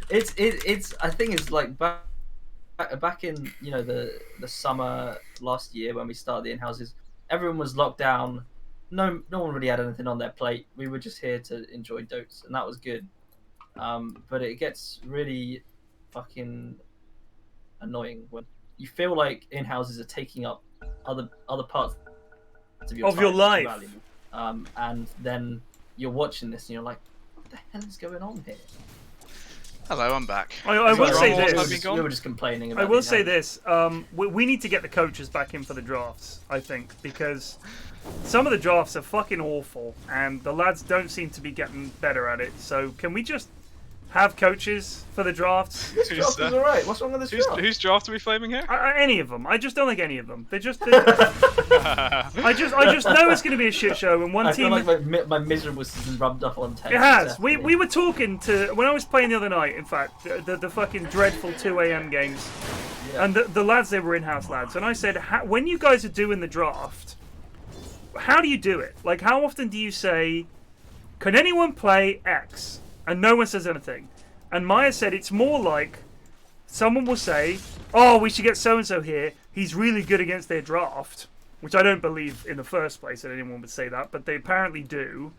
It's. I think it's like back in the summer last year when we started the Inhouses. Everyone was locked down. No one really had anything on their plate. We were just here to enjoy Dotes, and that was good. But it gets really fucking annoying when you feel like Inhouses are taking up other parts of your life. And then you're watching this and you're like, what the hell is going on here? Hello, I'm back. I will say this. We were just complaining about I will say this. We need to get the coaches back in for the drafts, I think, because some of the drafts are fucking awful, and the lads don't seem to be getting better at it. So can we just have coaches for the drafts? This draft is alright. What's wrong with this draft? Whose draft are we flaming here? Any of them. I just don't like any of them. I just know it's going to be a shit show, and one team. I feel like my miserableness has been rubbed off on 10. It has. We were talking to when I was playing the other night. In fact, the fucking dreadful 2 a.m. games, and the lads, they were in-house lads, and I said, when you guys are doing the draft, how do you do it? Like, how often do you say, can anyone play X? And no one says anything. And Maya said it's more like someone will say, oh, we should get so-and-so here. He's really good against their draft. Which I don't believe in the first place that anyone would say that, but they apparently do.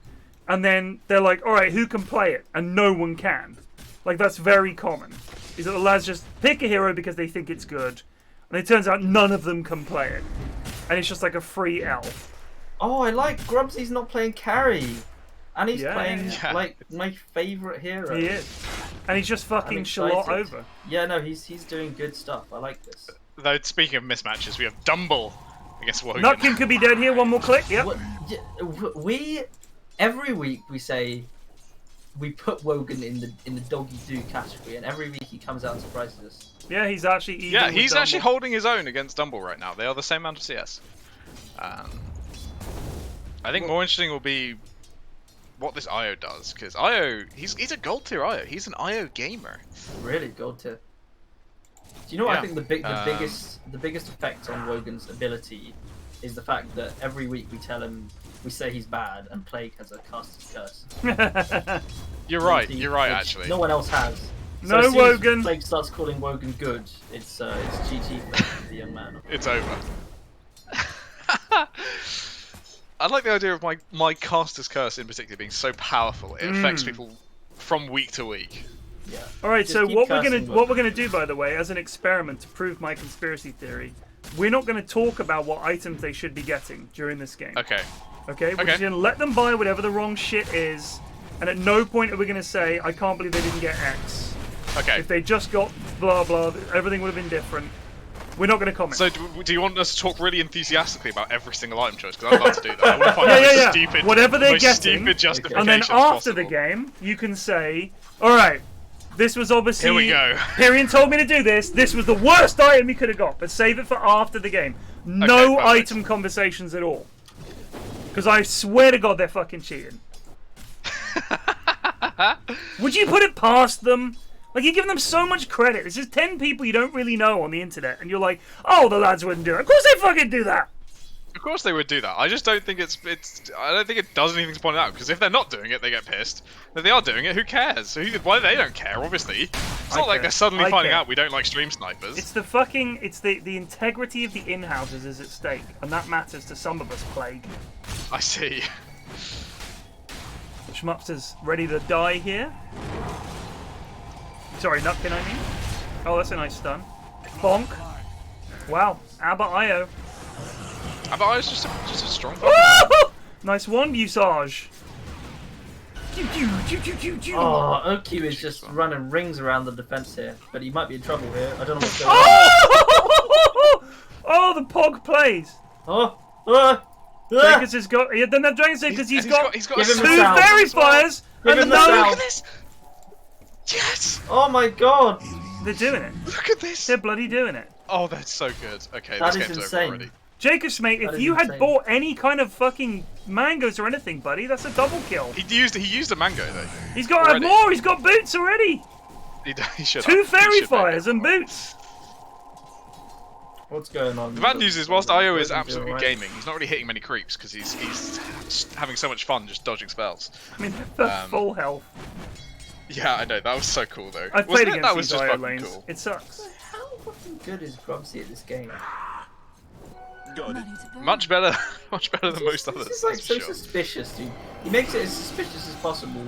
And then they're like, all right, who can play it? And no one can. Like, that's very common. Is that the lads just pick a hero because they think it's good. And it turns out none of them can play it. And it's just like a free L. Oh, I like Grubsy's not playing carry. And he's playing, like, my favourite hero. He is. And he's just fucking shallot over. Yeah, no, he's doing good stuff. I like this. Though, speaking of mismatches, we have Dumble against Wogan. Nutkin could be dead here. One more click. Yep. Every week we say we put Wogan in the doggy do category, and every week he comes out and surprises us. Yeah, he's actually. He's actually holding his own against Dumble right now. They are the same amount of CS. I think more interesting will be what this IO does, because IO, he's a gold tier IO. He's an IO gamer. Really, gold tier. Do you know what I think the biggest effect on Wogan's ability is the fact that every week we say he's bad, and Plague has a caster's curse. You're right actually. No one else has. So no Wogan. Plague starts calling Wogan good. It's GG for the young man. It's over. I like the idea of my caster's curse in particular being so powerful. It affects people from week to week. Yeah. All right. So what we're gonna do, by the way, as an experiment to prove my conspiracy theory, we're not gonna talk about what items they should be getting during this game. Okay. Okay. We're just gonna let them buy whatever the wrong shit is, and at no point are we gonna say, I can't believe they didn't get X. Okay. If they just got blah blah, everything would have been different. We're not going to comment. So, do you want us to talk really enthusiastically about every single item choice? Because I'd love to do that. I want to find the stupid, whatever they're getting, stupid justification and then after possible. the game, you can say, "All right, this was obviously. Here we go. Pyrion told me to do this. This was the worst item you could have got, but save it for after the game. No item conversations at all, because I swear to God, they're fucking cheating. Would you put it past them? Like, you're giving them so much credit. There's just 10 people you don't really know on the internet, and you're like, oh, the lads wouldn't do it. Of course they fucking do that. Of course they would do that. I just don't think I don't think it does anything to point it out, because if they're not doing it, they get pissed. If they are doing it, who cares? Why they don't care, obviously. It's not like they're suddenly finding out we don't like stream snipers. It's the integrity of the in-houses is at stake, and that matters to some of us, Plague. I see. Schmupster's ready to die here. Sorry, Nutkin, I mean. Oh, that's a nice stun. Bonk. Wow. Abba IO. Abba IO's just a strong Nice one, Usage. Oh, OQ is just running rings around the defense here, but he might be in trouble here. I don't know what's going on. Oh, the Pog plays. Dragons has got. He doesn't have Dragon Save because he's got 2 Fairy Fires and the Look at this. Yes! Oh my God! They're doing it. Look at this! They're bloody doing it. Oh, that's so good. Okay, that this game's insane. over already. Jacobs, mate, if you had bought any kind of fucking mangoes or anything, buddy, that's a double kill. He used a mango though. He's got more. He's got boots already. He should. 2 Fairy Fires and boots. What's going on? The bad news is, whilst Io is Wogan's absolutely doing alright. gaming, he's not really hitting many creeps because he's having so much fun just dodging spells. I mean, that's full health. Yeah, I know, that was so cool though. I've played Wasn't it? against That was these just IO fucking lanes. cool. It sucks. How fucking good is Grubsy at this game? Money to burn. Much better, much better than most others. This is like that's so for sure. suspicious, dude. He makes it as suspicious as possible.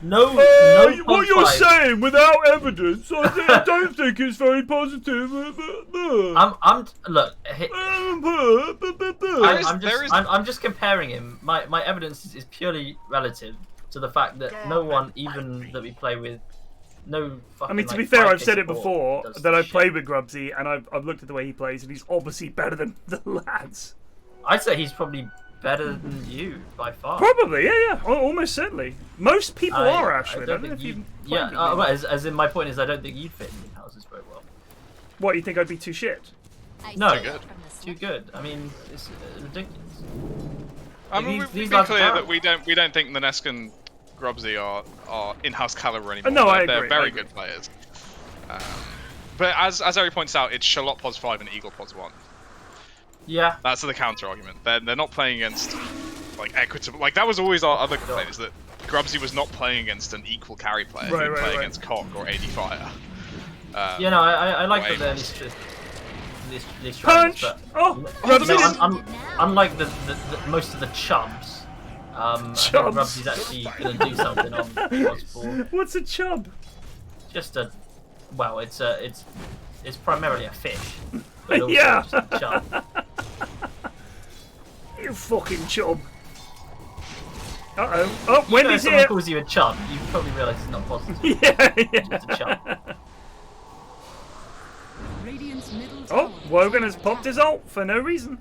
No, what you're fight. saying without evidence, I don't think it's very positive. Look. I'm just comparing him. My evidence is purely relative to the fact that no one, even that we play with, no fucking. I mean, to like, be fair, 5K I've said it support before does that I've shit. played with Grubsy, and I've looked at the way he plays, and he's obviously better than the lads. I'd say he's probably better than you by far. Probably, yeah, almost certainly. Most people are actually. I don't know if you. Yeah, as in my point is, I don't think you'd fit in houses very well. What, you think I'd be too shit? No, Too good. Too good. I mean, it's ridiculous. I mean, These we've been lads are clear that terrible. we don't think Nanesk and Grubsy are in-house caliber anymore. No, I They're agree, very I agree. good players. But as Ari points out, it's Shallot pods 5 and Eagle pods 1. Yeah. That's the counter argument. They're not playing against like equitable. Like that was always our other complaint, is that Grubsy was not playing against an equal carry player. He would play against Cock or AD Fire. Yeah, no, I like or that they're Amos. this Punch! but Oh, you Grubsy! know, unlike the most of the chubs, I think Chubs. Grubsy's actually going to do something on Osborne. What's a chub? Just well, it's primarily a fish. But also Yeah. just a chub. You fucking chub. Uh-oh. Oh, You know, if Wendy's someone here! calls you a chub, you probably realise it's not positive. Yeah, It's just a chub. Radiant's middle Oh, tower Wogan is has under popped his attack. ult for no reason.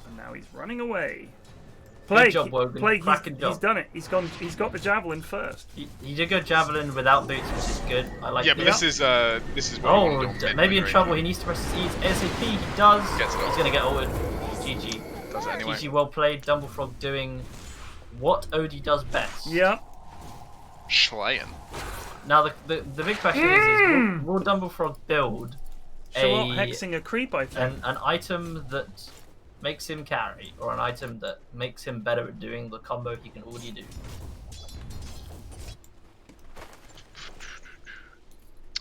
And now he's running away. Plague, job, Wogan. Plague, Cracking he's job. done it. He's got the javelin first. He did go javelin without boots, which is good. I like Yeah, it. but this is where Oh, you want to do maybe in mid-range. trouble. He needs to press his E's ASAP. He does. Gets it He's off. going to get ulted. GG. Does it anyway. GG, well played. Dumblefrog doing what Odie does best. Yeah. Schlayen. Now, the big question is will Dumblefrog build Shallot hexing a creep, I think. an item that makes him carry, or an item that makes him better at doing the combo he can already do?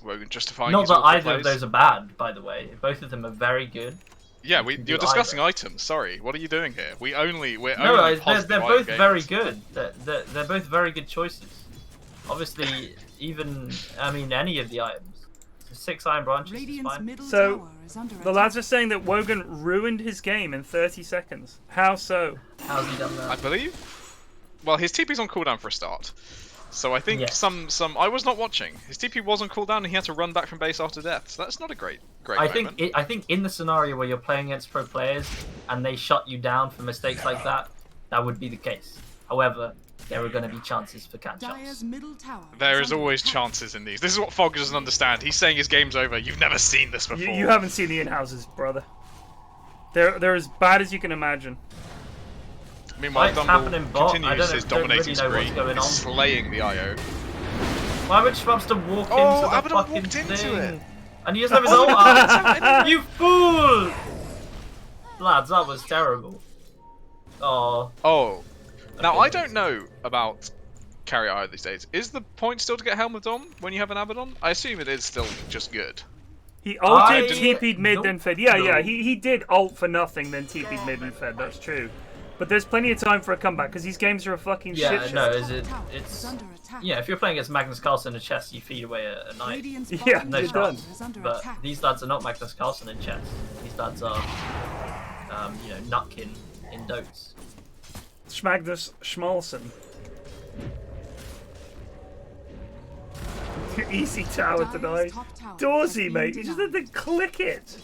Wogan justifying Not his that awful either of plays. those are bad, by the way. Both of them are very good. Yeah, can do you're discussing either. items. Sorry, what are you doing here? We're only No, positive they're item both very gamers. good. They're both very good choices. Obviously, any of the items. 6 iron branches is Radiant's fine. middle So, tower is under The attack. lads are saying that Wogan ruined his game in 30 seconds. How so? How's he done I that? believe. Well, his TP's on cooldown for a start. So I think Yes. some I was not watching. His TP was on cooldown and he had to run back from base after death. So that's not a great I moment. think in the scenario where you're playing against pro players and they shut you down for mistakes like that, that would be the case. However, there are going to be chances for catch-ups. Dyer's middle tower There is under always attack. chances in these. This is what Fog doesn't understand. He's saying his game's over. You've never seen this before. You haven't seen the Inhouses, brother. They're as bad as you can imagine. Meanwhile, What's happening, Dumble bot? I continues don't his really dominating know what's spree, going on. slaying the IO. Why would Schmupster walk Oh, into the Abaddon fucking walked into thing? it. And he doesn't have his ult up. You fool! Lads, that was terrible. Oh, Oh, now I don't know about carry IO these days. Is the point still to get Helm of Dom when you have an Abaddon? I assume it is still just good. He ulted, I- TP'd mid, Nope. then fed. Yeah, No. yeah, he did ult for nothing, then TP'd mid and fed. That's true. But there's plenty of time for a comeback because these games are a fucking yeah, shit show. no, Top tower it's is under attack. yeah. If you're playing against Magnus Carlsen in chess, you feed away a knight. Radiant's Yeah, bottom you're tower done. is under But attack. these lads are not Magnus Carlsen in chess. These lads are, Nutkin in Dotes. Schmagnus Schmalson. Easy tower Dyer's tonight. top tower has Dorsey, been mate. You just had to denied. click it.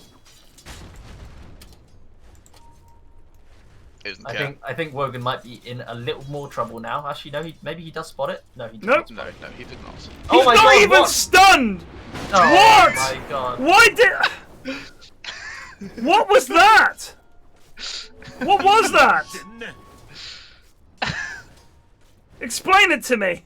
Isn't I it? think Wogan might be in a little more trouble now. Actually, no, maybe he does spot it. No, he does Nope. not spot No, it. he did not. Oh He's my not god, even what? stunned! Oh What? my god. Why did... What was that? What was that? Explain it to me.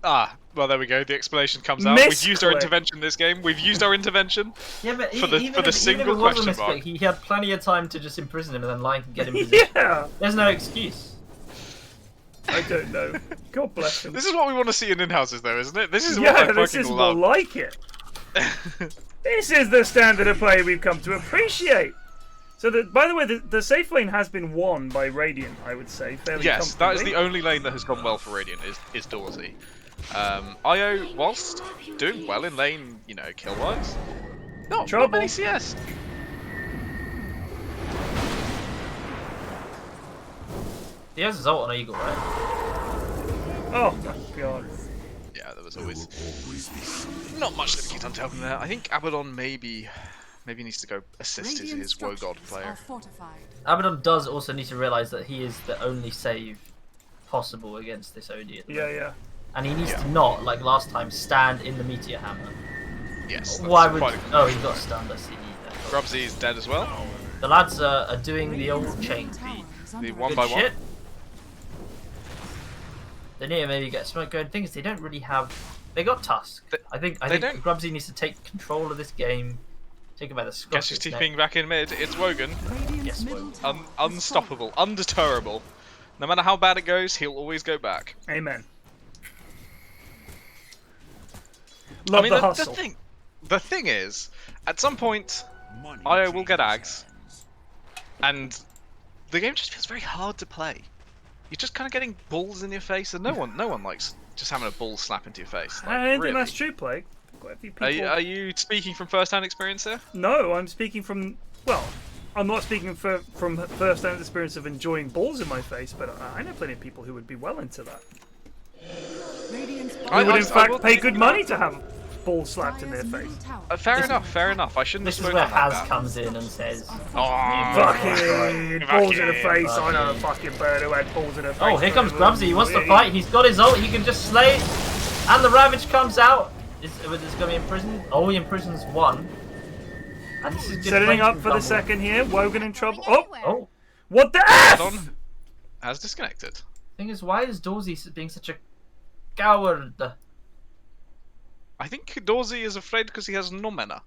Ah, Well, there we go. The explanation comes out. We've used our intervention this game. We've used our intervention. Yeah, but for the single even if it was a question mark. mistake, he had plenty of time to just imprison him and then lie and get him position. Yeah. There's no excuse. I don't know. God bless him. This is what we want to see in in-houses, though, isn't it? This is what Yeah, I this fucking is love. more like it. This is the standard of play we've come to appreciate. So, by the way, the safe lane has been won by Radiant, I would say, fairly Yes, that is comfortably. the only lane that has gone well for Radiant, is Dorsey. IO, whilst doing well in lane, you know, kill-wise, not many CS. He has his ult on Eagle, right? Oh my god. Yeah, there was always not much that keeps on helping there. I think Abaddon maybe needs to go assist his Wogod player. Abaddon does also need to realise that he is the only save possible against this OD at the moment. Yeah. And he needs to not, like last time, stand in the Meteor Hammer. Yes. Why would... Oh, he got stunned, I see. Grubsy is dead as well. The lads are doing the old chain. The one Good by one. shit. They need to maybe get smoke going. Thing is, they don't really have... They got Tusk. I think Grubsy needs to take control of this game. Take him by the scruff Guess who's TPing back in mid? It's Wogan. Yes, Wogan. Unstoppable, undeterrable. No matter how bad it goes, he'll always go back. Amen. Love the hustle. The thing is, at some point, IO will get Ags, and the game just feels very hard to play. You're just kind of getting balls in your face, and no one likes just having a ball slap into your face. Like, I don't really. think that's true, Plague. Quite a few people... Are you speaking from first-hand experience here? No, I'm speaking from... Well, I'm not speaking from first-hand experience of enjoying balls in my face, but I know plenty of people who would be well into that. Who would in fact pay good money to have balls slapped in their face. Fair enough. I shouldn't have This is spoken where like Haz that. comes in and says... Fucking balls in the face. I know a fucking bird who had balls in her face. Oh, here comes Grubsy. He wants to fight. He's got his ult. He can just slay it. And the Ravage comes out. Is going to be imprisoned? Oh, he imprisons one. And this is just setting up for the second here. Wogan in trouble. Oh! What the F? Abaddon has disconnected. Thing is, why is Dorsey being such a coward? I think Dorsey is afraid because he has no mana.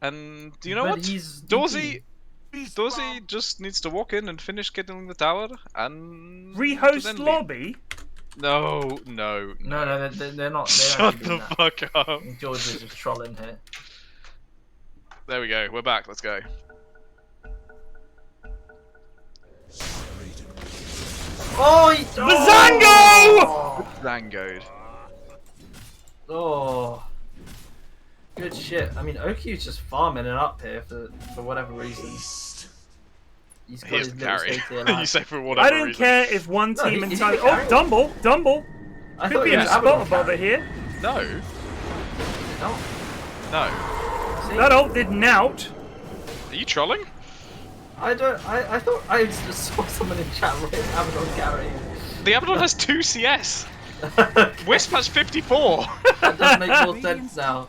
And you know But what? he's Dorsey just needs to walk in and finish getting the tower and Rehost then lobby? No, No. they're not. Shut the fuck up. George is just trolling here. There we go. We're back. Let's go. Oh, Bazango! Zangoed. Oh, good shit. I mean, Oki's just farming it up here for whatever reason. He's got He is his the little carry. state here, You say for whatever I don't reason. care if one No, team he's entirely... the carry. Oh, Dumble! I Could thought be he in a was spot Abaddon above carry. here. No. No. No. See? That ult did nout. Are you trolling? I thought I just saw someone in chat write Abaddon carry. The Abaddon has 2 CS. Wisp has 54. That does make more sense now.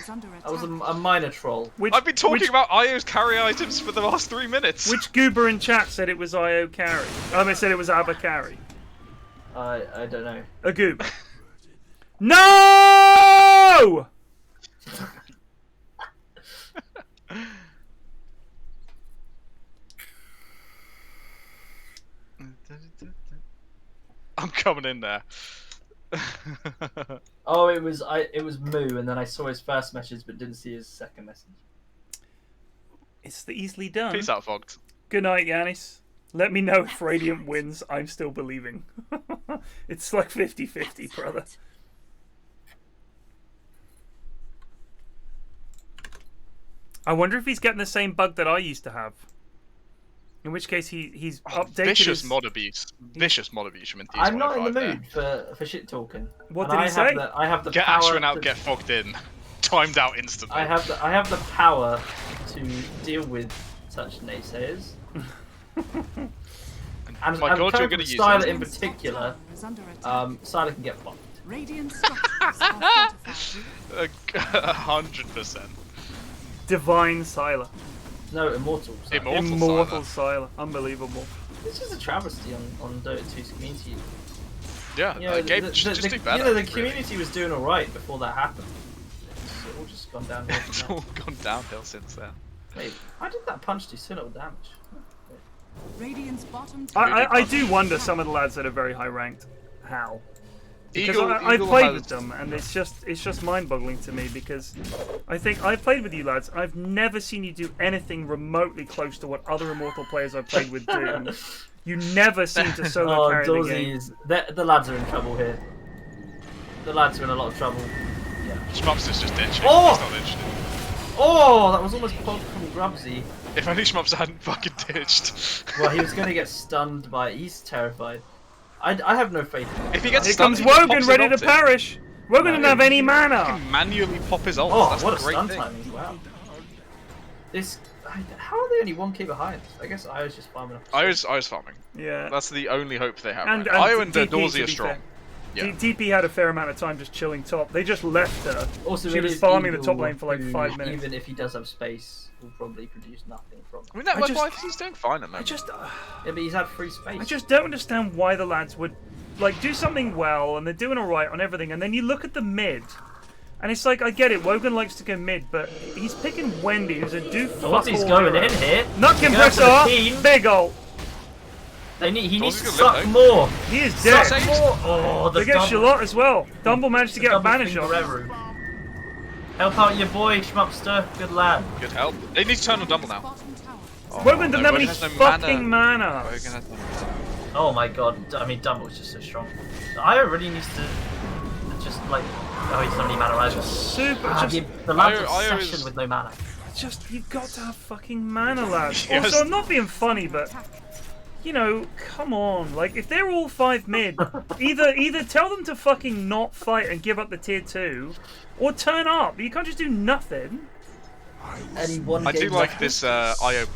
That was a minor troll. I've been talking about IO's carry items for the last 3 minutes. Which goober in chat said it was IO carry? I said it was Abba carry. I don't know. A goober. No! I'm coming in there. Oh, it was Moo, and then I saw his first message but didn't see his second message. It's easily done. Peace out, Fogged. Good night, Yanis. Let me know if Radiant wins. I'm still believing. It's like 50-50, brother. I wonder if he's getting the same bug that I used to have. In which case he's updated Vicious his... mod abuse. Vicious mod abuse from Indeed. I'm not in the mood for shit talking. What And did he say? I have the Get power. Ashwin out, get Fogged in. Timed out instantly. I have the power to deal with such naysayers. And My God, you're going gonna to use Styler it. in particular. Styler can get fucked. Radiant structures are fortified. 100%. Divine Sylar. No, Immortal. sorry. Immortal Sylar. Unbelievable. This is a travesty on Dota 2's community. Yeah, You know, Gabe should just do better. You know, the really. community was doing alright before that happened. It's all just gone downhill. It's from all gone downhill since then. there. Wait, why did that punch do so little damage? Radiant's bottom tower. I do wonder some of the lads that are very high ranked how. Because I've Eagle played has- with them, and it's just mind-boggling to me because I think I've played with you lads. I've never seen you do anything remotely close to what other Immortal players I've played with do. You never seem to solo Oh, carry the Dorsey game. is. The lads are in trouble here. The lads are in a lot of trouble. Yeah. Schmupster's just ditching. Oh! He's not interested. Oh, that was almost pulled from Grubsy. If only Schmupster hadn't fucking ditched. Well, he was going to get stunned by. He's terrified. I have no faith in him. If he gets Here stunned, comes he just Wogan pops ready his to ult in. perish. Wogan didn't have any He mana. can manually pop his ult. Oh, That's what a the great stun thing. timing as well. This. How are they only 1k behind? I guess I was just farming up. I was farming. Yeah. That's the only hope they have. And- right now. and Io and DP, Dorsey to are be strong. fair. Yeah. DP had a fair amount of time just chilling top. They just left her. Also, She it was is farming the Eagle, top lane for like who, 5 minutes. Even if he does have space, will probably produce nothing from. I mean, that I was just- why he's doing fine at the moment. Yeah, but he's had free space. I just don't understand why the lads would like do something well and they're doing alright on everything, and then you look at the mid, and it's like I get it. Wogan likes to go mid, but he's picking Wendy, who's a do fuck Dorsey's all going hero. in here. Nut Going for the compressor, team. big ult. He needs to Dorsey's suck gonna live, more. He is Suck dead. more. Oh, the They get double. Shallot as well. Dumble managed to get a double banish finger off. Reverie. Help out your boy, Schmupster. Good lad. Good help. They need to turn on Dumble now. Bottom tower. Wogan doesn't have Wogan any has no fucking mana. Wogan has no mana. Oh my god. I mean, Dumble's just so strong. Io really needs to just like. Oh, he's not any mana either. Super. The lad's Io obsession is- with no mana. Just you've got to have fucking mana, lads. Yes. Also, I'm not being funny, but you know, come on. Like, if they're all 5 mid, either tell them to fucking not fight and give up the tier 2, or turn up. You can't just do nothing. Any one I do game like left. this Io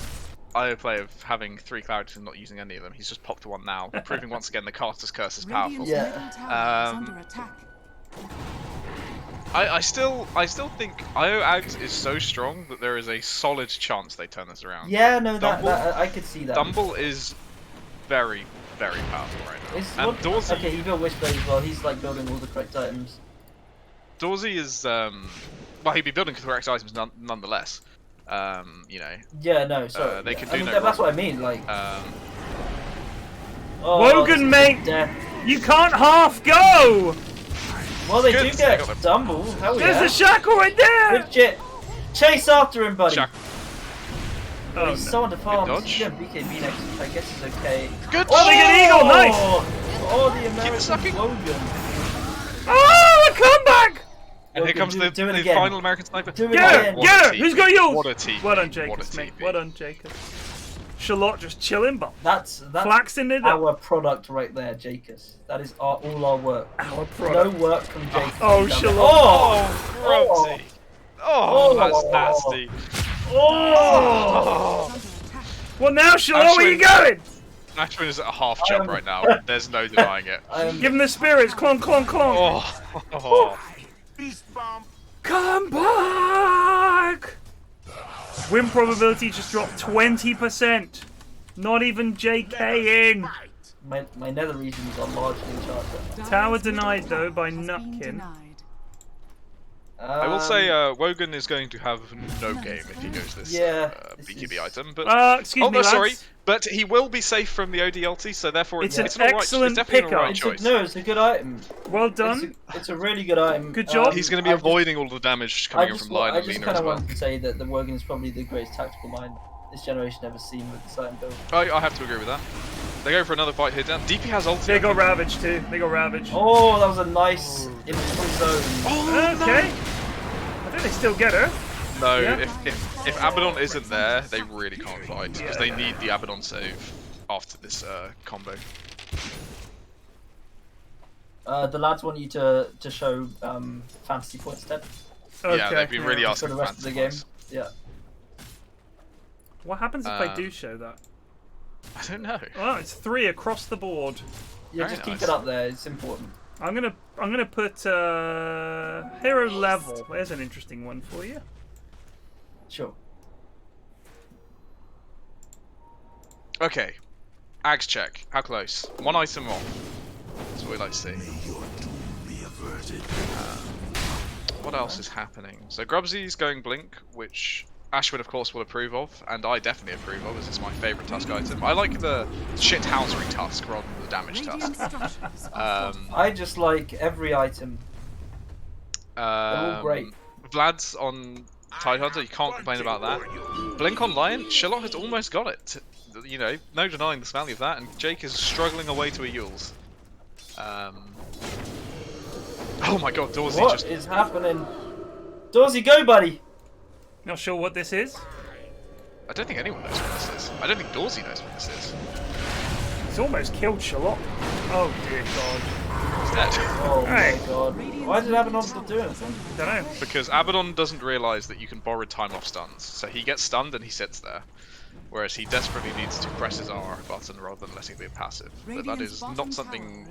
play of having 3 clarities and not using any of them. He's just popped one now, proving once again the Caster's Curse is powerful. Radiant's Yeah. middle tower is Um, under attack. I still think Io Ags is so strong that there is a solid chance they turn this around. Yeah, no, Dumble- I could see that. Dumble is very, very powerful right now. It's And what- Dorsey, Okay, he built Wishblade as well. He's like building all the correct items. Dorsey is well, he'd be building correct items nonetheless. You know, Yeah, no, so they could I do mean, no that's wrong. what I mean. Like, oh, Wogan, this is mate! death. You can't half go. Well, they Good, do they get got the- Dumble. Hell There's yeah. a shackle right there. Good shit. Chase after him, buddy. Shack- Oh, He's no. so under farm. dodge. He's going BKB next. I guess he's okay. Good. Oh, they get Eagle, nice. Oh, the American sucking. Wogan. Oh, a comeback! And here Wogan, comes the do it again. final American sniper. Do it Get her, again. What get a her. TP. Who's got yours? What a TP. Well done, What a Jacobs, mate. TP. Well done, Jacobs. Shallot just chilling, but That's Flaxing it up. our product right there, Jacobs. That is all our work. Our No product. work from Jacobs. Oh, Done it. Shallot. Oh, Grubsy. Oh, that's Oh. nasty. Oh! Under attack. Well, now, Shallot, where you Actually- going? Nashwin is at a half jump right now. There's no denying it. Give him the spirits. Clonk, clonk, clonk. Oh. Beast bomb. Come back! Win probability just dropped 20%. Not even JK in. My nether regions are largely in charge right now. Tower denied, though, by Has been Nutkin. denied. I will say Wogan is going to have no game if he goes this Yeah, this BKB is- item. But Excuse oh me, no, lads. sorry. But he will be safe from the OD ulti, so therefore It's it's an an alright, excellent it's definitely an alright pickup. choice. No, it's a good item. Well done. It's a really good item. Good job. He's going to be avoiding all the damage coming in from Line I and just Lina kind as of well. wanted to say that the Wogan is probably the greatest tactical mind this generation ever seen with the item build. I have to agree with that. They go for another fight here down. DP has ulti. They got Ravage, too. They got Ravage. Oh, that was a nice inventory zone. Oh, Okay. I think they still get her. no, Yeah. if Abaddon isn't there, they really can't fight because they need the Abaddon save after this combo. The lads want you to show fantasy points instead Okay. Yeah, they've been really for asking the for rest of the fantasy game. points. Yeah. What happens if I do show that? I don't know. Oh, it's 3 across the board. Yeah, Very just keep nice. it up there. It's important. I'm gonna put hero level. There's an interesting one for you. Sure. Okay. Ags check. How close? One item off. what we like to see. What else is happening? So Grubsy's going Blink, which Ashwin of course will approve of, and I definitely approve of, as it's my favourite Tusk item. I like the shithousery Tusk rather than the damage Tusk. I just like every item. They're all great. Vlad's on Tidehunter, you can't complain about that. Blink on Lion, Shallot has almost got it. You know, no denying the value of that, and Jake is struggling away to a Yules. Oh my god, Dorsey What is happening? Dorsey, go, buddy! Not sure what this is. I don't think anyone knows what this is. I don't think Dorsey knows what this is. It's almost killed Shallot. Oh dear god. He's dead. Oh Right. my god. Why did Abaddon not do anything? Don't know. Because Abaddon doesn't realise that you can borrow time off stuns, so he gets stunned and he sits there. Whereas he desperately needs to press his R button rather than letting it be a passive. But that is not something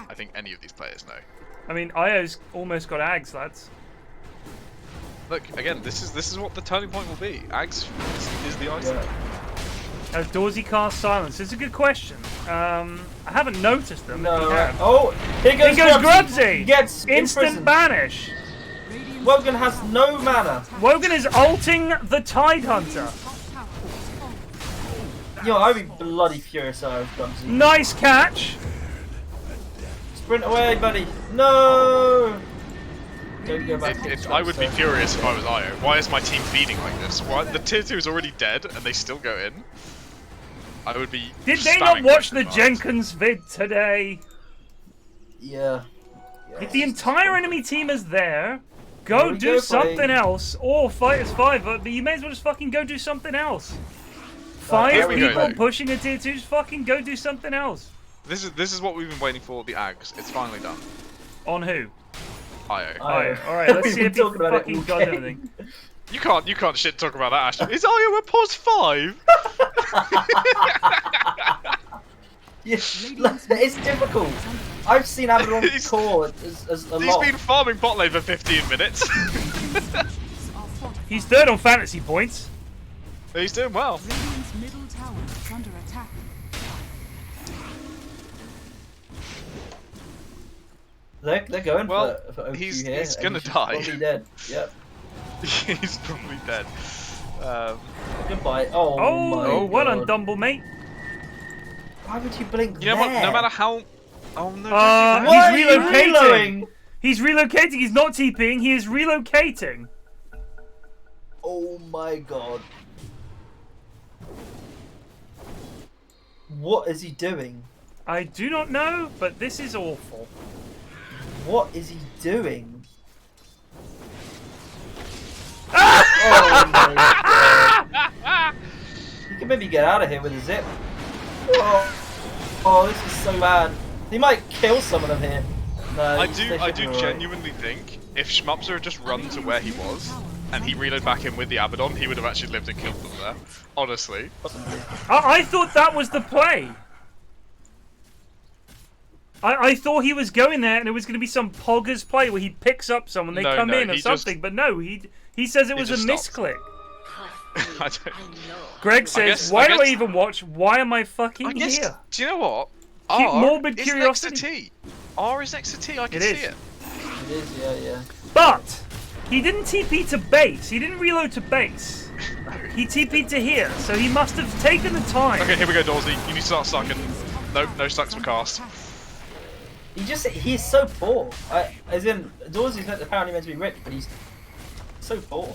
I think any of these players know. I mean, Io's almost got Ags, lads. Look, again, this is what the turning point will be. Ags is the item. Has Dorsey cast Silence? It's a good question. I haven't noticed them. No. If you have. Oh, here goes Grubsy! He gets Instant imprisoned. banish! Wogan has no mana. Wogan is ulting the Tidehunter. Yo, I'd be bloody furious if I was Grubsy. Nice catch! Sprint away, buddy. No! Don't go back to I would be furious if I was Io. Why is my team feeding like this? Why the tier 2 is already dead and they still go in? I would be. Did they not spamming watch the question marks. Jenkins vid today? Yeah. If the entire enemy team is there, go we do go, something buddy. else, or fight as 5, but you may as well just fucking go do something else. 5 here we go, people though. pushing a tier 2, just fucking go do something else. This is what we've been waiting for. The Ags. It's finally done. On who? Io. Alright, alright, let's We've see been if he talking about it fucking all got game. anything. You can't shit talk about that, Ashton. Is Io a pos 5? Yeah, it's difficult. I've seen Abaddon core as a He's lot. been farming bot lane for 15 minutes. He's third on fantasy points. He's doing well. Radiant's middle tower is under attack. They're going Well, for OQ he's here. gonna and he's die. Probably dead. Yep. He's probably dead. Goodbye. Oh, my Oh, well God. done, Dumble, mate. Why would you blink You know what? No matter how. Oh no. don't do that. Why are He's you relocating. reloading? He's relocating. He's not TPing. He is relocating. Oh my god. What is he doing? I do not know, but this is awful. What is he doing? Oh my god. You can maybe get out of here with a zip. Oh, this is so bad. He might kill some of them here. No, I they do should be alright. genuinely think if Schmupster had just run to where he was and he reloaded back in with the Abaddon, he would have actually lived and killed them there. Honestly. I thought that was the play. I thought he was going there and it was going to be some poggers play where he picks up someone, they No, come no, in or he something, just- but no, he says it was a just misclick. I don't. Greg says, guess- why I do I guess- even watch? Why am I fucking I guess. here? Do you know what? Keep R morbid is curiosity. next to T. R is next to T. I can It is. see it. It is, yeah. But he didn't TP to base. He didn't reload to base. He TP'd to here, so he must have taken the time. Okay, here we go, Dorsey. You need to start sucking. Nope, no sucks for cast. He's so poor. As in, Dorsey's apparently meant to be rich, but he's so poor.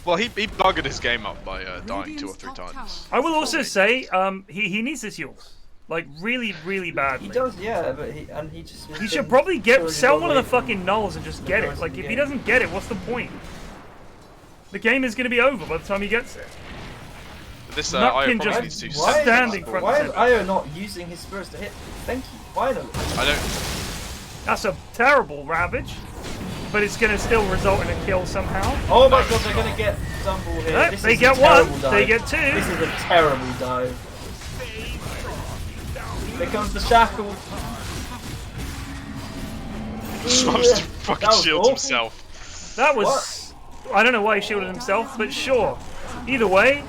Well, he buggered his game up by dying 2 or 3 times. I will also say, he needs this Yules. Like, really, really badly. He does, yeah, but he just... He should probably sell one of the fucking nulls and just get it. Like, if he doesn't get it, what's the point? The game is going to be over by the time he gets it. But this Nutkin Io probably just- needs to Why, standing front why and is centre. Io not using his spurs to hit? Thank you. Finally. I don't. That's a terrible Ravage. But it's going to still result in a kill somehow. Oh my god, they're gonna get Dumble here. Nope, This they is a get terrible one, dive. they get two. This is a terrible dive. Here comes the shackle. Schmupster That fucking was shields awful. himself. That was... I don't know why he shielded himself, but sure. Either way,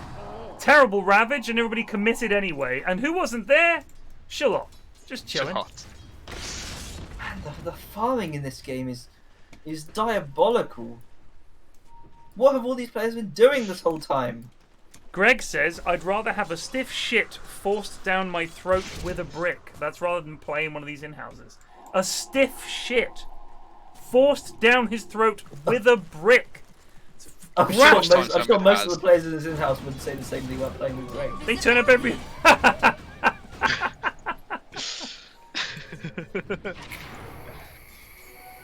terrible Ravage and everybody committed anyway. And who wasn't there? Shallot. Just chilling. Shallot. the farming in this game is diabolical. What have all these players been doing this whole time? Greg says, I'd rather have a stiff shit forced down my throat with a brick. That's rather than playing one of these in-houses. A stiff shit forced down his throat with a brick. I'm Right. sure most of the players in this in-house would say the same thing about playing with Greg. They turn up every...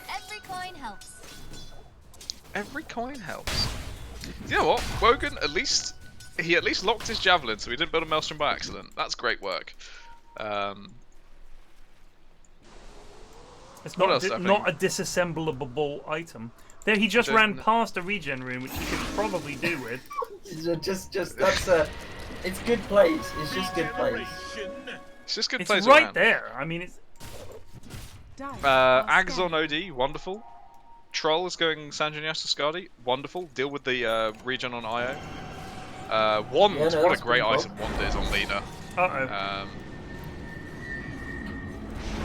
Every coin helps. Every coin helps. You know what? Wogan at least locked his javelin, so he didn't build a maelstrom by accident. That's great work. It's What not, else, I not a disassemblable item. There, he just ran past a regen rune, which he could probably do with. It's good plays. It's just good plays. It's just good It's plays right around. there. I mean, it's... Ags on OD, wonderful. Troll is going Sanjinias to Skadi, wonderful. Deal with the regen on IO. Wand, Yeah, no, what a that's great pretty item Wand is on Lena. Uh-oh.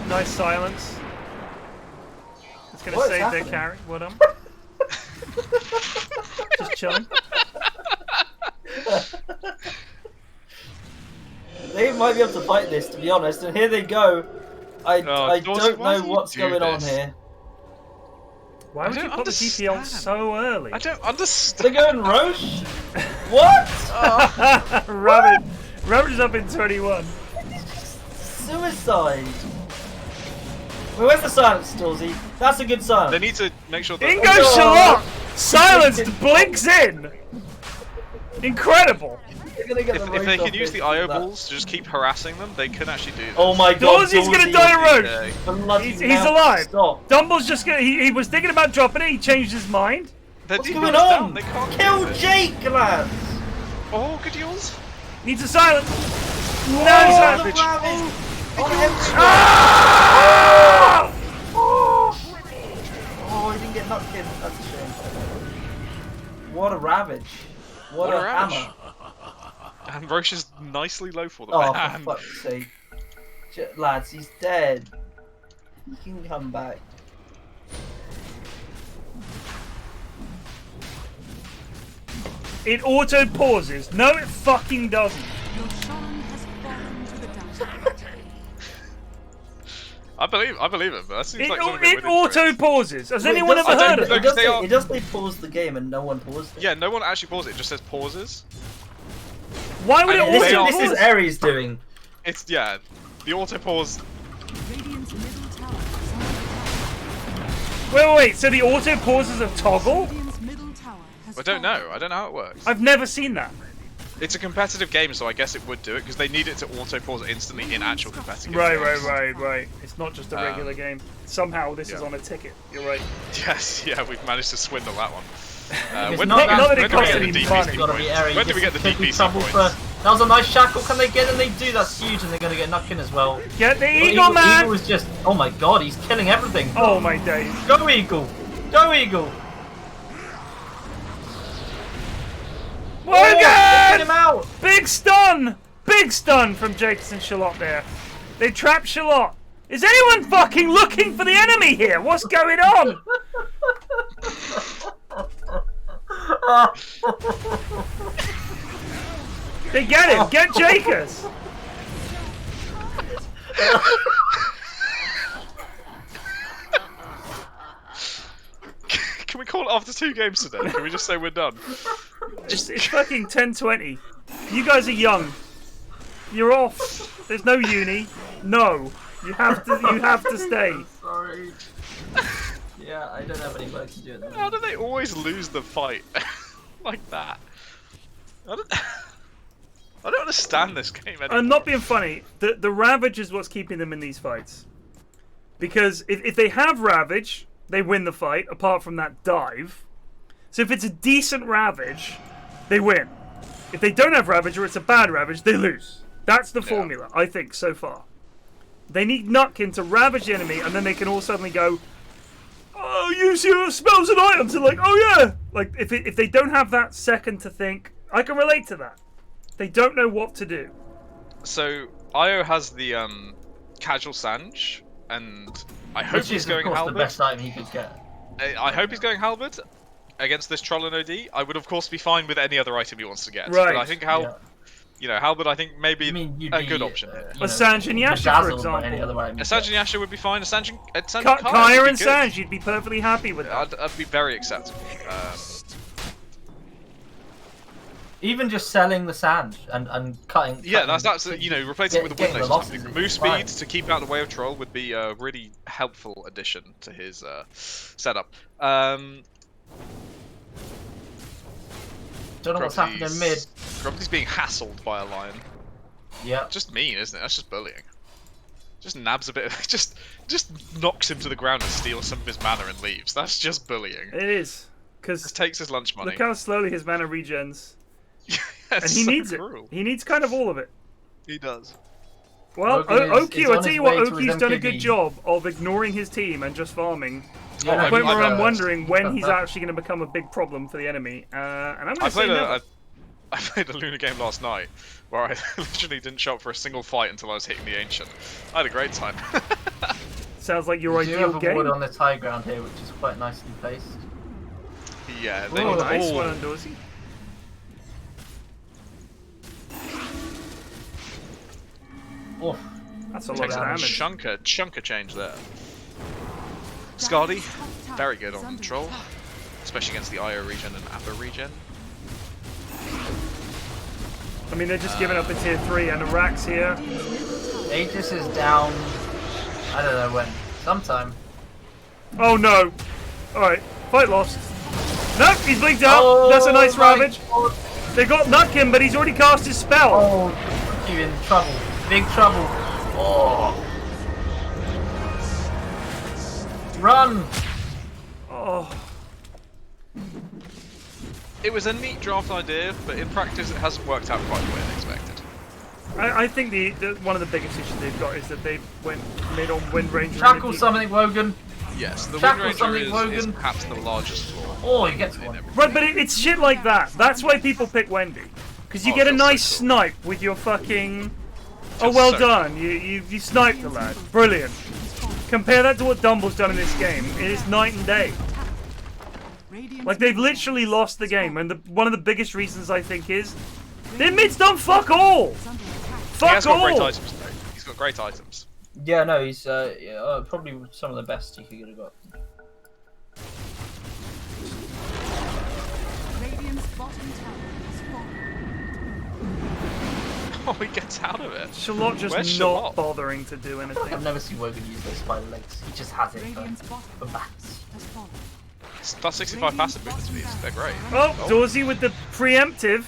Nice silence. It's going to What is save happening? their carry. What Just chilling. They might be able to fight this, to be honest. And here they go. I Dorsey, don't why know do you what's do going on this? here. Why would you don't put the TP on understand. so early? I don't understand. They're going Roche? What? Rabbit is up in 21. Suicide. Wait, where's the silence, Dorsey? That's a good sign. They need to make sure that... Ingo Shallot! Silenced! Blinks in! Incredible! They're gonna get the If they Roche can use off the it IO for that. balls to just keep harassing them, they can actually do this. Oh my god, Dorsey's gonna Dorsey. die a roach! Okay. Bloody He's hell, alive! Stop. Dumble's just gonna... He was thinking about dropping it, he changed his mind. Their What's defense going is down, on? They can't Kill do it. Jake, lads! Oh, good deals. Needs a silence. No Oh, silence. the rabbit! On everyone. Ah! Oh, he didn't get knocked in. That's a shame. What a ravage. What a ravage. hammer. And Roche is nicely low for them. Oh, Man. for fuck's sake. Lads, he's dead. He can come back. It auto pauses. No, it fucking doesn't. Your shaman has fallen to the dust. I believe it, but that seems It, like something it they would auto encourage. pauses. Has Wait, anyone does- ever I heard don't of know. it? It does, They say, are- it does say pause the game and no one paused it. Yeah, no one actually pauses it, just says pauses. Why would it I mean, auto This is pause? Ares doing. It's, yeah, the auto pause. Radiant's middle tower is under attack. Wait. So the auto pauses a toggle? Radiant's middle tower has I don't fallen. know. I don't know how it works. I've never seen that. It's a competitive game, so I guess it would do it because they need it to auto pause instantly in actual competitive Right. games. It's not just a regular game. Somehow this is yeah. on a ticket. You're right. Yes, yeah, we've managed to swindle that one. It's When not do we that get it the costs DPC any points? money. Gotta be Ares. When do we This get the could be DPC trouble points? That was a nice shackle. Can they get it? They do. That's huge, and they're gonna get knocked in as well. Get the Well, eagle, man! Eagle was just. Oh my god, he's killing everything. Oh my days. Go Eagle! Go Eagle! Oh, get him Wogan! out! Big stun! Big stun from Jakes and Shallot there. They trapped Shallot. Is anyone fucking looking for the enemy here? What's going on? They get him. Get Jakers. Can we call it after 2 games today? Can we just say we're done? It's fucking 10:20. You guys are young. You're off. There's no uni. No. You have to stay. Sorry. Yeah, I don't have any work to do at the How moment. do they always lose the fight like that? I don't understand this game anymore. I'm not being funny. The Ravage is what's keeping them in these fights. Because if they have Ravage, they win the fight, apart from that dive. So if it's a decent Ravage, they win. If they don't have Ravage or it's a bad Ravage, they lose. That's the formula, I think, so far. They need Nutkin to ravage the enemy, and then they can all suddenly go, oh, use your spells and items, and like, oh yeah! Like, if they don't have that second to think, I can relate to that. They don't know what to do. So Io has the casual Sanj, and I hope he's going of course, halberd. the best item he could get. I hope he's going halberd against this troll and OD. I would of course be fine with any other item he wants to get. Right. But I think Yeah. halberd I think maybe You'd a be, good option. A Sanj and Yasha, for bedazzled by any example. other item A you Sanj and get. Yasha would be fine. A Sanj and Kaya and good. Sanj, you'd be perfectly happy with that. I'd be very acceptable. Even just selling the sand and cutting. Yeah, that's absolutely, replacing it with a getting win the or losses something. is Move fine. speed to keep out the way of troll would be a really helpful addition to his setup. Don't know what's happening mid. Grumpy's being hassled by a lion. Yeah. Just mean, isn't it? That's just bullying. Just nabs a bit of, just knocks him to the ground and steals some of his mana and leaves. That's just bullying. It is. Because Just takes his lunch money. look how slowly his mana regens. That's And he so needs cruel. it. He needs kind of all of it. He does. Well, Wogan is OQ, on I'll tell his you what, way to his OQ's done a good MKB. job of ignoring his team and just farming. Yeah, To the no, point he's, where I'm uh, wondering when he's actually going to become a big problem for the enemy. And I'm going to say never. I played a Luna game last night where I literally didn't show up for a single fight until I was hitting the Ancient. I had a great time. Sounds like your We do ideal have a ward game. on this high ground here, which is quite nicely placed. Yeah, they Oh, all... nice one, Dorsey. Oh, That's a lot of Takes a damage. chunk of change there. Scardy, very good on troll, especially against the IO regen and Apo regen. I mean, they're just giving up a tier 3 and a Rax here. Aegis is down. I don't know when. Sometime. Oh no! Alright, fight lost. Nope, he's blinked out. Oh, That's a nice my ravage. God. They got Nutkin, but he's already cast his spell. Oh, you're in trouble. Big trouble. Oh. Run! Oh, It was a neat draft idea, but in practice it hasn't worked out quite the way they expected. I think the one of the biggest issues they've got is that they went mid on Wind Ranger. Shackle and something, Wogan. Yes, the Shackle Wind something, Ranger is Wogan. perhaps the largest flaw. Oh, he gets one. Right, but it's shit like that. That's why people pick Wendy. Because you Oh, get a that's so nice cool. snipe with your fucking... Oh, Just well so done. You sniped the lad. Brilliant. Compare that to what Dumble's done in this game. It is night and day. Like, they've literally lost the game. And one of the biggest reasons, I think, is... Their mid's done fuck all! He has Fuck got great all! items though. He's got great items. Yeah, no, he's probably some of the best he could have got. Radiant's bottom tower has fallen. Oh, he gets out of it. Shallot just Where's not Shallot? bothering to do anything. I've never seen Wogan use those spider legs. He just has it Radiant's bottom for bats. has fallen. It's plus 65 passive movement speeds. They're great. Oh, Dorsey with the preemptive.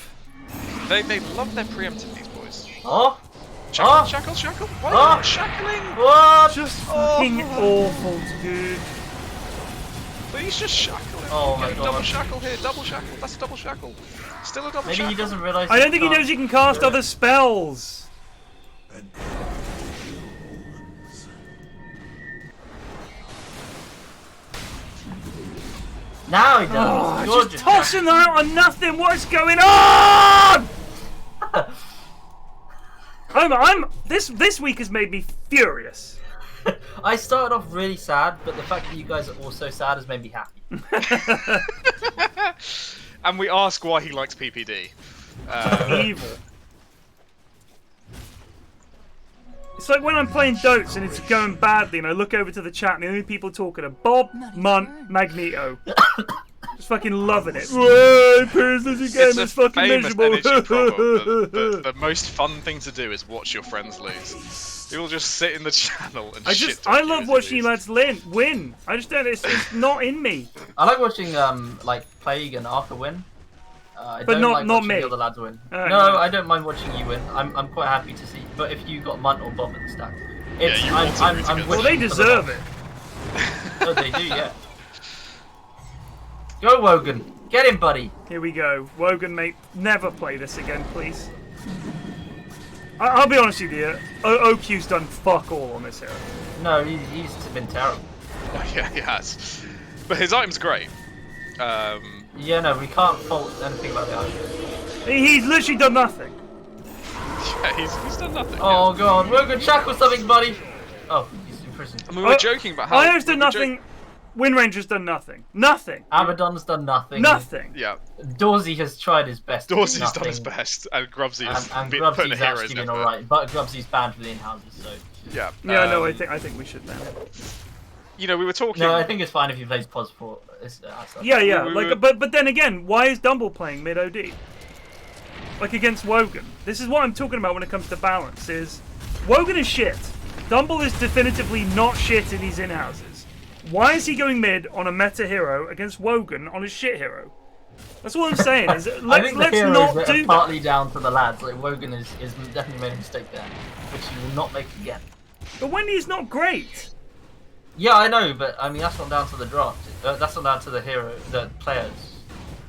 They love their preemptive, these boys. Oh! Shackle, Oh! shackle, shackle. Why Oh! are you not shackling? What? Just fucking awful, dude. But he's just shackling. Oh my Yeah, God. Double shackle here, double shackle. That's a double shackle. Still a double Maybe shackle. he doesn't realize. I don't think he knows he can cast other spells. Now he does. Oh, You're just tossing that out on nothing. What's going on? This week has made me furious. I started off really sad, but the fact that you guys are also sad has made me happy. And we ask why he likes PPD. Evil. It's like when I'm playing Dotes and it's going badly and I look over to the chat and the only people talking are Bob, Munt, Magneto. Just fucking loving it. Whoa, Pierce's game It's a is fucking famous miserable. energy problem. The most fun thing to do is watch your friends lose. People just sit in the channel and shit talk I you love as watching they you lose. lads win. I just don't, it's not in me. I like watching like Plague and Arthur win. I But don't not- like not watching me. the other lads win. Oh, no, no. I don't mind watching you win. I'm quite happy to see. But if you got Munt or Bob at the stack, it's, you I'm, also I'm, root I'm against Well, they wishing for the deserve loss. it. Oh, they do, yeah. Go Wogan, get him, buddy. Here we go. Wogan, mate, never play this again, please. I'll be honest with you. OQ's done fuck all on this hero. No, he's been terrible. Yeah, he has. But his item's great. Yeah, no, we can't fault anything about the item. He's literally done nothing. Yeah, he's done nothing. Oh god, Wogan, shackle something, buddy. Oh, he's in prison. And we were joking about how Io's done nothing. Wind Ranger's done nothing. Nothing. Abaddon's done nothing. Nothing. Yeah. Dorsey has tried his best. Dorsey's done his best, and Grubsy has and been Grubsy's putting a hero's actually been effort. alright, but Grubsy's banned for the Inhouses, so. Yeah. Yeah, no, I think we should ban it. You know, we were talking. No, I think it's fine if he plays pos for. Yeah, we like, were- but then again, why is Dumble playing mid OD? Like against Wogan. This is what I'm talking about when it comes to balance. Is Wogan is shit. Dumble is definitively not shit in these in-houses. Why is he going mid on a meta hero against Wogan on a shit hero? That's what I'm saying. Is let's not do that. Partly down to the lads. Like Wogan is definitely made a mistake there, which he will not make again. But Wendy's not great. Yeah, I know, but I mean that's not down to the draft. That's not down to the players'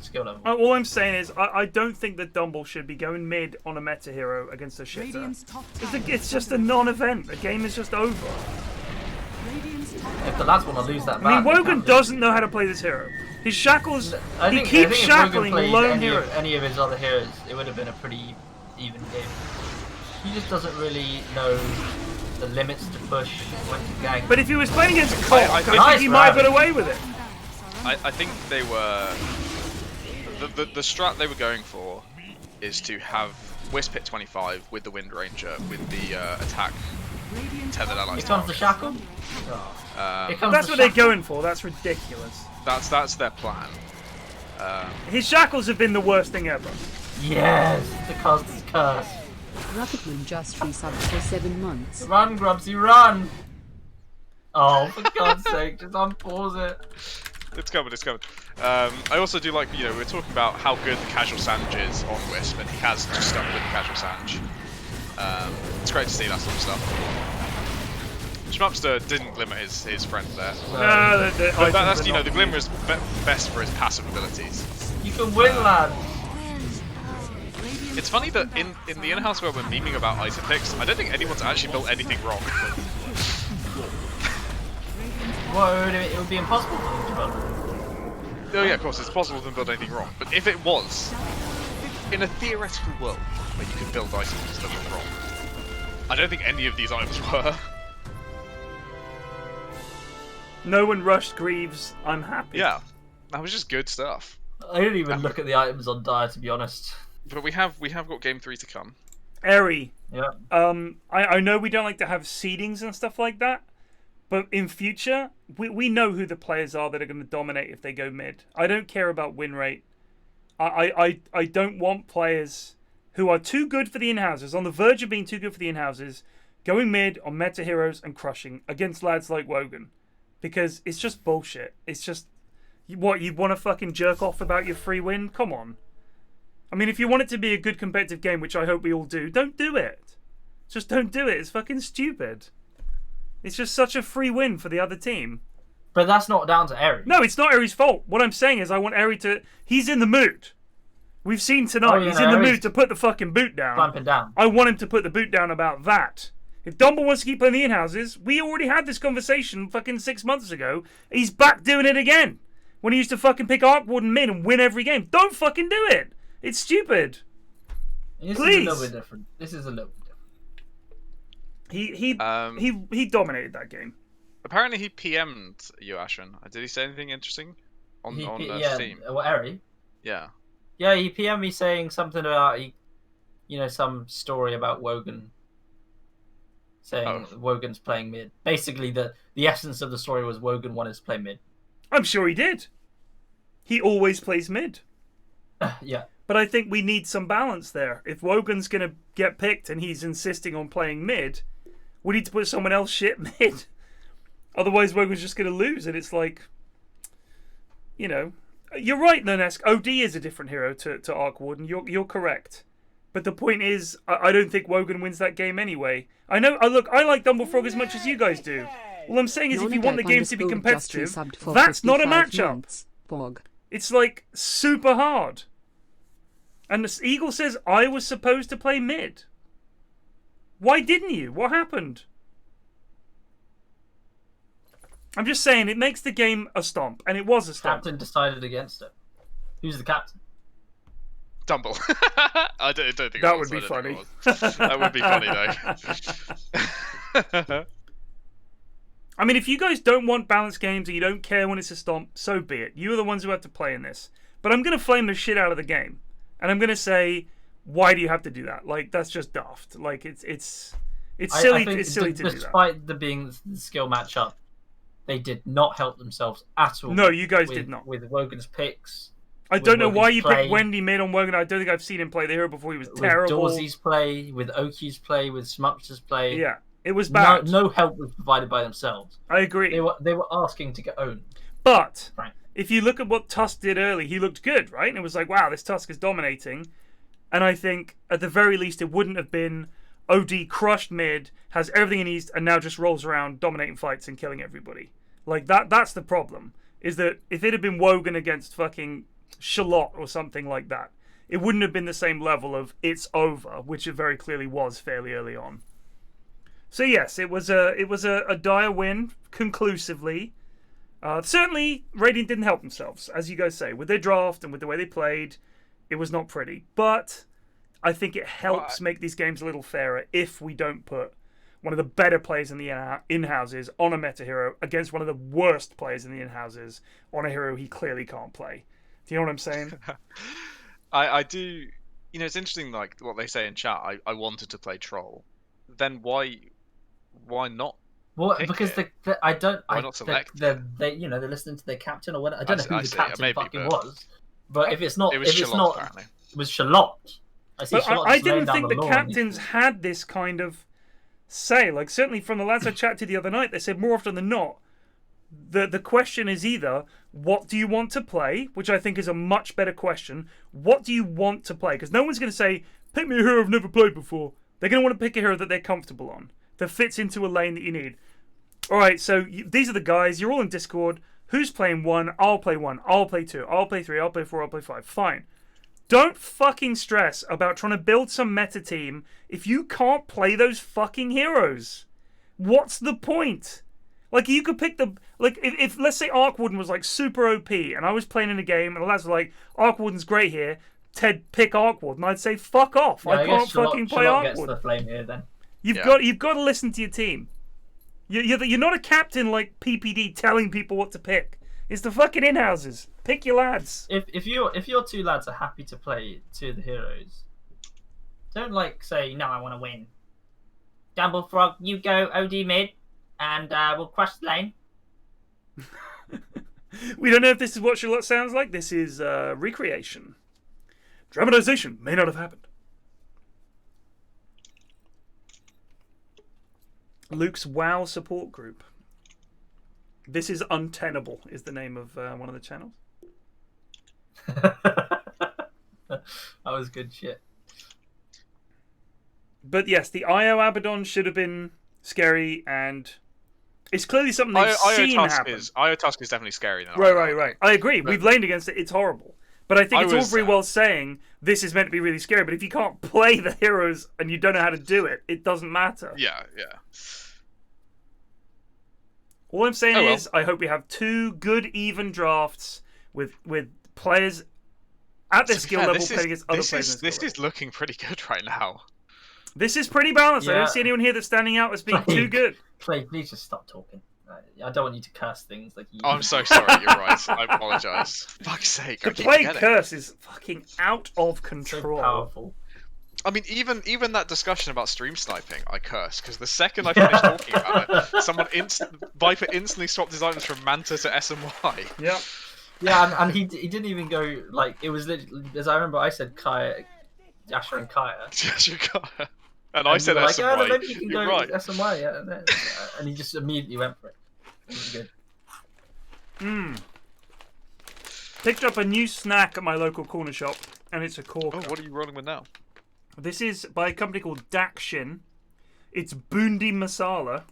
skill level. All I'm saying is I don't think that Dumble should be going mid on a meta hero against a shitter. Radiant's top tower It's just a non-event. The game is just over. Radiant's top If the lads want to lose that, I mean, they Wogan can. doesn't know how to play this hero. His shackles, I he think keeps if shackling Wogan played lone heroes. any of his other heroes, it would have been a pretty even game. He just doesn't really know the limits to push, when to gank. But if he was playing against Cock, I think Nice he might have got rabbit. away with it. I think they were. The strat they were going for is to have Wisp hit 25 with the Wind Ranger with the attack tethered allies. Here comes the shackle. Here comes That's the what they're shackle. going for. That's ridiculous. That's their plan. His shackles have been the worst thing ever. Yes, the Cosmos curse. Rocketman just resubbed for 7 months. Run, Grubsy, run! Oh, for God's sake, just unpause it. It's coming, it's coming. I also do like, we were talking about how good the casual Sange is on Wisp, and he has just stuck with the casual Sange. It's great to see that sort of stuff. Schmupster didn't glimmer his friend there. No, the But items that's, are not the glimmer is best for his passive abilities. You can win, lad. It's funny that in the in-house where we're memeing about item picks, I don't think anyone's actually built anything wrong. Well, it would be impossible for them to run. Oh yeah, of course, it's possible to build anything wrong. But if it was, in a theoretical world where you could build items that were wrong, I don't think any of these items were. No one rushed Greaves. I'm happy. Yeah, that was just good stuff. I didn't even look at the items on Dire, to be honest. But we have got game 3 to come. Eri. Yeah. I know we don't like to have seedings and stuff like that, but in future, we know who the players are that are going to dominate if they go mid. I don't care about win rate. I don't want players who are too good for the in-houses, on the verge of being too good for the in-houses, going mid on meta heroes and crushing against lads like Wogan. Because it's just bullshit. It's just, what, you want to fucking jerk off about your free win? Come on. I mean, if you want it to be a good competitive game, which I hope we all do, don't do it. Just don't do it. It's fucking stupid. It's just such a free win for the other team. But that's not down to Eri. No, it's not Eri's fault. What I'm saying is I want Eri to... He's in the mood. We've seen tonight. He's in the mood to put the fucking boot down. Clamping down. I want him to put the boot down about that. If Dumble wants to keep playing the in-houses, we already had this conversation fucking 6 months ago. He's back doing it again. When he used to fucking pick Arc Warden mid and win every game. Don't fucking do it. It's stupid. This Please. is a little bit different. This is a little bit different. He dominated that game. Apparently he PM'd you, Ashen. Did he say anything interesting on Steam? Well, Eri? Yeah. Yeah, he PM'd me saying something about, some story about Wogan. Saying Wogan's playing mid. Basically, the essence of the story was Wogan wanted to play mid. I'm sure he did. He always plays mid. Yeah. But I think we need some balance there. If Wogan's going to get picked and he's insisting on playing mid, we need to put someone else shit mid. Otherwise, Wogan's just going to lose. And it's like, you're right, Nonesk. OD is a different hero to Arc Warden. You're correct. But the point is, I don't think Wogan wins that game anyway. I know. Look, I like Dumblefrog as much as you guys do. All I'm saying is, if you want the games to be competitive, that's not a matchup. It's like super hard. And the Eagle says I was supposed to play mid. Why didn't you? What happened? I'm just saying it makes the game a stomp, and it was a stomp. Captain decided against it. Who's the captain? Dumble. I don't think That it was. would be funny. That would be funny though. I mean, if you guys don't want balanced games and you don't care when it's a stomp, so be it. You are the ones who have to play in this. But I'm going to flame the shit out of the game. And I'm going to say, why do you have to do that? Like, that's just daft. Like, it's silly, it's silly to do that. Despite there being the skill matchup, they did not help themselves at all. No, you guys did not. With Wogan's picks. I don't know why you picked Wendy mid on Wogan. I don't think I've seen him play the hero before. He was terrible. With Dawsey's play, with Oki's play, with Schmupster's play. Yeah, it was bad. No help was provided by themselves. I agree. They were asking to get owned. But Right. if you look at what Tusk did early, he looked good, right? And it was like, wow, this Tusk is dominating. And I think, at the very least, it wouldn't have been OD crushed mid, has everything he needs, and now just rolls around dominating fights and killing everybody. Like, that's the problem. Is that if it had been Wogan against fucking Shallot or something like that, it wouldn't have been the same level of it's over, which it very clearly was fairly early on. So yes, it was a dire win conclusively. Certainly, Radiant didn't help themselves, as you guys say, with their draft and with the way they played. It was not pretty, but I think it helps make these games a little fairer if we don't put one of the better players in the Inhouses on a meta hero against one of the worst players in the Inhouses on a hero he clearly can't play. Do you know what I'm saying? I do. You know, it's interesting, like what they say in chat. I wanted to play Troll. Then why not? Well, because I don't. Why not select? They're listening to their captain or whatever. I don't know who the captain fucking was. But if it's not, it was Shallot, apparently. It was Shallot. I didn't think the captains had this kind of say. Like, certainly from the lads I chatted to the other night, they said more often than not, the question is either, what do you want to play? Which I think is a much better question. What do you want to play? Because no one's going to say, pick me a hero I've never played before. They're going to want to pick a hero that they're comfortable on, that fits into a lane that you need. Alright, so these are the guys. You're all in Discord. Who's playing one? I'll play one. I'll play two. I'll play three. I'll play four. I'll play five. Fine. Don't fucking stress about trying to build some meta team if you can't play those fucking heroes. What's the point? Like, you could pick the... Like, if let's say Arcwarden was, like, super OP, and I was playing in a game, and the lads were like, Arcwarden's great here, Ted, pick Arcwarden. I'd say, fuck off. Yeah, I can't fucking play Arcwarden. Gets the flame here, then. You've got to listen to your team. You're not a captain like PPD telling people what to pick. It's the fucking Inhouses. Pick your lads. If your two lads are happy to play two of the heroes, don't say no. I want to win. Dumblefrog, you go OD mid, and we'll crush the lane. We don't know if this is what Charlotte sounds like. This is recreation. Dramatization may not have happened. Luke's WoW support group. This is Untenable is the name of one of the channels. That was good shit. But yes, the IO Abaddon should have been scary, and it's clearly something they've seen happen. IO Tusk is definitely scary. Right. I agree. We've laned against it. It's horrible. But I think it's all very well saying this is meant to be really scary, but if you can't play the heroes and you don't know how to do it, it doesn't matter. Yeah. All I'm saying is I hope we have two good, even drafts with players at their skill level playing against other players. This is looking pretty good right now. This is pretty balanced. Yeah. I don't see anyone here that's standing out as being too good. Clay, please just stop talking. I don't want you to curse things like you. I'm so sorry. You're right. I apologise. Fuck's sake. The plague curse is fucking out of control. So powerful. I mean, even that discussion about stream sniping, I curse, because the second I finished talking about it, someone Viper instantly swapped his items from Manta to SMY. Yeah. Yeah, and he didn't even go, like, it was literally, as I remember, I said Kaya, Asher and Kaya. And I said like, SMY. yeah, maybe you can go right. SMY, yeah. And he just immediately went for it. It was good. Picked up a new snack at my local corner shop, and it's a corker. Oh, what are you rolling with now? This is by a company called Dakshin. It's Bundi Masala,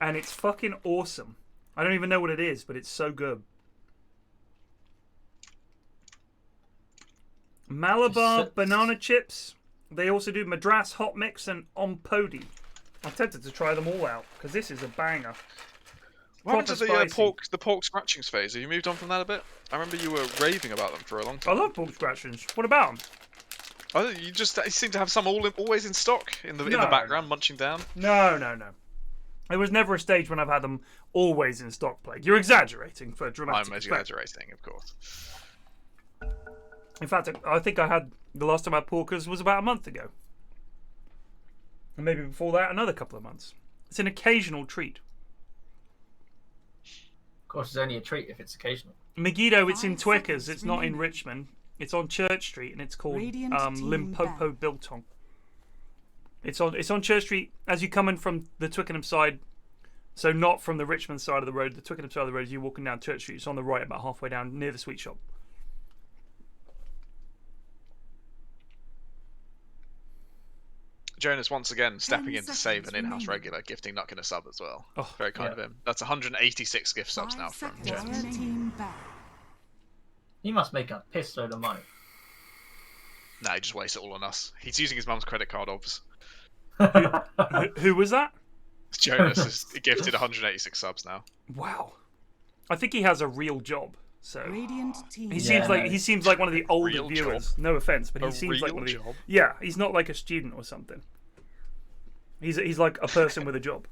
and it's fucking awesome. I don't even know what it is, but it's so good. Malabar banana chips. They also do Madras hot mix and Ompodi. I'm tempted to try them all out because this is a banger. What happened to the pork scratchings phase? Have you moved on from that a bit? I remember you were raving about them for a long time. I love pork scratchings. What about them? Oh, you seem to have some always in stock in the background, munching down. No. There was never a stage when I've had them always in stock plague. You're exaggerating for dramatic I'm effect. exaggerating, of course. In fact, I think I had the last time I had porkers was about a month ago. And maybe before that, another couple of months. It's an occasional treat. Of course, it's only a treat if it's occasional. Megiddo, it's in 5 Twickers. seconds It's not in remaining. Richmond. It's on Church Street, and it's called Radiant team Limpopo back. Biltong. It's on Church Street as you come in from the Twickenham side. So not from the Richmond side of the road. The Twickenham side of the road, as you're walking down Church Street. It's on the right, about halfway down, near the sweet shop. Jonas once again stepping 10 in to save an seconds in-house remaining. regular, gifting Nutkin a sub as well. Oh, Very kind of him. That's 186 gift subs 5 now from seconds Jonas. team back. He must make a piss load of money. Nah, he just wastes it all on us. He's using his mum's credit card, obvs. Who was that? Jonas has gifted 186 subs now. Wow. I think he has a real job. So Radiant team. he Yeah. seems like one of the older Real viewers. No offense, but he A seems like real one of the job? Yeah, he's not like a student or something. He's like a person with a job.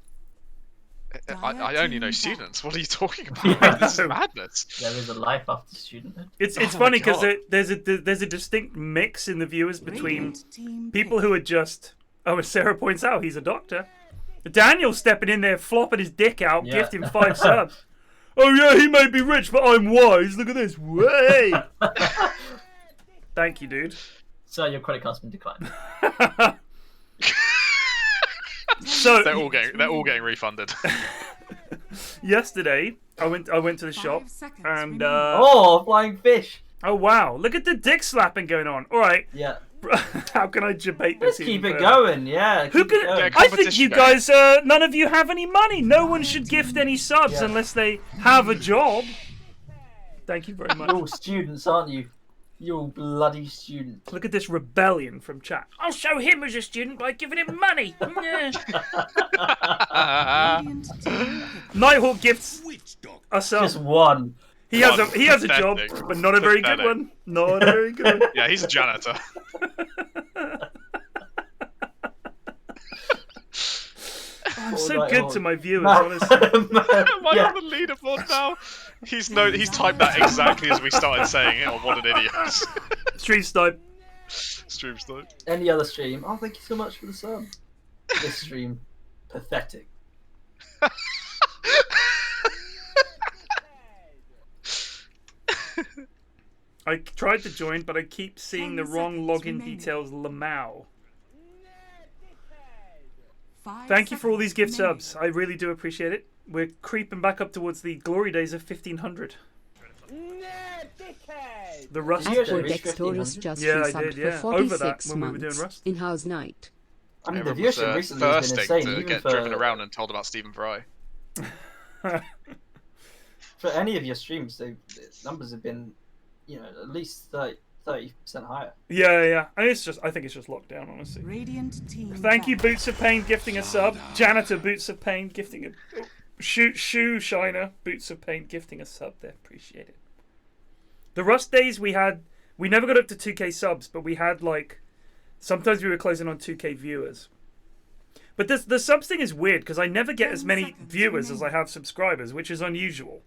I only know students. What are you talking about? Yeah, This is no. madness. There is a life after studenthood. It's Oh my funny because God. there's a distinct mix in the viewers between Radiant team people who are just, oh, as Sarah points out, he's a doctor. Daniel stepping in there, flopping his dick out, Yeah. gifting 5 subs. Oh yeah, he may be rich, but I'm wise. Look at this. Way. Thank you, dude. So your credit card's been declined. So They're all getting refunded. yesterday, I went to the 5 shop seconds and remaining. Oh, flying fish! oh wow, look at the dick slapping going on. All right, Yeah. how can I debate this? Let's keep even it further? going, yeah. Who keep it can? going. Yeah, I think competition you going. guys, none of you have any money. No one should gift any subs Yeah. unless they have a job. Thank you very much. You're all students, aren't you? You all bloody students. Look at this rebellion from chat. I'll show him as a student by giving him money. Yeah. Radiant team pick. Nighthawk gifts a sub. Just one. He has a job, Pathetic. but not a very good Pathetic. one. Not a very good one. Yeah, he's a janitor. I'm so Nighthawk. good to my viewers, honestly. Am I Yeah. on the leaderboard now? He's typed that exactly as we started saying it. Oh, what an idiot! Stream snipe. Stream snipe. Any other stream? Oh, thank you so much for the sub. This stream, pathetic. I tried to join, but I keep seeing 10 the wrong seconds login remaining. details. Lamau. 5 Thank you for all these gift seconds remaining. subs. I really do appreciate it. We're creeping back up towards the glory days of 1500. The Rust Did you actually days. reach Dexterous 1500? just Yeah, I resubbed did, yeah. for Over that 46 when we were doing months. Rust. In-house night. I mean, the Everyone was, viewership recently has been thirsting insane. to Even get for, driven around and told about Stephen Fry. for any of your streams, the numbers have been, at least 30% higher. Yeah. I think it's just lockdown, honestly. Radiant team. Thank you, back. Boots of Pain, gifting a sub. Janitor Boots of Pain, gifting a shoe shiner. Boots of Pain, gifting a sub. There, appreciate it. The Rust days we never got up to 2K subs, but we had sometimes we were closing on 2K viewers. But the subs thing is weird because I never get 10 as many seconds viewers as I remaining. have subscribers, which is unusual.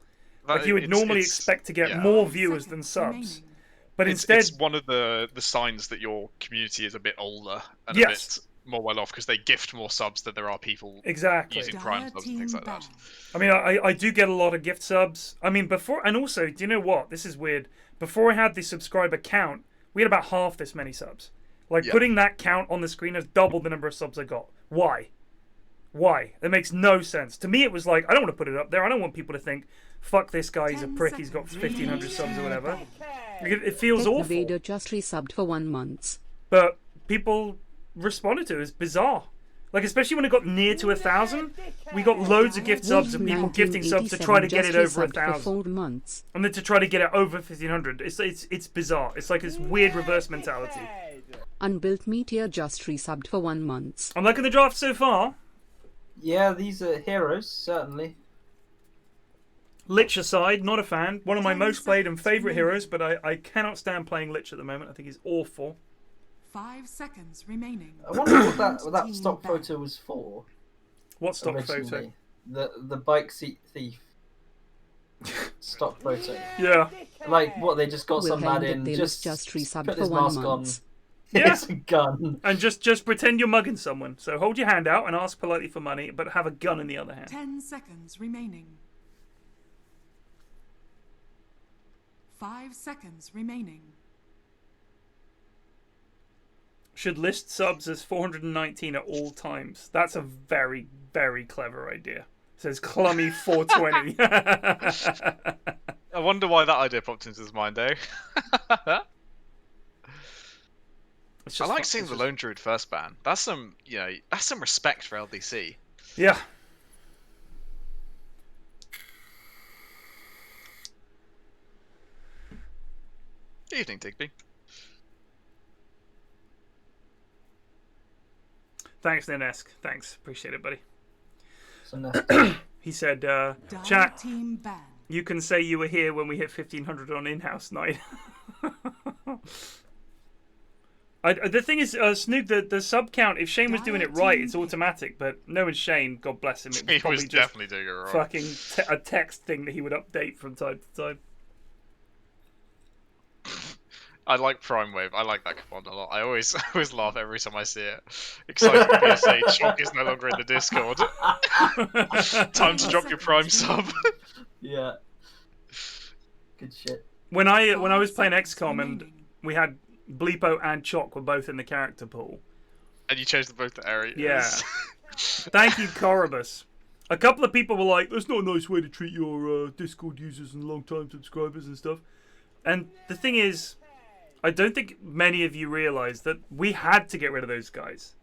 That- You would it's- normally it's- expect to get yeah. more 5 viewers than seconds subs, remaining. but It's instead, one of the signs that your community is a bit older and Yes. a bit more well off because they gift more subs than there are people exactly. using Prime Dire subs and things team like that. back. I mean, I do get a lot of gift subs. I mean, before, and also, do you know what? This is weird. Before I had the subscriber count, we had about half this many subs. Yeah. Putting that count on the screen has doubled the number of subs I got. Why? That makes no sense. To me, it was like, I don't want to put it up there. I don't want people to think, fuck this guy, he's a 10 prick, he's got seconds 1,500 subs or remaining. whatever. It feels awful. Devito just resubbed for 1 month. But people responded to it. It's bizarre. Especially when it got near to 1,000, we got loads of gift subs and people gifting subs to try to get it over 1,000. For 4 months. And then to try to get it over 1,500. It's bizarre. It's like this weird reverse mentality. Unbuilt Meteor just resubbed for 1 month. I'm liking the draft so far. Yeah, these are heroes, certainly. Lich aside, not a fan. One of my 10 most played and seconds favourite remaining. heroes, but I cannot stand playing Lich at the moment. I think he's awful. 5 seconds remaining. I wonder what that Team stock back. photo was for. What stock photo? originally. the bike seat thief. Stop voting. Yeah. Like what? They just got some lad Wilhelm in, Didales just resubbed put for his 1 mask on. month. Yeah. Here's a gun. And just pretend you're mugging someone. So hold your hand out and ask politely for money, but have a gun in the other hand. 10 seconds remaining. 5 seconds remaining. Should list subs as 419 at all times. That's a very, very clever idea. It says Clummy 420. I wonder why that idea popped into his mind, eh? I like seeing the Lone Druid first ban. That's some, that's some respect for LDC. Yeah. Evening, Digby. Thanks, Nenesk. Thanks. Appreciate it, buddy. So that's He said, Dire chat, team ban. you can say you were here when we hit 1500 on in-house night. The thing is, Snook, the sub count, if Shane was doing it right, it's automatic, but knowing Shane, God bless him, it was He probably was just definitely doing it wrong. fucking a text thing that he would update from time to time. I like Prime Wave. I like that command a lot. I always laugh every time I see it. Exciting PSA, Chalk is no longer in the Discord. Time to drop your Prime sub. yeah. Good shit. When I was playing XCOM and we had Bleepo and Chalk were both in the character pool. And you changed them both to Aries. Yeah. Thank you, Corobus. A couple of people were like, that's not a nice way to treat your Discord users and long-time subscribers and stuff. And the thing is, I don't think many of you realise that we had to get rid of those guys.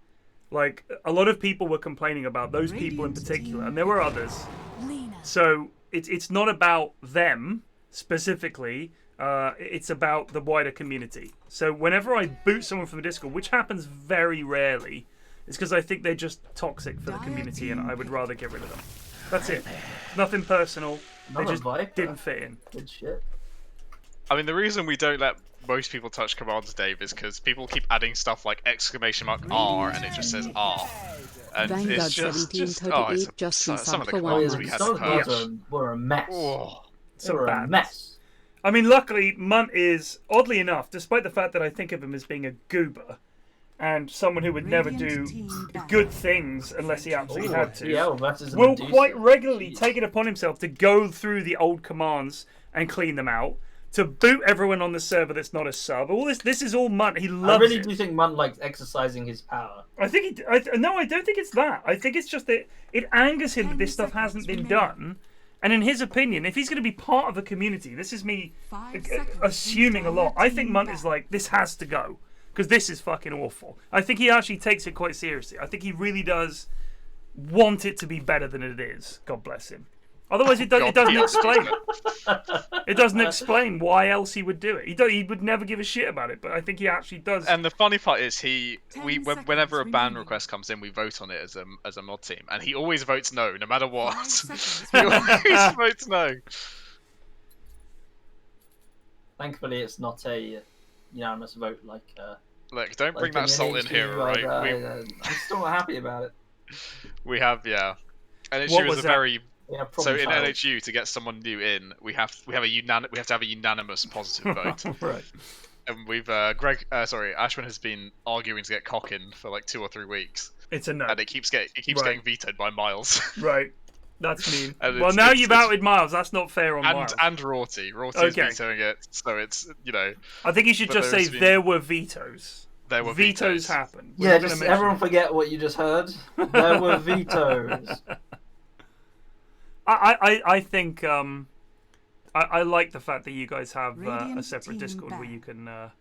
Like, a lot of people were complaining about those people in particular, and there were others. So, it's not about them, specifically. It's about the wider community. So, whenever I boot someone from the Discord, which happens very rarely, it's because I think they're just toxic for the community, and I would rather get rid of them. That's it. Nothing personal. They Another just Viper. didn't fit in. Good shit. I mean, the reason we don't let most people touch commands, Dave, is because people keep adding stuff like !R and it just says R. And Vanguard it's just 1738 just some of the resubbed for 1 commands we month. had Some to of the purge. mods were a mess. Oh, They were a bad mess. I mean, luckily, Munt is, oddly enough, despite the fact that I think of him as being a goober and someone who would never do good things unless he absolutely had to, Yeah, versus a will Medusa. quite regularly Jeez. take it upon himself to go through the old commands and clean them out, to boot everyone on the server that's not a sub. All this is all Munt. He I loves really it. do think Munt likes exercising his power. I think no, I don't think it's that. I think it's just that it angers him that this stuff hasn't been done. And in his opinion, if he's going to be part of a community, this is me 5 seconds assuming a lot. I think team Munt back. is like, this has to go. Because this is fucking awful. I think he actually takes it quite seriously. I think he really does want it to be better than it is. God bless him. Otherwise, it doesn't explain it. It doesn't explain why else he would do it. He would never give a shit about it, but I think he actually does. and the funny part is whenever a seconds ban remaining. request comes in, we vote on it as a mod team, and he always votes no, no matter 5 what. seconds He always votes no. Thankfully, it's not a unanimous vote like. Look, don't bring like that salt in here, alright? I'm still not happy about it. We have, yeah. What NHU was is a that? very Yeah, so problem in child. NHU to get someone new in, we have to have a unanimous positive vote. Right. And we've Ashwin has been arguing to get Cock in for like 2 or 3 weeks, It's a no. and it keeps Right. getting vetoed by Miles. Right. That's mean. And Well, it's- now it's- you've it's- outed Miles. That's not fair on Miles. and Rorty. Rorty Okay. is vetoing it, so it's I think you should but just say there's been- there were vetoes. there were Vetoes vetoes. happened. We're Yeah, not gonna just mention everyone it. forget what you just heard. There were vetoes. I think I like the fact that you guys have a Radiant separate team Discord where back. you can.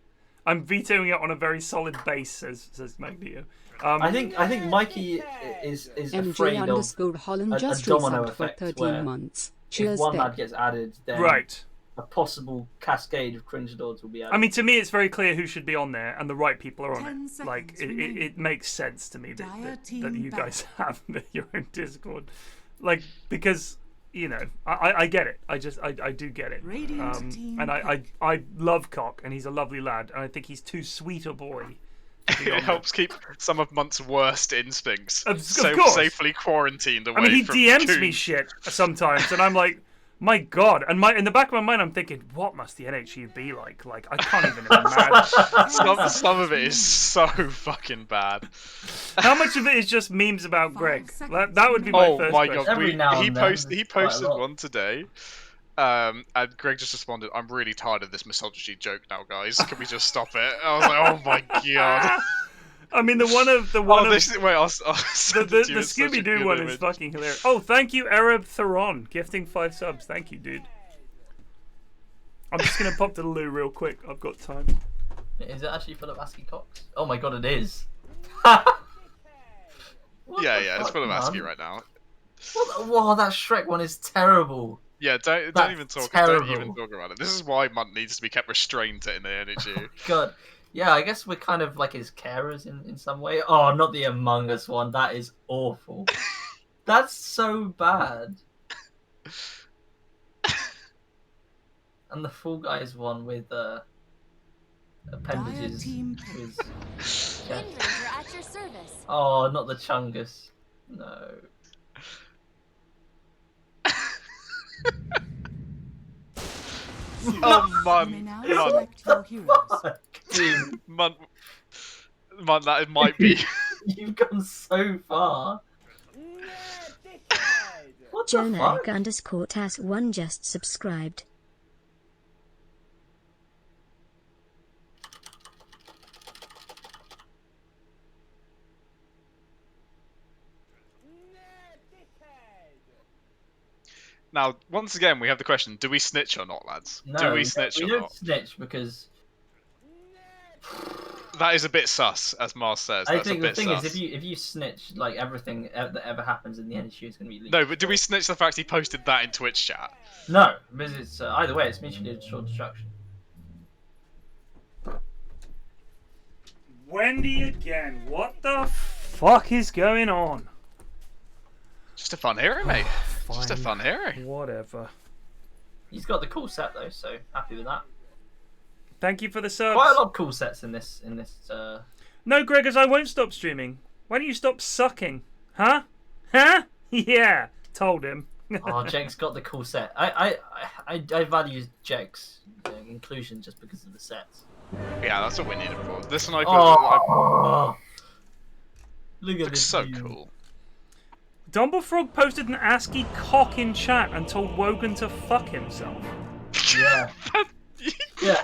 I'm vetoing it on a very solid base, says Magneto. I think Mikey is MJ afraid of underscore Holland a just domino resubbed for effect 13 where months. if Cheers, one Deb. lad gets added, then Right. a possible cascade of cringe lords will be added. I mean, to me, it's very clear who should be on there, and the right people are on 10 it. Like, seconds it remaining. it makes sense to me that Dire that team you guys back. have your own Discord. Like, because, I get it. I do get it. Radiant team And I love Cock, and he's a lovely lad, and I think he's too sweet a boy It helps keep some of Munt's worst instincts Of course. safely quarantined away. I mean, he from DMs me goons. shit sometimes, and I'm like, my God. And in the back of my mind, I'm thinking, what must the NHU be like? Like, I can't even imagine. Some of it is so fucking bad. How much of it is just memes about Greg? seconds. That would be my Oh first my question. god, Every now he and then, he it's quite a posted lot. one today. And Greg just responded, "I'm really tired of this misogyny joke now, guys. Can we just stop it?" I was like, "Oh my god." I mean, the one of Wait, I'll send the it to you. It's such a Scooby Doo good one image. is fucking hilarious. Oh, thank you, Arab Theron, gifting 5 subs. Thank you, dude. I'm just gonna pop to the loo real quick. I've got time. Is it actually full of ASCII cocks? Oh my god, it is. Yeah, it's full of ASCII right now. Whoa, that Shrek one is terrible. Yeah, don't That's even talk. terrible. Don't even talk about it. This is why Munt needs to be kept restrained in the NHU. God. Yeah, I guess we're kind of like his carers in some way. Oh, not the Among Us one. That is awful. That's so bad. And the Fall Guys one with appendages. team Is... Wind Ranger at your service. Oh, not the Chungus. No. Oh, You may now Munt, select your heroes. Dude, Munt, that might be. you've gone so far. What the Jonah fuck? underscore TAS1 just subscribed. Now, once again, we have the question: do we snitch or not, lads? No, do we snitch we or don't not? snitch because That is a bit sus, as Mars says. I That's think a the bit thing sus. is if you snitch, like everything that ever happens in the NSU is going to be leaked. No, but do we snitch the fact he posted that in Twitch chat? No, because it's either way, it's mutually assured destruction. Wendy again. What the fuck is going on? Just a fun hero, mate. Just a fun hero. Whatever. He's got the cool set though, so happy with that. Thank you for the subs. Quite a lot of cool sets in this. No, Gregors, I won't stop streaming. Why don't you stop sucking? Huh? Huh? Yeah, told him. Oh, Jake's got the cool set. I value Jake's inclusion just because of the sets. Yeah, that's what we need it for. This one I Oh, look at looks this. so view. cool. Dumblefrog posted an ASCII cock in chat and told Wogan to fuck himself. Yeah. Yeah.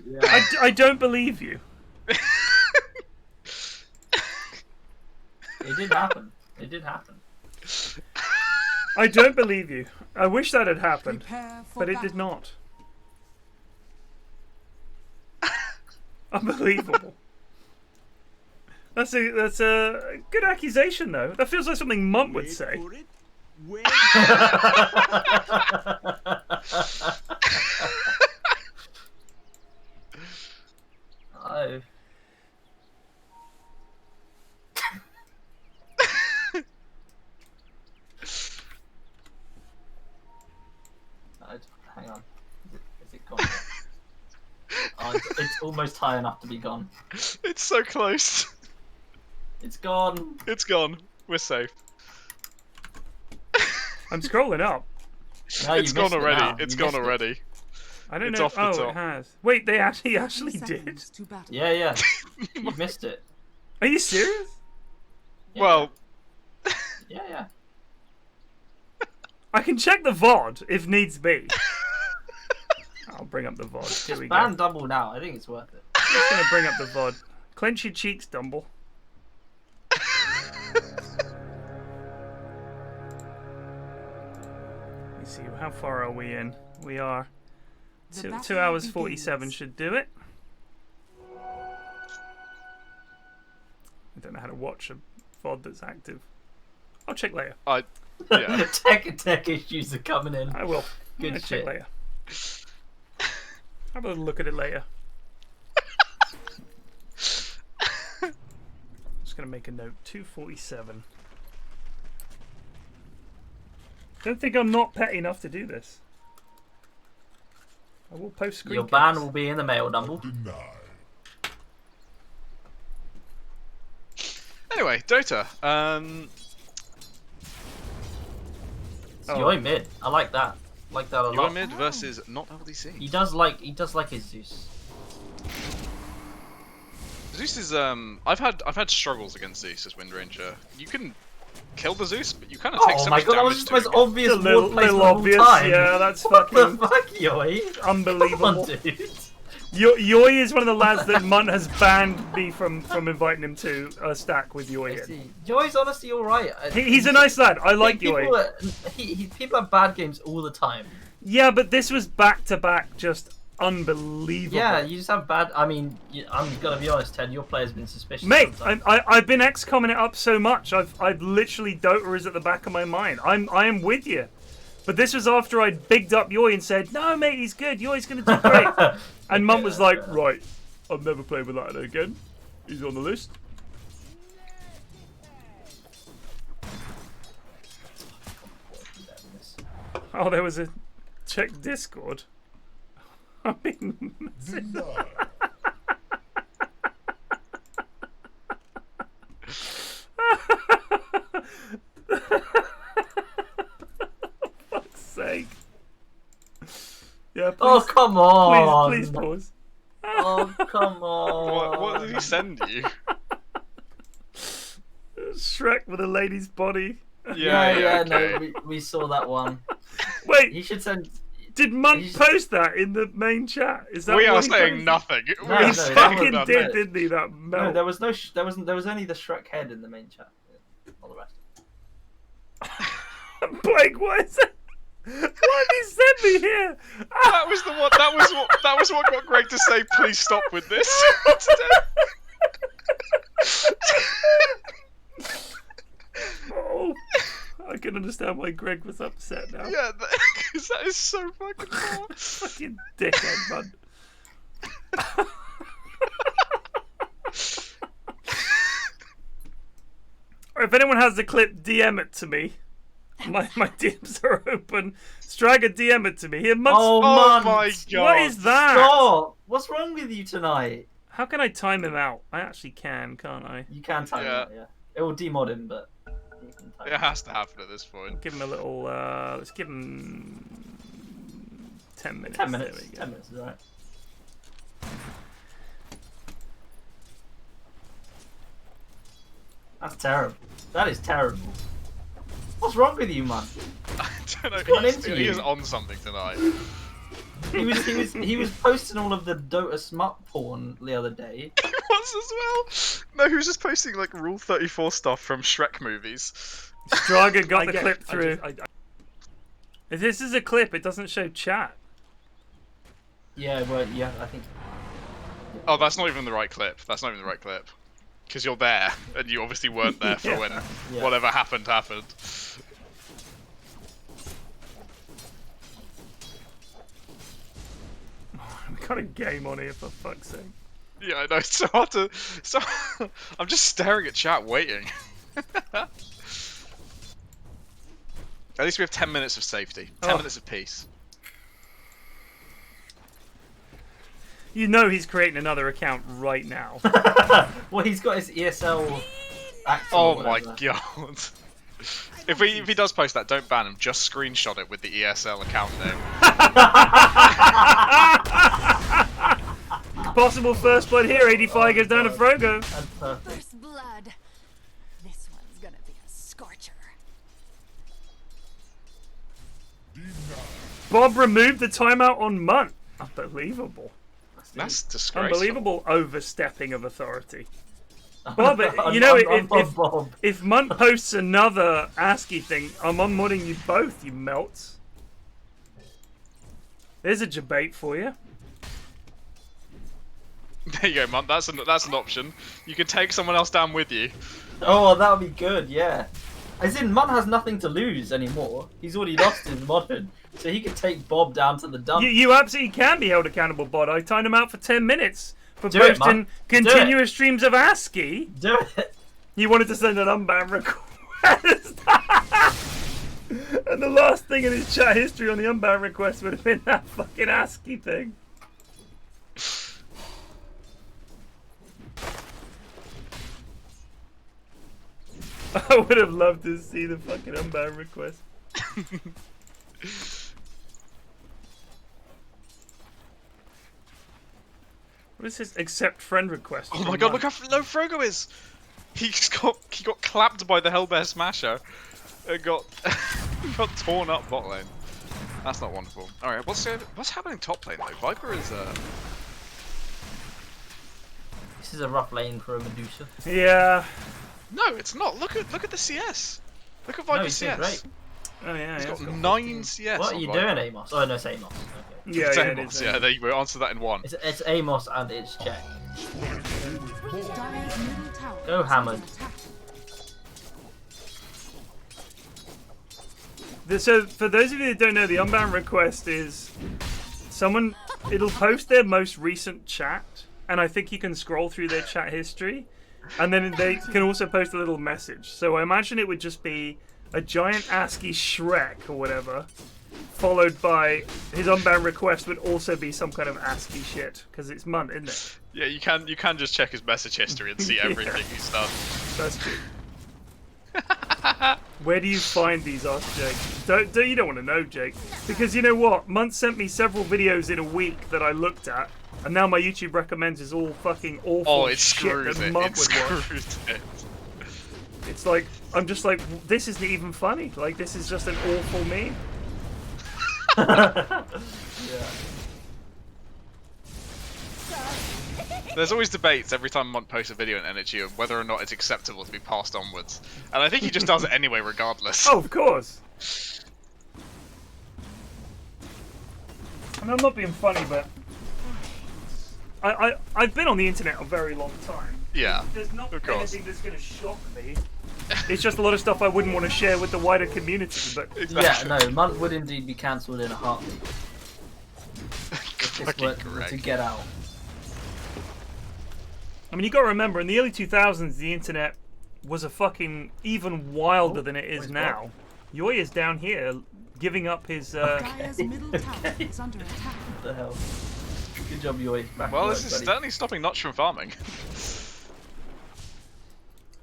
Yeah. I don't believe you. It did happen. It did happen. I don't believe you. I wish that had happened, Prepare for but it battle. did not. Unbelievable. That's a good accusation, though. That feels like something Mum would say. Oh. Hang on. Is it gone? Oh, it's almost high enough to be gone. It's so close. It's gone. It's gone. We're safe. I'm scrolling up. No, It's you gone missed it already. now. It's You gone missed it. already. I don't It's know. off the Oh, top. it has. Wait, they actually 30 did. seconds to battle. Yeah, yeah. You missed it. Are you serious? Yeah, Well, yeah, yeah. I can check the VOD if needs be. I'll bring up the VOD. Here we go. Ban double now. I think it's worth it. I'm just gonna bring up the VOD. Clench your cheeks, Dumble. Let me see. How far are we in? We are The 2 battle hours begins. 47 should do it. I don't know how to watch a VOD that's active. I'll check later. yeah. tech issues are coming in. I will. Good I'll check shit. later. Have a look at it later. Just gonna make a note. 247. Don't think I'm not petty enough to do this. I will post screen Your caps. ban will be in the mail, Dumble. Denied. Anyway, Dota. Yoi mid. I like that. Like that a You're lot. mid versus not LDC. He does like his Zeus. Zeus is I've had struggles against Zeus as Wind Ranger. You can kill the Zeus, but you kind of take so Oh my much god, that was damage just the most doing it. obvious A little, ward placement little of all obvious. time. Yeah, that's What fucking the fuck, Yoi? unbelievable. Come on, dude. Yoi is one of the lads that Munt has banned me from inviting him to a stack with Yoi in. Yoi's honestly alright. He's a nice lad. I like Yoi. People have bad games all the time. Yeah, but this was back to back, just unbelievable. Yeah, you just have bad. I mean, I'm gonna be honest, Ted. Your player's been suspicious. Mate, sometimes. I've been XCOMing it up so much. I've literally Dota is at the back of my mind. I am with you. But this was after I'd bigged up Yoi and said, no, mate, he's good. Yoi's going to do great. And Mum was like, right, I've never played with that again. He's on the list. Oh, there was a check Discord. I mean, fuck's sake. Yeah, please, Oh come on! please pause. Oh come on! What did he send you? Shrek with a lady's body. Yeah, okay. no, we saw that one. Wait, You should send. did Munt he's- post that in the main chat? Is that We what are he saying posted? nothing. No, We He no, fucking that did, didn't he? That No, melt. there was no. There was only the Shrek head in the main chat. All the rest. Blake, what is it? Why did he send me here? That was the one. That was what got Greg to say, "Please stop with this." Oh, I can understand why Greg was upset now. Yeah, because that is so fucking far. Fucking dickhead, man. Or if anyone has the clip, DM it to me. My DMs are open. Straga, DM it to me. Here, Munt's... Oh, Oh man! my god! What is that? Stop! What's wrong with you tonight? How can I time him out? I actually can, can't I? You can time Yeah. it. Yeah. It will demod him, but you can time It has to happen at this point. Give him a little. Let's give him 10 minutes. 10 minutes. There we go. 10 minutes is alright. That's terrible. That is terrible. What's wrong with you, man? I don't know. Got into He you. is on something tonight. He was posting all of the Dota smut porn the other day. He was as well. No, he was just posting like Rule 34 stuff from Shrek movies. Straga got the get clip it. through. If this is a clip, it doesn't show chat. Yeah, well, yeah, I think. Oh, that's not even the right clip. That's not even the right clip. Because you're there, and you obviously weren't there for when Yeah. whatever happened happened. We got a game on here, for fuck's sake. Yeah, I know. It's so hard to. So I'm just staring at chat, waiting. At least we have 10 minutes of safety. 10 Oh. minutes of peace. You know he's creating another account right now. Well, he's got his ESL. Accent Oh or my whatever. god. If he does post that, don't ban him. Just screenshot it with the ESL account name. Possible first blood here. 85 goes down to Frogo. That's perfect. First blood. This one's gonna be a scorcher. Bob removed the timeout on Munt. Unbelievable. That's disgraceful. Unbelievable overstepping of authority. Bob, you know, Bob. if Munt posts another ASCII thing, I'm unmodding you both, you melts. There's a debate for you. There you go, man. That's an option. You can take someone else down with you. Oh, that would be good, yeah. As in, Mun has nothing to lose anymore. He's already lost his modern, so he could take Bob down to the dump. You absolutely can be held accountable, Bod. I timed him out for 10 minutes for Do it, posting man. continuous streams of ASCII. Do it. You wanted to send an unban request. And the last thing in his chat history on the unban request would have been that fucking ASCII thing. I would have loved to see the fucking unbound request. What is this? Accept friend request. Oh my god, look how low Frogo is! He got clapped by the Hellbear Smasher. It got got torn up bot lane. That's not wonderful. Alright, what's happening top lane though? Viper is This is a rough lane for a Medusa. Yeah. No, it's not. Look at the CS. Look at No, Viper's he's doing CS. great. Oh yeah. He's yeah, got it's 9 CS. What are on you Viper. doing, Amos? Oh no, it's Amos. Okay. Yeah, It's yeah, it Amos, is, yeah, there you go. Answer that in one. It's Amos and it's Jack. Dire's middle tower Go is Hammond. under attack. So, for those of you that don't know, the unbound request is someone. It'll post their most recent chat, and I think you can scroll through their chat history, and then they can also post a little message. So I imagine it would just be a giant ASCII Shrek or whatever, followed by his unbound request would also be some kind of ASCII shit because it's Munt, isn't it? Yeah, you can just check his message history and see everything he's done. That's true. Where do you find these? Asked Jake. You don't want to know, Jake, because you know what? Munt sent me several videos in a week that I looked at, and now my YouTube recommends is all fucking awful Oh, it shit screws that it. Munt It would watch. screws it. It's like I'm just like this isn't even funny. Like this is just an awful meme. Yeah. There's always debates every time Munt posts a video in Energy of whether or not it's acceptable to be passed onwards. And I think he just does it anyway regardless. Oh, of course. And I'm not being funny, but I've been on the internet a very long time. Yeah, There's not of course. anything that's going to shock me. It's just a lot of stuff I wouldn't want to share with the wider community. But Exactly. Yeah, no, Munt would indeed be cancelled in a heartbeat. If this Fucking were correct. to get out. I mean, you got to remember, in the early 2000s, the internet was a fucking even wilder than it is where's now. Yoy is down here giving up his. Dire's middle tower is under attack. What the hell? Good job, Yoy. Back Well, to this work, is buddy. certainly stopping Notch from farming.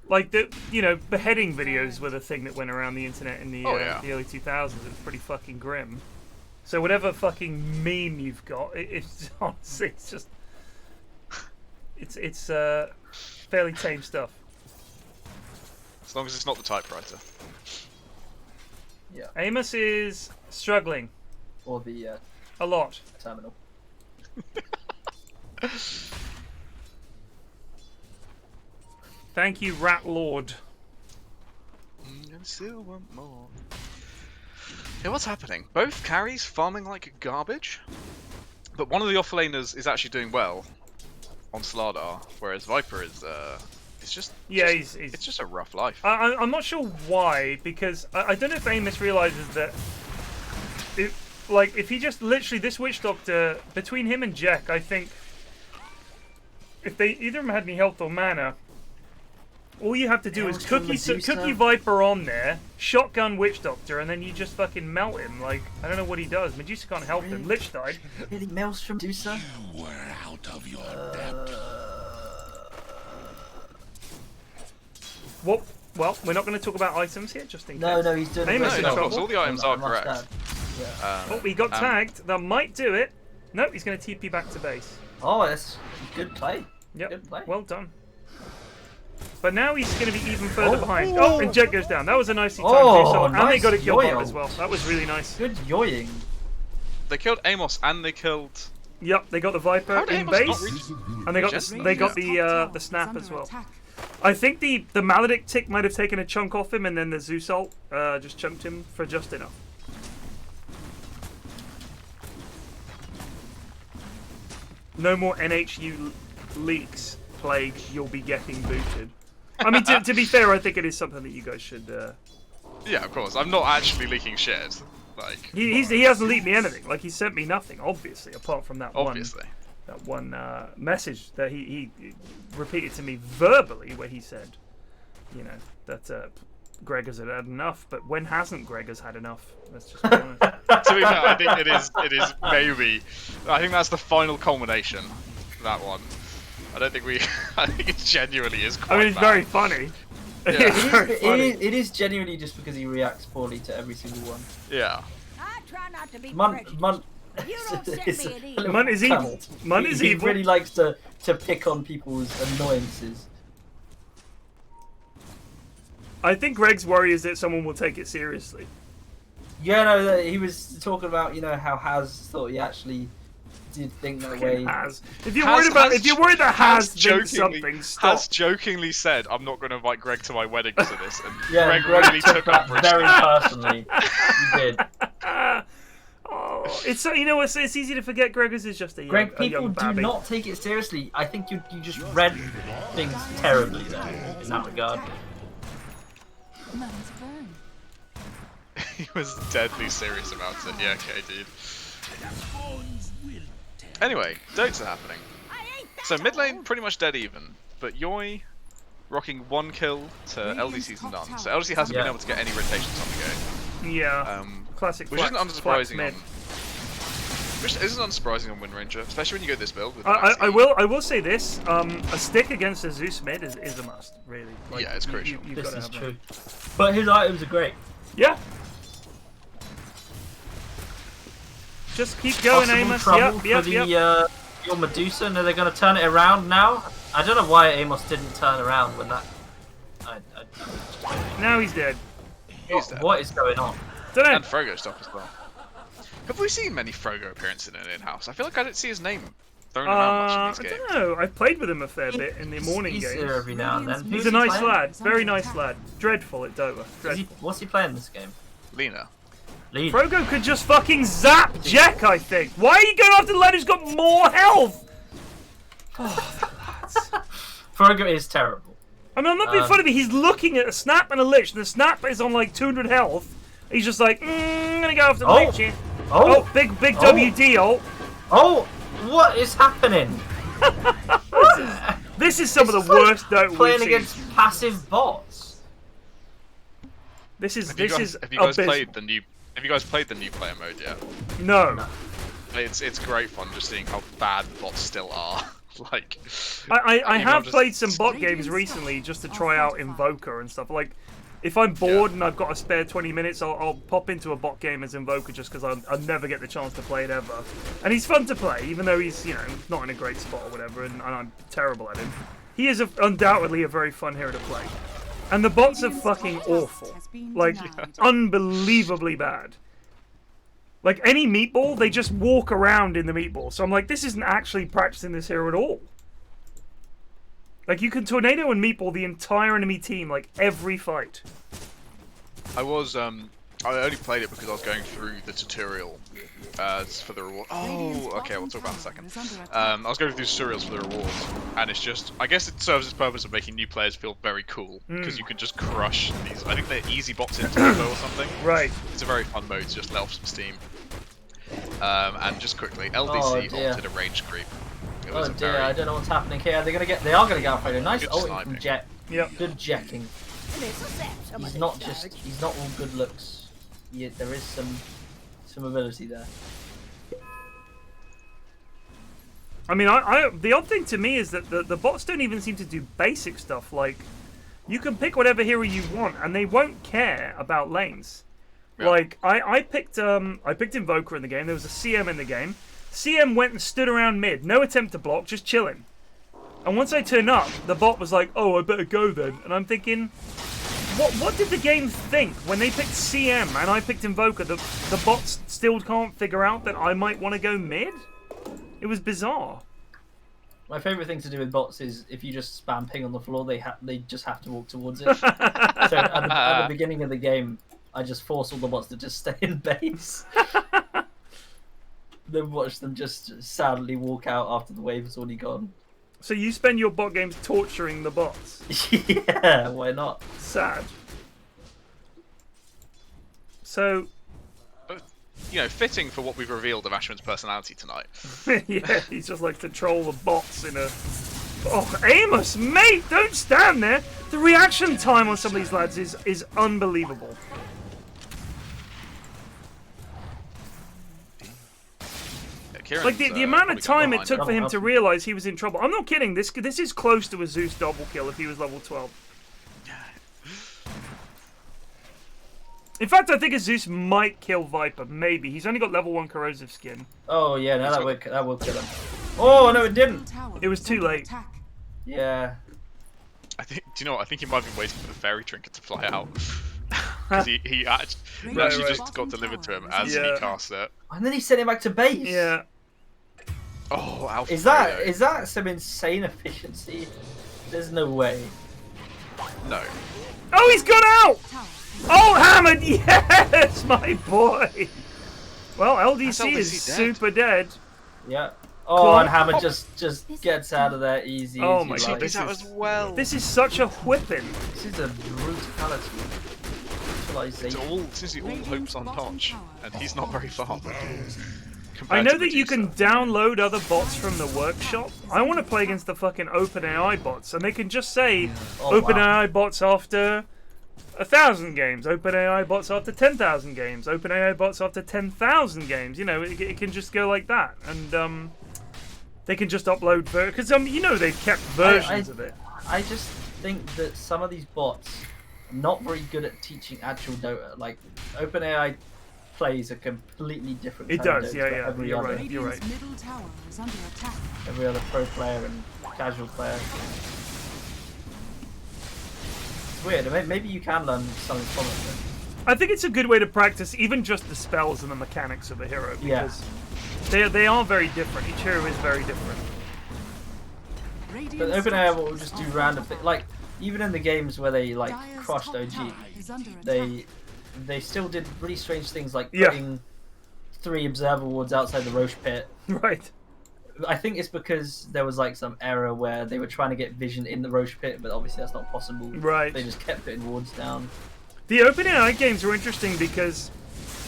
Like the beheading videos were the thing that went around the internet in the Oh, yeah. the early 2000s. It was pretty fucking grim. So whatever fucking meme you've got, it's honestly it's just it's fairly tame stuff. As long as it's not the typewriter. Yeah, Amos is struggling or the a lot. terminal. Thank you, Rat Lord. And still want more. Yeah, what's happening? Both carries farming like garbage, but one of the offlaners is actually doing well on Slardar, whereas Viper is it's just it's just a rough life. I'm not sure why, because I don't know if Amos realizes that if he just literally this Witch Doctor between him and Jack, I think if they either of them had any health or mana, all you have to do is cookie Viper on there, shotgun Witch Doctor, and then you just fucking melt him. Like I don't know what he does. Medusa can't help him. Lich died. Really, Maelstrom Medusa? You were out of your depth. What? Well, we're not going to talk about items here, just in case. No, he's doing Amos great in No, of trouble. course, all the items I are must correct. add. Yeah. Oh, he got tagged. That might do it. Nope, he's going to TP back to base. Oh, that's good play. Yep. Good play. Well done. But now he's going to be even further behind. Oh, and Jet goes down. That was a nicely timed Oh, and they nice got a kill yo-yo. bot as well. That was really nice. Good yoying. They killed Amos and they killed. Yep, they got the Viper How did in Amos not base, reach? and they got Just- the snap as well. I think the Maledict tick might have taken a chunk off him, and then the Zeus ult just chunked him for just enough. No more NHU leaks, Plague. You'll be getting booted. I mean, to be fair, I think it is something that you guys should. Yeah, of course. I'm not actually leaking shit. Like, He hasn't leaked me anything. Like he sent me nothing, obviously, apart from that obviously. one message that he repeated to me verbally, where he said, you know, that Gregor's had had enough. But when hasn't Gregor's had enough? Let's just be honest. To be fair, I think it is maybe. I think that's the final culmination. That one. I don't think we. I think it genuinely is quite I mean, it's bad. very funny. It is genuinely just because he reacts poorly to every single one. Yeah. I try not to be Mun You don't set me at ease. Mun is evil. Mun is he evil. really likes to pick on people's annoyances. I think Greg's worry is that someone will take it seriously. Yeah, no, he was talking about how Haz thought he actually did think that way. Has. If you're worried that Has thinks something, stop. Has jokingly said, "I'm not going to invite Greg to my wedding for this," and Yeah, Greg really took that umbrage. very personally. He did. Oh, it's it's easy to forget. Gregors is just a young, Greg, a people young do babby. not take it seriously. I think you just read things terribly there in that regard. Man's burn. He was deadly serious about it. Yeah, okay, dude. Anyway, Dota's happening. So mid lane pretty much dead even, but Yoi rocking 1 kill to LDC's none. So LDC hasn't been able to get any rotations on the go. Yeah. Classic. Which isn't Flax unsurprising mid. Which isn't unsurprising on Windranger, especially when you go this build. With I will say this: a stick against a Zeus mid is a must, really. Like, yeah, it's crucial. You've This gotta is have true. But his items are great. Yeah. Just keep going, Possible Amos. trouble Yep. for your Medusa, and are they going to turn it around now? I don't know why Amos didn't turn around when that. Now he's dead. He's dead. What is going on? Don't know. And Frogo stop as well. Have we seen many Frogo appearances in In-House? I feel like I didn't see his name thrown around much in I these games. don't know. I've played with him a fair bit in the morning He's games. here every now and then. He's Who's a he nice playing? lad. Very nice lad. Dreadful at Dota. Dreadful. What's he playing this game? Lena. Lead. Frogo could just fucking zap Jack, I think. Why are you going after the lad who's got more health? Frogo is terrible. I mean, I'm not being funny, but he's looking at a snap and a lich, and the snap is on like 200 health. He's just like, I'm gonna go after the lich here. Oh, big WD ult. Oh, what is happening? This is some of the worst Dota Playing we've seen. against passive bots. This is Have you guys abysmal. played the new? Have you guys played the new player mode yet? No. It's great fun just seeing how bad the bots still are. Like, I have just- played some bot games recently just to try out Invoker and stuff. Like, if I'm bored and I've got a spare 20 minutes, I'll pop into a bot game as Invoker just because I'll never get the chance to play it ever. And he's fun to play, even though he's, not in a great spot or whatever, and I'm terrible at him. He is undoubtedly a very fun hero to play. And the bots are fucking awful. Like, unbelievably bad. Like, any meatball, they just walk around in the meatball. So I'm like, this isn't actually practicing this hero at all. Like, you can tornado and meatball the entire enemy team, like, every fight. I only played it because I was going through the tutorial for the reward. Oh, okay, we'll talk about it in a second. I was going through tutorials for the rewards, and it's just, I guess it serves its purpose of making new players feel very cool, because you can just crush these, I think they're easy bots in turbo or something. Right. It's a very fun mode to just let off some steam. And just quickly, LDC ulted a range creep. It was Oh a dear, very I don't know what's happening here. They are gonna get Alfredo. Nice Good ult from sniping. Jet. Yep. Good jetting. He's not all good looks. Yeah, there is some ability there. I mean, the odd thing to me is that the bots don't even seem to do basic stuff. Like, you can pick whatever hero you want, and they won't care about lanes. Yeah. Like, I picked Invoker in the game. There was a CM in the game. CM went and stood around mid. No attempt to block, just chilling. And once I turn up, the bot was like, oh, I better go then. And I'm thinking, what did the game think when they picked CM and I picked Invoker? The bots still can't figure out that I might want to go mid? It was bizarre. My favourite thing to do with bots is if you just spam ping on the floor, they just have to walk towards it. So at the beginning of the game, I just force all the bots to just stay in base. Then watch them just sadly walk out after the wave has already gone. So you spend your bot games torturing the bots? Yeah, why not? Sad. So, But, fitting for what we've revealed of Ashman's personality tonight. yeah, he's just like to troll the bots in a... Oh, Amos, mate, don't stand there! The reaction time on some of these lads is unbelievable. Like, the amount of time it took for him to realise he was in trouble. I'm not kidding, this is close to a Zeus double kill if he was level 12. In fact, I think a Zeus might kill Viper. Maybe. He's only got level 1 corrosive skin. Oh yeah, no, that will kill him. Oh no, it didn't. It was too late. Yeah. I think. Do you know what? I think he might have been waiting for the fairy trinket to fly out. Because he actually just got delivered to him as he cast it. And then he sent it back to base. Yeah. Oh, Alfredo. Is that some insane efficiency? There's no way. No. Oh, he's got out! Oh, Hammered! Yes, my boy! Well, LDC is super dead. Yeah. Oh, and Hammer just gets out of there easy. Oh my god, this is such a whipping. This is a brutality. It's all hopes on Notch, and he's not very far. I know that you can download other bots from the workshop. I want to play against the fucking OpenAI bots, and they can just say OpenAI bots after 1,000 games, OpenAI bots after 10,000 games, OpenAI bots after 10,000 games. You know, it can just go like that, and they can just upload because you know they've kept versions of it. I just think that some of these bots are not very good at teaching actual Dota. Like OpenAI plays a completely different. It does, yeah. You're right. Middle tower is under attack. Every other pro player and casual player. It's weird. Maybe you can learn something from it. I think it's a good way to practice even just the spells and the mechanics of a hero because they are very different. Each hero is very different. But OpenAI will just do random things. Like even in the games where they like crushed OG, they still did really strange things like putting 3 observer wards outside the Roche pit. Right. I think it's because there was like some error where they were trying to get vision in the Roche pit, but obviously that's not possible. Right. They just kept putting wards down. The OpenAI games were interesting because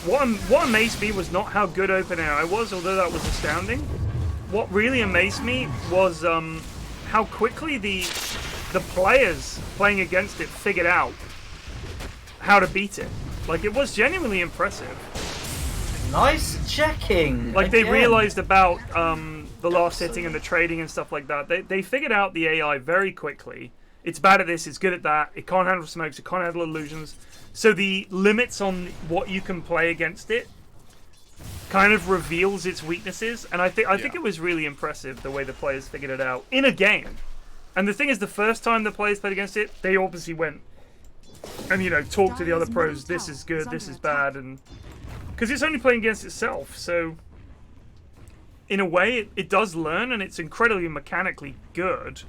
what amazed me was not how good OpenAI was, although that was astounding. What really amazed me was how quickly the players playing against it figured out how to beat it. Like, it was genuinely impressive. Nice checking! Like, they realized about the last hitting and the trading and stuff like that. They figured out the AI very quickly. It's bad at this, it's good at that, it can't handle smokes, it can't handle illusions. So the limits on what you can play against it kind of reveals its weaknesses. And I think it was really impressive the way the players figured it out in a game. And the thing is, the first time the players played against it, they obviously went and, you know, talked to the other pros, this is good, this is bad, and because it's only playing against itself, so in a way it does learn, and it's incredibly mechanically good.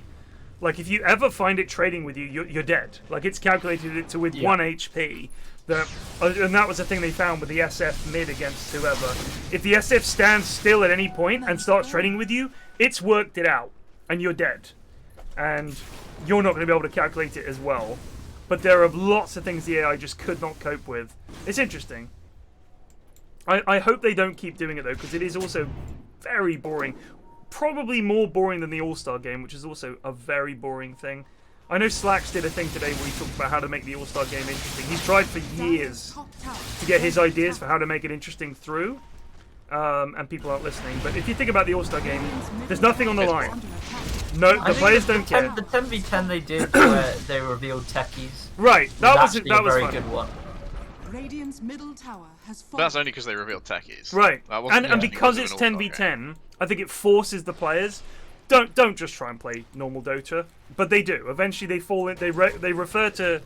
Like, if you ever find it trading with you, you're dead. Like, it's calculated it to with 1 HP. And that was the thing they found with the SF mid against whoever. If the SF stands still at any point and starts trading with you, it's worked it out, and you're dead. And you're not going to be able to calculate it as well. But there are lots of things the AI just could not cope with. It's interesting. I hope they don't keep doing it, though, because it is also very boring. Probably more boring than the All-Star game, which is also a very boring thing. I know Slacks did a thing today where he talked about how to make the All-Star game interesting. He's tried for years to get his ideas for how to make it interesting through, and people aren't listening. But if you think about the All-Star game, there's nothing on the line. No, the players don't care. The 10v10 they did where they revealed techies. Right, that was a very good one. Radiant's middle tower has fallen. But that's only because they revealed techies. Right, and because it's 10v10, I think it forces the players. Don't just try and play normal Dota, but they do. Eventually, they fall in. They refer to,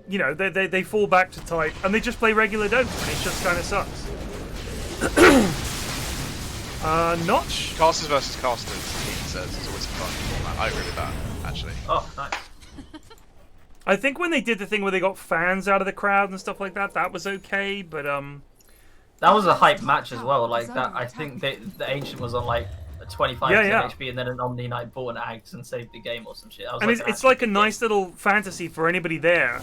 you know, they fall back to type, and they just play regular Dota. And it just kind of sucks. Notch. Casters versus casters, he says, is always a fun format. I agree with that, actually. Oh, nice. I think when they did the thing where they got fans out of the crowd and stuff like that, that was okay. But that was a hype match as well. Like that, I think the Ancient was on like 25 HP, and then an Omni Knight bought an Axe and saved the game or some shit. And it's like a nice little fantasy for anybody there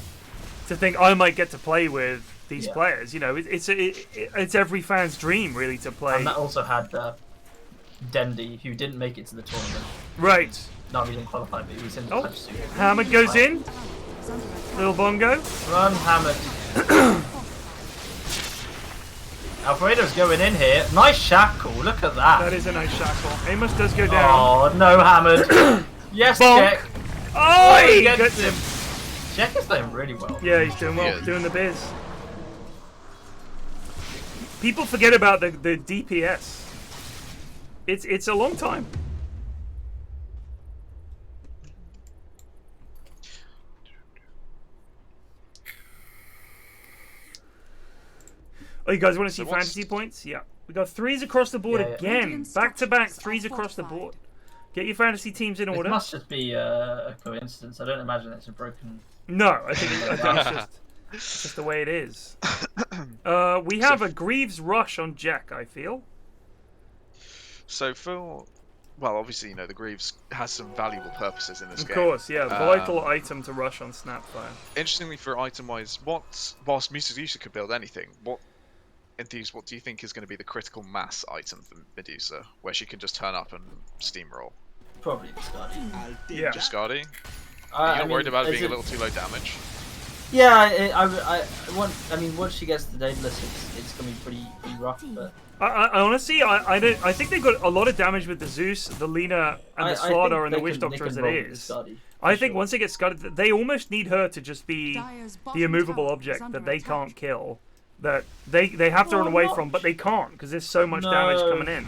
to think I might get to play with these players. You know, it's every fan's dream really to play. And that also had Dendy, who didn't make it to the tournament. Right. No, he didn't qualify, but he was in the touch suit. Hammer goes in. Little Bongo. Run, Hammer. Alfredo's going in here. Nice shackle. Look at that. That is a nice shackle. Amos does go down. Oh, no, Hammered. Yes, Jack. Oh, he gets him. Jack is playing really well. Yeah, he's doing well. Doing the biz. People forget about the DPS. It's a long time. Oh, you guys want to see fantasy points? Yeah. We got 3s across the board again. Back-to-back 3s across the board. Get your fantasy teams in order. It must just be a coincidence. I don't imagine it's a broken... No, I think it's just the way it is. We have a Greaves rush on Jack, I feel. So for... Well, obviously, you know, the Greaves has some valuable purposes in this game. Of course, yeah. Vital item to rush on Snapfire. Interestingly, for item-wise, whilst Medusa could build anything, what do you think is going to be the critical mass item for Medusa, where she can just turn up and steamroll? Probably Discardy. Yeah. Discardy? Are you not worried about it being a little too low damage? Yeah, I mean, once she gets to Daedalus, it's going to be pretty rough, but... I honestly, I think they've got a lot of damage with the Zeus, the Lena, and the Slaughter, and the Witch Doctor as it is. I think once they get Scuddy, they almost need her to just be the immovable object that they can't kill. That they have to run away from, but they can't, because there's so much damage coming in.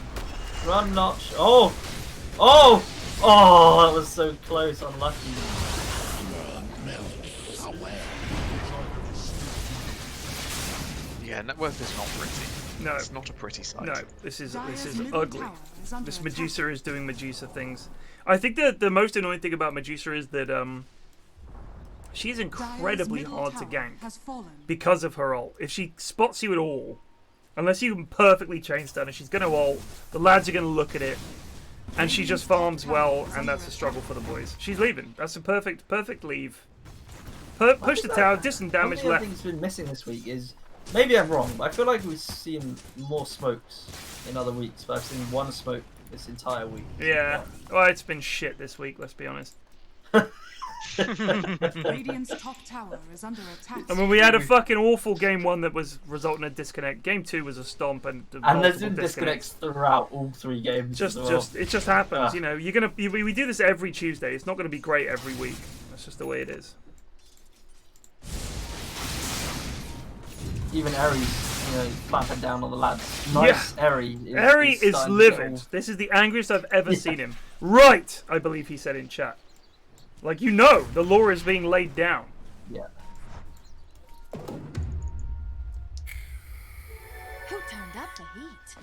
Run, Notch. Oh! Oh! Oh, that was so close, unlucky. Yeah, net worth is not pretty. No. It's not a pretty sight. No, this is ugly. This Medusa is doing Medusa things. I think the most annoying thing about Medusa is that she's incredibly hard to gank because of her ult. If she spots you at all, unless you can perfectly chain stun her, she's going to ult. The lads are going to look at it, and she just farms well, and that's a struggle for the boys. She's leaving. That's a perfect leave. Push the tower, distant damage left. One thing that's been missing this week is, maybe I'm wrong, but I feel like we've seen more smokes in other weeks, but I've seen one smoke this entire week. Yeah, well, it's been shit this week, let's be honest. Radiant's top tower is under attack. I mean, we had a fucking awful game 1 that was resulting in a disconnect. Game 2 was a stomp, and there's been disconnects throughout all 3 games. It just happens, you know. We do this every Tuesday. It's not gonna be great every week. That's just the way it is. Even Ares, you know, clamping down on the lads. Nice, yeah. Ares is livid. This is the angriest I've ever seen him. Right, I believe he said in chat. Like, you know, the lore is being laid down. Yeah. Who turned up the heat?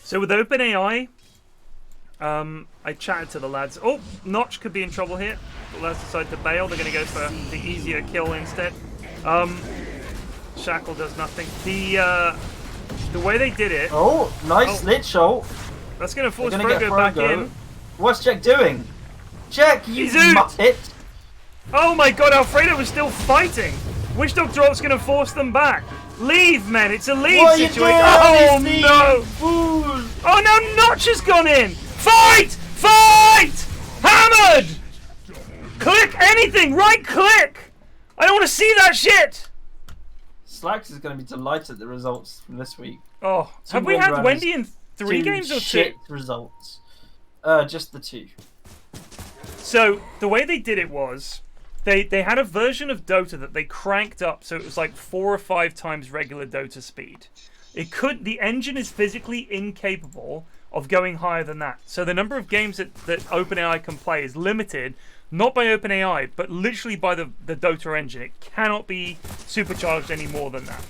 So with OpenAI, I chatted to the lads. Oh, Notch could be in trouble here. The lads decide to bail. They're going to go for the easier kill instead. Shackle does nothing. The way they did it... Oh, nice lich ult. That's going to force Frogo back in. What's Jack doing? Jack, you muppet! Oh my god, Alfredo is still fighting! Witch Dog Drop's gonna force them back! Leave, man! It's a leave situation! Oh no! Fool. Oh no, Notch has gone in! Fight! Fight! Hammered! Click anything! Right click! I don't want to see that shit! Slacks is going to be delighted at the results from this week. Oh, have we had Wendy in 3 games or 2? Shit results. Just the 2. So the way they did it was, they had a version of Dota that they cranked up so it was like 4 or 5 times regular Dota speed. The engine is physically incapable of going higher than that. So the number of games that OpenAI can play is limited, not by OpenAI, but literally by the Dota engine. It cannot be supercharged any more than that.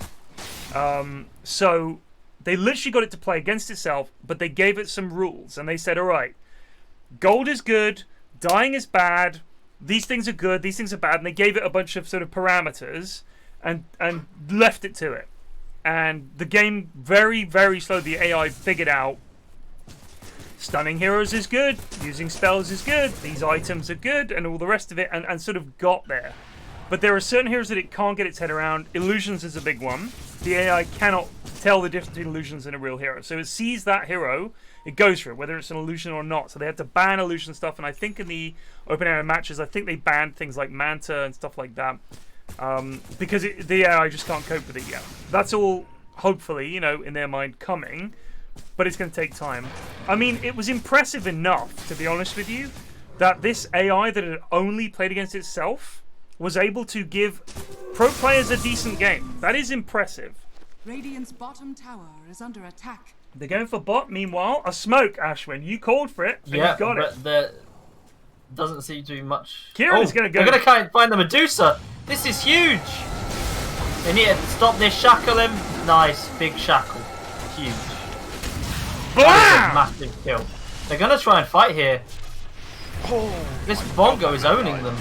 So they literally got it to play against itself, but they gave it some rules, and they said, all right, gold is good, dying is bad, these things are good, these things are bad, and they gave it a bunch of sort of parameters and left it to it. And the game very, very slowly, the AI figured out stunning heroes is good, using spells is good, these items are good, and all the rest of it, and sort of got there. But there are certain heroes that it can't get its head around. Illusions is a big one. The AI cannot tell the difference between illusions and a real hero. So it sees that hero, it goes for it, whether it's an illusion or not. So they had to ban illusion stuff, and I think in the OpenAI matches, I think they banned things like Manta and stuff like that, because the AI just can't cope with it yet. That's all, hopefully, you know, in their mind coming, but it's going to take time. I mean, it was impressive enough, to be honest with you, that this AI that had only played against itself was able to give pro players a decent game. That is impressive. Radiant's bottom tower is under attack. They're going for bot. Meanwhile, a smoke, Ashwin. You called for it, and Yeah, you got it. but there doesn't seem to be much. Kieran is gonna go. They're gonna find the Medusa. This is huge. They need to stop this, shackle him. Nice, big shackle. Huge. That is a massive kill. They're gonna try and fight here. This Bongo is owning them.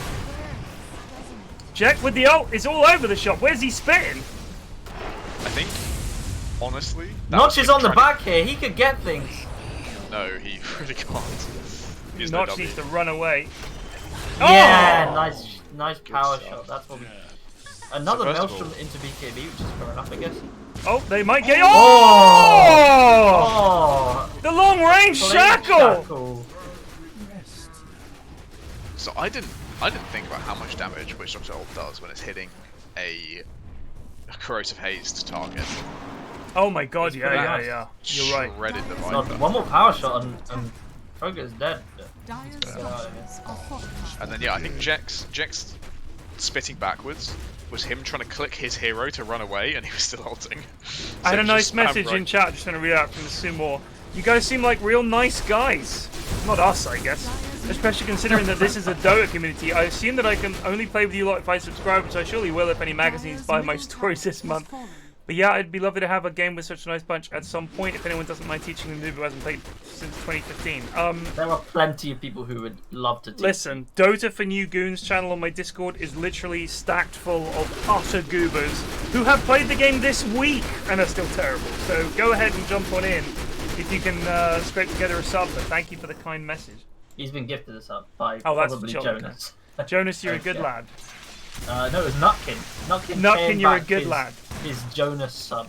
Jack with the ult. It's all over the shop. Where's he spitting? I think, honestly... Notch is on the back here. He could get things. No, he really can't. He's Notch no needs to W. run away. Yeah, Oh! nice power stuff. shot. That's what we... Another So first of Maelstrom all- into BKB, which is fair enough, I guess. Oh, they might get. Oh! Oh! Oh! The long range Blade shackle. So I didn't think about how much damage Witch Doctor ult does when it's hitting a corrosive haze to target. Oh my god! Yeah, pretty yeah, nice. yeah. You're right. Shredded the No, Viper. one more power shot and Kroger's dead. Dire's Yeah. structures are fortified. And then yeah, I think Jex spitting backwards was him trying to click his hero to run away, and he was still ulting. I had So a nice just message spam in chat. Just going to read out from the Sumo. You guys seem like real nice guys. Not us, I guess. Especially considering that this is a Dota community. I assume that I can only play with you lot if I subscribe, which I surely will if any magazines buy my stories this month. But yeah, it'd be lovely to have a game with such a nice bunch at some point, if anyone doesn't mind teaching the noob who hasn't played since 2015. There are plenty of people who would love to teach. Listen, Dota for New Goons channel on my Discord is literally stacked full of utter goobers who have played the game this week and are still terrible. So go ahead and jump on in if you can scrape together a sub. But thank you for the kind message. He's been gifted this up by Oh, that's probably John. Jonas. Jonas, you're a good Okay. lad. No, it was Nutkin. Nutkin, Nutkin, came you're a back good his, lad. His Jonas sub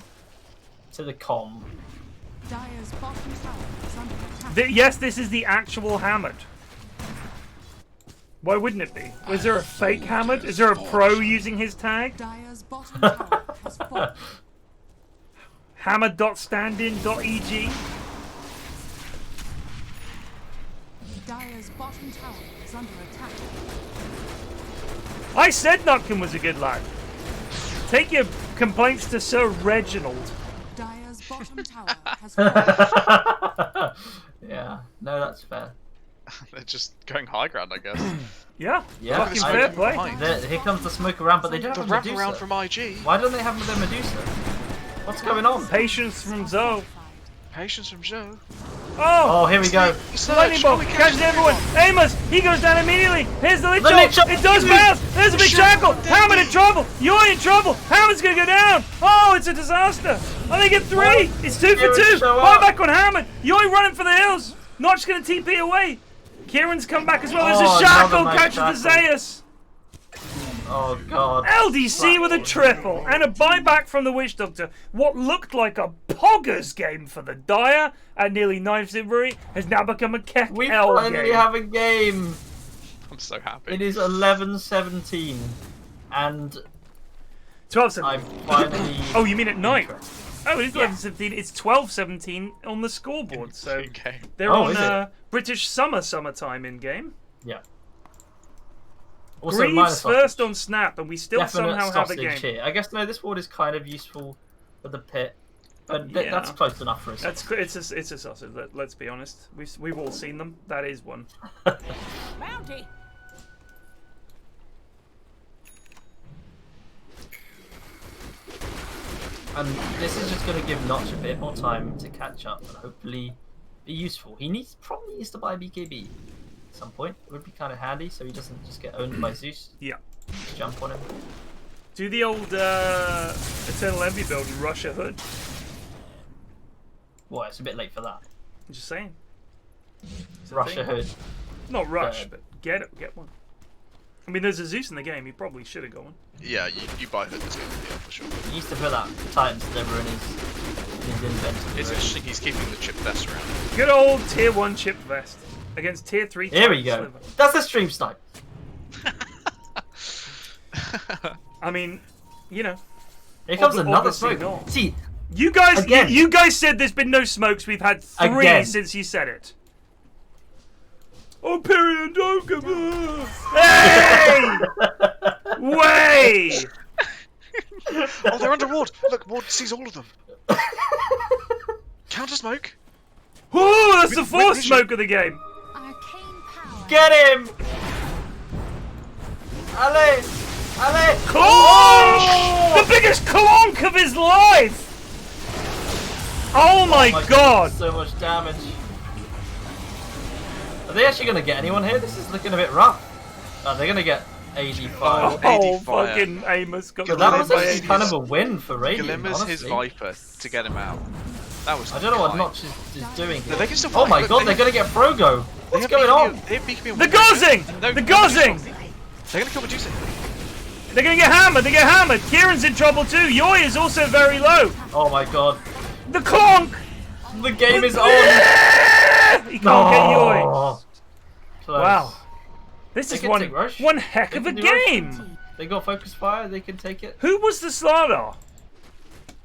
to the com. Dire's bottom tower is under attack. Yes, this is the actual Hammered. Why wouldn't it be? Was there a fake Hammered? Is there a pro using his tag? Dire's bottom tower has fallen. Hammer.standin.eg. Dire's bottom tower is under attack. I said Nutkin was a good lad. Take your complaints to Sir Reginald. Dire's bottom tower has fallen. Yeah, no, that's fair. They're just going high ground, I guess. Yeah, Yeah, fucking I- fair play. Behind. Here comes the smoke around, but they don't The have a wrap Medusa. around from IG. Why don't they have their Medusa? What's going on? Patience from Zoe. Patience from Joe. Oh! Oh, here we go. Lightning bolt catches everyone. Amos, he goes down immediately. Here's the lich The ult. lich ult. It does bounce. There's a big shackle. Hammond in trouble. You're in trouble. Hammond's gonna go down. Oh, it's a disaster. I think it's 3. It's 2 for Kieran, 2. show Fire up. back on Hammond. You're running for the hills. Notch gonna TP away. Kieran's come back as well. There's Oh, a shackle. another nice Catches the shackle. Zeus. Oh god. LDC with a triple and a buyback from the Witch Doctor. What looked like a poggers game for the Dire at nearly 9% rate has now become a Keck We L finally game. have a game. I'm so happy. It is 11:17, and 12-17. I finally. Oh, you mean at night? Oh, it is Yeah. 11-17. It's 12-17 on the scoreboard. So Okay. they're Oh, on is it? British summertime in game. Yeah. Also, Greaves minus first sausage. on Snap, and we still Definite somehow have a sausage game. here. I guess no, this ward is kind of useful for the pit, but Yeah. that's close enough for us. It's a sausage. Let's be honest. We've all seen them. That is one. Bounty. And this is just going to give Notch a bit more time to catch up and hopefully be useful. He probably needs to buy BKB at some point. It would be kind of handy so he doesn't just get owned by Zeus. Yeah. Just jump on him. Do the old Eternal Envy build and rush a hood. Well, it's a bit late for that. I'm just saying. It's a Rush thing. a hood. Not rush, Good. but get one. I mean, there's a Zeus in the game. He probably should have got one. Yeah, you buy Hood this game, yeah, for sure. He used to put that Titan Sliver in his inventory. It's interesting he's keeping the chip vest around. Good old Tier 1 chip vest against Tier 3 Here we Titan go. Sliver. That's a stream snipe. I mean, you know. Here comes another Obviously smoke. not. See, You guys, Again. you guys said there's been no smokes. We've had 3 Again. since you said it. Oh, Pyrion, don't come on. Hey! Way! Oh, they're under ward. Look, ward sees all of them. Counter smoke. Whoa, that's the fourth smoke of the game. Arcane power. Get him! Ale! Ale! Clonk! The biggest clonk of his life! Oh my god! So much damage. Are they actually gonna get anyone here? This is looking a bit rough. Oh, they're gonna get AD fire. Oh, AD fire. fucking Amos got Good That killed was by actually AD. kind of a win for Radiant, Glimmers his honestly. Viper to get him out. That was. I don't know what kind. Notch is doing here. No, they can still Oh fight. my Look, god, they they're gonna get Frogo! What's have going on? They have BKB on The Windbreaker. Gozing! No, The no, Gozing! They're gonna kill Medusa. They're gonna get hammered, they get hammered! Kieran's in trouble too! Yoi is also very low! Oh my god. The clonk! The game is on! He can't get Yoi! Oh. Close. Wow. This They is can take Rush. one heck They of a can do Rush. game! They got Focus Fire, they can take it. Who was the Slardar?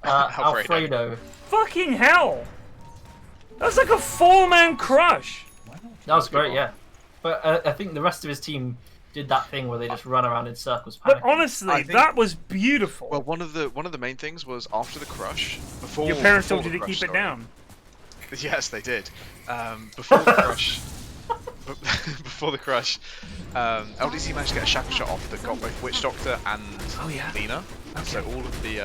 Alfredo. Fucking hell! That was like a 4-man crush! That was great, yeah. But I think the rest of his team did that thing where they just run around in circles. But panicking. honestly, I think- that was beautiful. Well, one of the main things was after the crush. Before Your parents before told you the to keep crush, it sorry. down. Yes, they did. Before the crush. Before the crush, LDC managed to get a shackle shot off that got both Witch Doctor and Lena. So all of the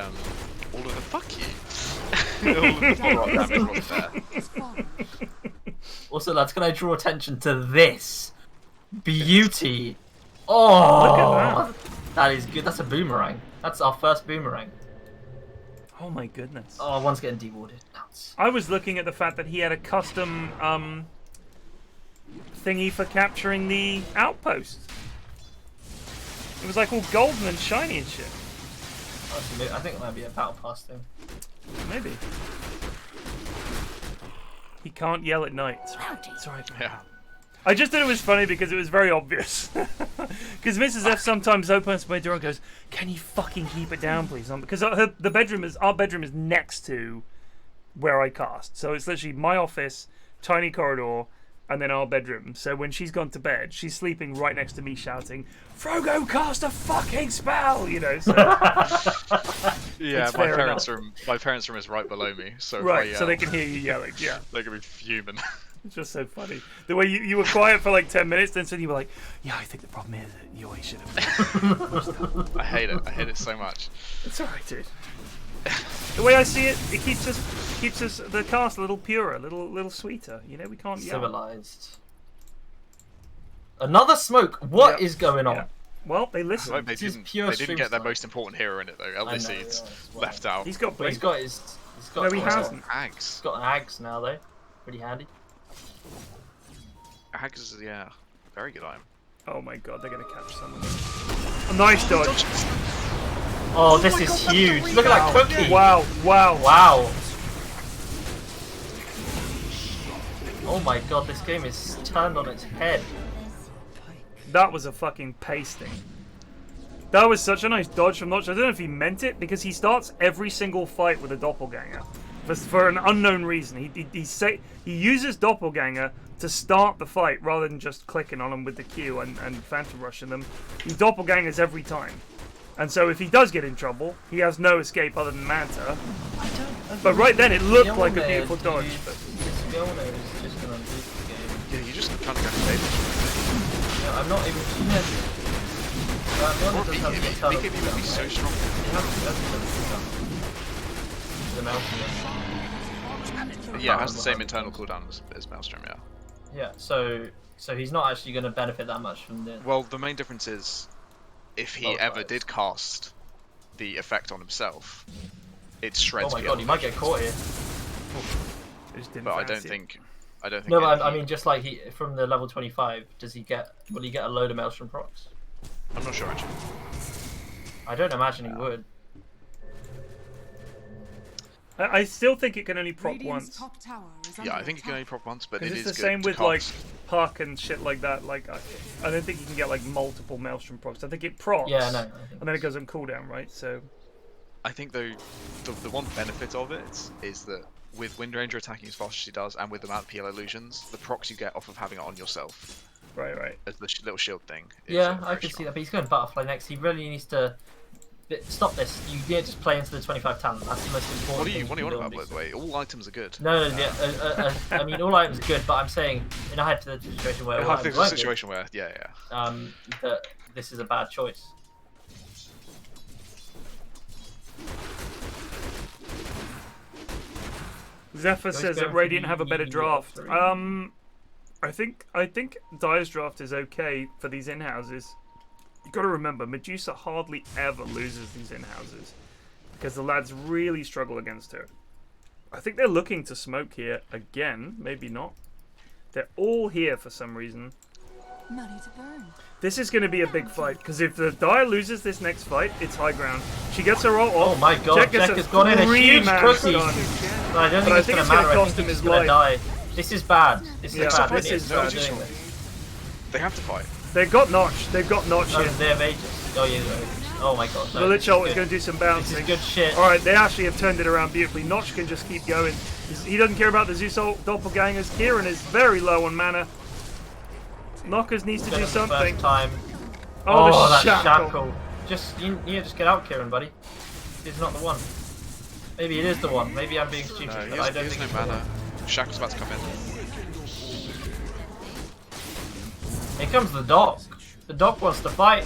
fuck you. All of the follow-up damage was there. Is falling. Also, lads, can I draw attention to this? Beauty! Oh! Look at That is good. That's a boomerang. That's our first boomerang. Oh my goodness. Oh, one's getting dewarded. Nuts. I was looking at the fact that he had a custom thingy for capturing the outpost. It was like all golden and shiny and shit. Actually, I think it might be a battle pass thing. Maybe. He can't yell at night. It's alright. Yeah. I just thought it was funny because it was very obvious. Because Mrs. F sometimes opens my door and goes, "Can you fucking keep it down, please?" Because our bedroom is next to where I cast, so it's literally my office, tiny corridor, and then our bedroom. So when she's gone to bed, she's sleeping right next to me, shouting, "Frogo, cast a fucking spell!" You know. So, Yeah, It's my fair parents' room is right below me, so right, if I so they yell, can hear you yelling. Yeah. they're gonna be fuming. It's just so funny. The way you were quiet for like 10 minutes, then suddenly you were like, "Yeah, I think the problem is that you always should have." I hate it. I hate it so much. It's alright, dude. The way I see it, it keeps us the cast a little purer, a little sweeter. You know, we can't yell. Civilized. Another smoke. What is Yep. going on? Yeah. Well, they I listen. hope they This is didn't. pure They didn't get their stream most important hero in it though. I know, LDC yeah, it's that's why. left out. He's got But he's blink. got his. He's got. No, he hasn't. Ags. He's got an axe now though. Pretty handy. Ags is very good item. Oh my god, they're gonna catch someone. A nice dodge. Oh, this is huge. Look at that cookie. Wow, wow. Wow. Oh my god, this game is turned on its head. That was a fucking pasting. That was such a nice dodge from Notch. I don't know if he meant it, because he starts every single fight with a doppelganger. For an unknown reason. He uses doppelganger to start the fight rather than just clicking on them with the Q and phantom rushing them. He doppelgangers every time. And so if he does get in trouble, he has no escape other than Manta. But right then it looked like a beautiful dodge. But This Fiona is just gonna lose the game. Yeah, you're just trying to go to David. No, I'm not even. Fiona doesn't have the BKB tunnel would be cooldown, so right? strong. It has the tunnel cooldown. The mountain. Yeah, it has the same internal cooldown as Maelstrom. Yeah. Yeah, so he's not actually going to benefit that much from the. Well, the main difference is if he ever did cast the effect on himself, it shreds. Oh my god, he might get caught here. I just didn't But I don't fancy it. think. No, but I mean, just like he from the level 25, will he get a load of Maelstrom procs? I'm not sure actually. I don't imagine he would. I still think it can only prop Radiant's once. top tower is Yeah, under I think you can only attack. prop once, but it Because is it's the good same to with like cast. Puck and shit like that. Like I don't think you can get like multiple Maelstrom procs. I think it procs. Yeah, no. And then it goes on cooldown, right? So I think though, the one benefit of it is that with Wind Ranger attacking as fast as she does, and with the amount of PL illusions, the procs you get off of having it on yourself right. as the little shield thing. Is, Yeah, I very can see strong. that, but he's going butterfly next. He really needs to Stop this. You need to just play into the 25 talent. That's the most important. What are you thing on do about, by the way? All items are good. No, I mean, all items are good, but I'm saying in a hypothetical situation where all items weren't good, yeah. that this is a bad choice. Zephyr says that Radiant have a better draft. I think Dire's draft is okay for these in-houses. You got to remember, Medusa hardly ever loses these in-houses because the lads really struggle against her. I think they're looking to smoke here again. Maybe not. They're all here for some reason. Money to burn. This is going to be a big fight because if the Dire loses this next fight, it's high ground. She gets her ult off. Oh my god, Jack has gone in a huge cookie. But I don't think it's going to matter. I think he's going to die. This is bad. This is bad. This is bad. They have to fight. They've got Notch. They've got Notch here. They have Aegis. Oh, yeah, oh my god. No, the Lich ult is going to do some bouncing. This is good shit. Alright, they actually have turned it around beautifully. Notch can just keep going. He doesn't care about the Zeus ult doppelgangers. Kieran is very low on mana. Knockers needs to do something. Time. Oh, the that shackle. You need to just get out, Kieran, buddy. It's not the one. Maybe it is the one. Maybe I'm being stupid. No, but I don't think no mana. Shackle's about to come in. Here comes the Doc. The Doc wants to fight.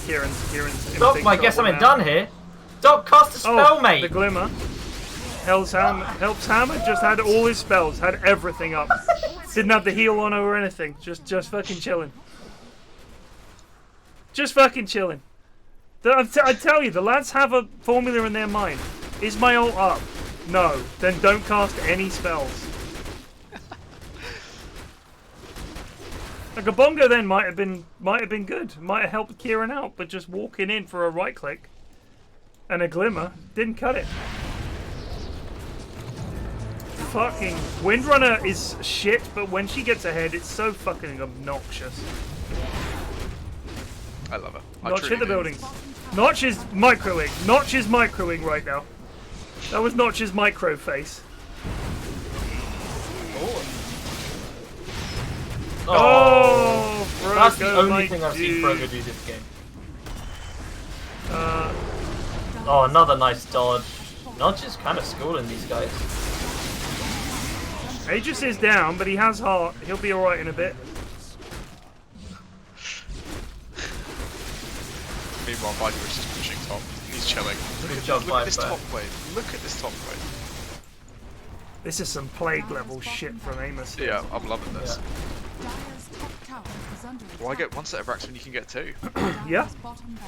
Kieran's Doc might get something done here. Doc, cast a spell, mate. The Glimmer. Helps Hammer just had all his spells, had everything up. Didn't have the heal on or anything. Just fucking chilling. Just fucking chilling. I tell you, the lads have a formula in their mind. Is my ult up? No. Then don't cast any spells. Like a bongo then might have been good. Might have helped Kieran out, but just walking in for a right click and a Glimmer didn't cut it. Fucking Windrunner is shit, but when she gets ahead, it's so fucking obnoxious. I love her. Notch hit the buildings. Notch is microing. Notch is microing right now. That was Notch's micro face. Oh, Frogo, that's the only my thing I've dude. seen Frogo do this game. Oh, another nice dodge. Notch is kind of schooling these guys. Aegis is down, but he has heart. He'll be alright in a bit. Meanwhile, Viper is just pushing top. He's chilling. Good job, Look at this Viper. top wave. Look at this top wave. This is some plague level shit from Amos. Yeah, I'm loving this. Dire's top tower is under Why get one set of racks when you can get two? Yeah,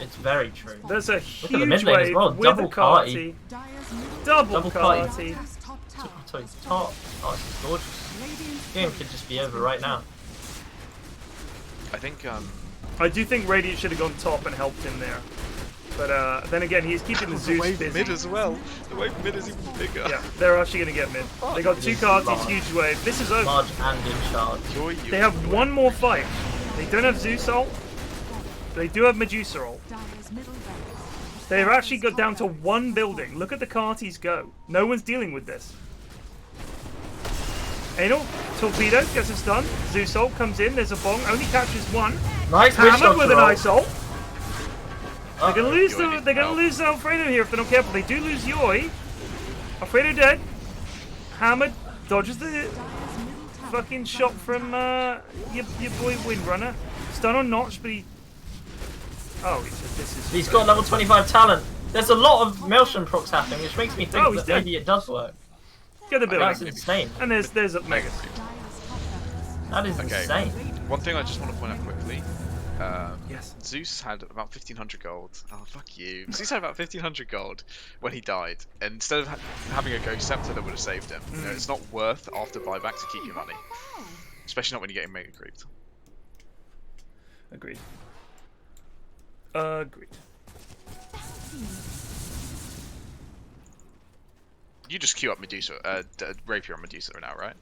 It's very true. there's a Look at the mid huge lane as wave well, with double a Carty. Dire's middle Double Carty. Carty. top tower. So it's top. Oh, this is gorgeous. Radiant's Game could just be over right now. I think I do think Radiant should have gone top and helped him there. But then again, he's keeping the Zeus wave busy. mid as well. The wave mid is even bigger. Yeah, they're actually going to get mid. They got two Carties, huge wave. This is over. Large and in charge. They have one more fight. They don't have Zeus ult. They do have Medusa ult. Dire's middle barracks. They've actually got down to one building. Look at the Carties go. No one's dealing with this. Torpedo gets a stun. Zeus ult comes in. There's a bong. Only captures one. Nice Hammered with an ice ult. ult. They're gonna lose Alfredo here if they're not careful. They do lose Yoi. Alfredo dead. Hammered dodges the fucking shot from your boy Windrunner. Stun on Notch, but he. Oh, this is. He's got level 25 talent. There's a lot of Maelstrom procs happening, which makes me think Oh, he's that dead. maybe it does work. Get the That's building. insane. And there's a mega. That is Okay. insane. One thing I just want to point out quickly. Yes. Zeus had about 1500 gold. Oh, fuck you. Zeus had about 1500 gold when he died. And instead of having a Ghost Scepter that would have saved him, you know, it's not worth after buyback to keep your money. Especially not when you're getting mega creeped. Agreed. You just queue up Medusa, Rapier on Medusa now, right?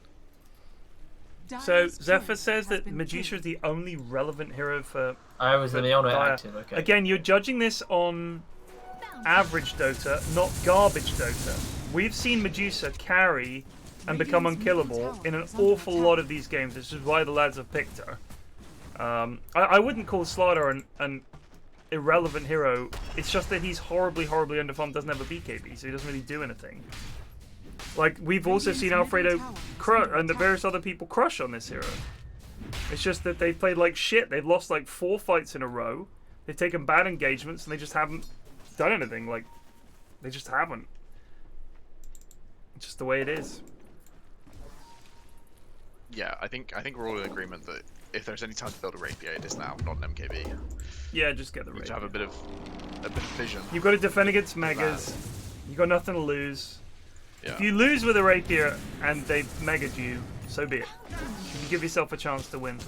So Zephyr says that Medusa is the only relevant hero for. I was the only Dire. active, okay. Again, you're judging this on average Dota, not garbage Dota. We've seen Medusa carry and become unkillable in an awful lot of these games, which is why the lads have picked her. I wouldn't call Slaughter irrelevant hero. It's just that he's horribly underfarmed, doesn't have a BKB, so he doesn't really do anything. Like, we've also seen Alfredo and the various other people crush on this hero. It's just that they've played like shit. They've lost like 4 fights in a row. They've taken bad engagements and they just haven't done anything. Like, they just haven't. It's just the way it is. Yeah, I think we're all in agreement that if there's any time to build a rapier, it is now, not an MKB. Yeah, just get the You rapier. have a bit of vision. You've got to defend against megas. You've got nothing to lose. Yeah. If you lose with a rapier and they've megaed you, so be it. You can give yourself a chance to win.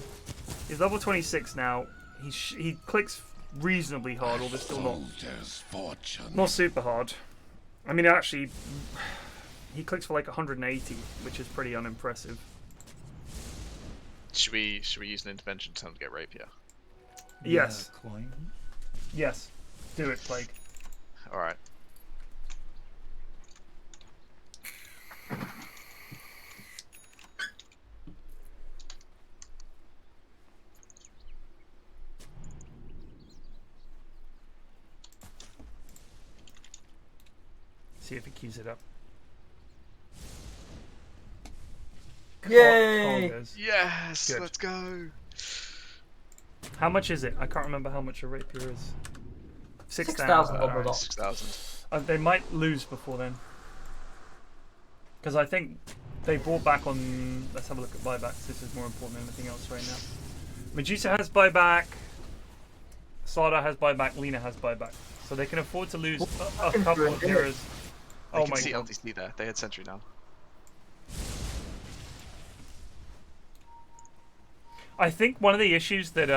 He's level 26 now. He clicks reasonably hard, although still not super hard. I mean, actually, he clicks for like 180, which is pretty unimpressive. Should we use an intervention to tell him to get rapier? Yes. Yeah, quite. Yes. Do it, Plague. All right. See if it keys it up. Yay! Call goes. Yes, Good. let's go. How much is it? I can't remember how much a rapier is. 6,000 on the Alright. dot. 6,000. They might lose before then. Because I think they bought back on... Let's have a look at buybacks. This is more important than anything else right now. Medusa has buyback. Slaughter has buyback. Lena has buyback. So they can afford to lose a couple of heroes. They Oh can my see god. LDC there. They had sentry now. I think one of the issues that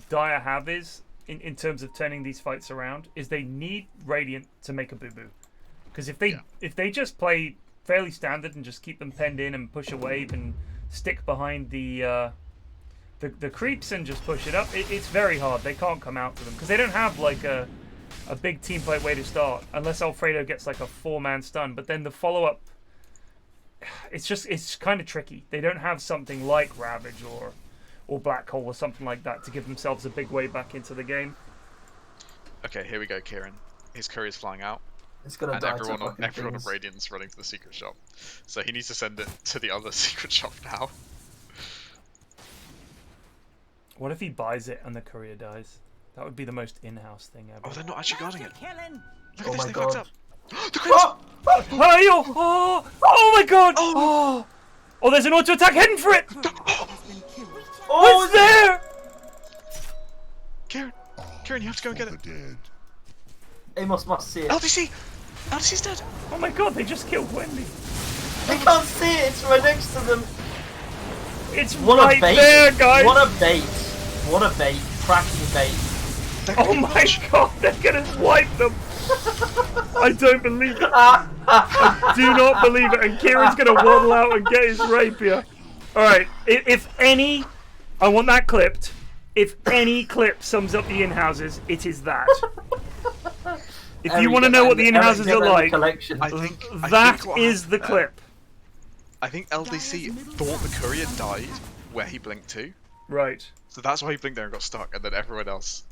Dire have is, in terms of turning these fights around, is they need Radiant to make a boo-boo. Because if they just play fairly standard and just keep them penned in and push a wave and stick behind the creeps and just push it up, it's very hard. They can't come out to them because they don't have like a big team fight way to start unless Alfredo gets like a 4-man stun. But then the follow-up, it's kind of tricky. They don't have something like Ravage or Black Hole or something like that to give themselves a big way back into the game. Okay, here we go, Kieran. His courier's flying out. It's gonna And die everyone to on fucking things. Radiant's running to the secret shop. So he needs to send it to the other secret shop now. What if he buys it and the courier dies? That would be the most in-house thing ever. Oh, they're not actually guarding it. Killing. Look Oh at this, my they god. fucked up. The crates! Hey, oh my god! Oh, there's an auto attack heading for it! Oh, What's there? Kieran, you have to go and get it. Dead. Amos must see it. LDC! LDC's dead! Oh my god, they just killed Wendy. They can't see it. It's right next to them. It's What right a bait! there, guys! What a bait! What a bait! Cracking bait! Oh my god, they're gonna wipe them! I don't believe it. I do not believe it. And Kieran's gonna waddle out and get his rapier. Alright, if any... I want that clipped. If any clip sums up the Inhouses, it is that. If you want to know what the Inhouses are like, I think that what is the happened there- clip. I think LDC thought the courier died where he blinked to. Right. So that's why he blinked there and got stuck, and then everyone else...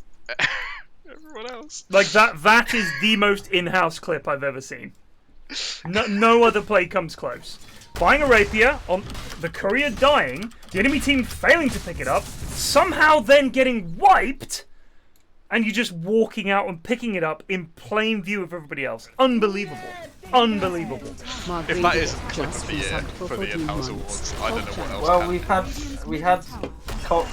everyone else... Like, that is the most in-house clip I've ever seen. No other play comes close. Buying a rapier, on the courier dying, the enemy team failing to pick it up, somehow then getting wiped, and you just walking out and picking it up in plain view of everybody else. Unbelievable. Unbelievable. If that isn't clip of the year for the In-House Awards, I don't know what else Well, can. we had Colt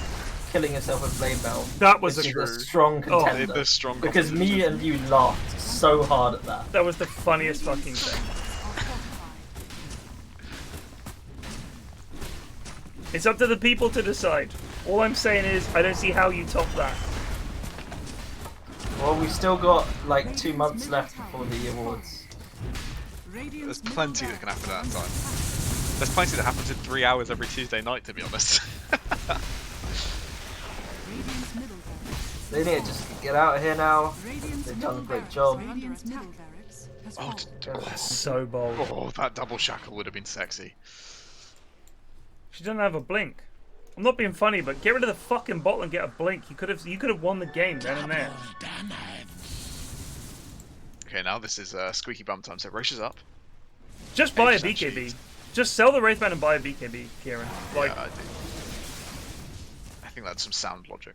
killing herself with Blade Bell. That was which a is a strong contender. The strong because me and you laughed so hard at that. That was the funniest fucking thing. It's up to the people to decide. All I'm saying is, I don't see how you top that. Well, we've still got like 2 months left before the awards. There's plenty that can happen at that time. There's plenty that happens in 3 hours every Tuesday night, to be honest. They need to just get out of here now. They've done a great job. So bold. Oh, that double shackle would have been sexy. She doesn't have a blink. I'm not being funny, but get rid of the fucking bottle and get a blink. You could have won the game then and there. Okay, now this is squeaky bum time. So Roche is up. Just buy a 8% BKB. cheese. Just sell the Wraithman and buy a BKB, Kieran. Like, Yeah, I think that's some sound logic.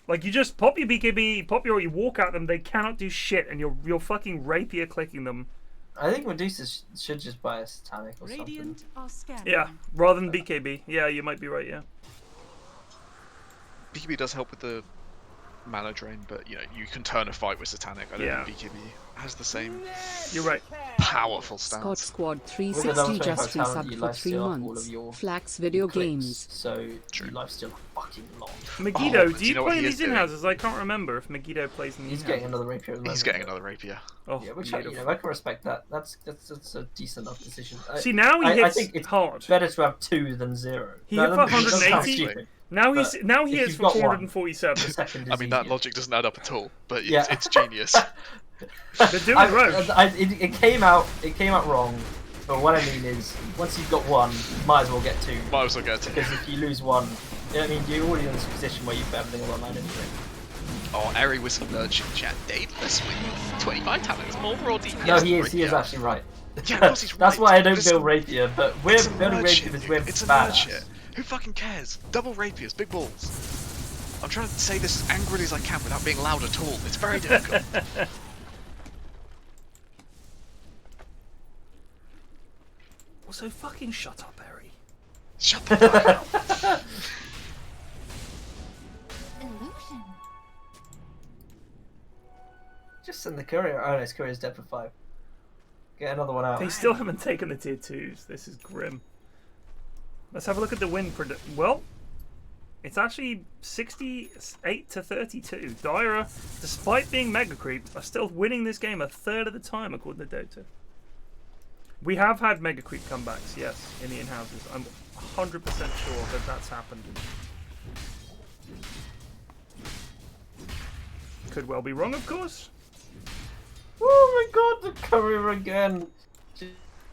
like you just pop your BKB, you walk at them. They cannot do shit, and you're fucking rapier clicking them. I think Medusa should just buy a Satanic or something. Radiant are scanning. Yeah, rather than BKB. Yeah, you might be right. Yeah. BKB does help with the mana drain, but you know you can turn a fight with Satanic. I don't think BKB has the same You're right. powerful Scott stance. Squad With 360 another just 25 talent, resubbed you for life 3 steal all months. of your Flax video clicks, games. so True. your life's still fucking long. Megiddo, but do you you know what play he these is doing? in-houses? I can't remember if Megiddo plays in the He's in-houses. getting another rapier at the moment. He's getting another rapier. Oh, Yeah, which I beautiful. can respect that. That's a decent enough decision. See, now he I hits think it's hard. better to have 2 than 0. He hit for that sounds 180. stupid. Now he But if hits you've for got one, 447. The second I is mean, that easier. logic doesn't add up at all, but Yeah. it's genius. They're doing Roche. It came out wrong. But what I mean is, once you've got 1, you might as well get 2. Might as well get to. Because if you lose 1, I mean, you're already in this position where you've got everything online anyway. Oh, Airy Whistle Nudge in chat. Daedalus with 25 talents, more raw DPS. No, than he is Rapier. actually right. Yeah, of course he's That's right. why I don't But it's- build Rapier, but we're It's a building nerd Rapier shit, because we're dude. It's a nerd badass. shit. Who fucking cares? Double rapiers, big balls. I'm trying to say this as angrily as I can without being loud at all. It's very difficult. Also, fucking shut up, Harry. Shut the fuck up. Illusion. Just send the courier. Oh no, his courier's dead for 5. Get another one out. They still haven't taken the tier 2s. This is grim. Let's have a look at the win well, it's actually 68 to 32. Dyra, despite being mega creep, are still winning this game a third of the time according to Dota. We have had mega creep comebacks, yes, in the in-houses. I'm 100% sure that that's happened. Could well be wrong, of course. Oh my god, the courier again. Just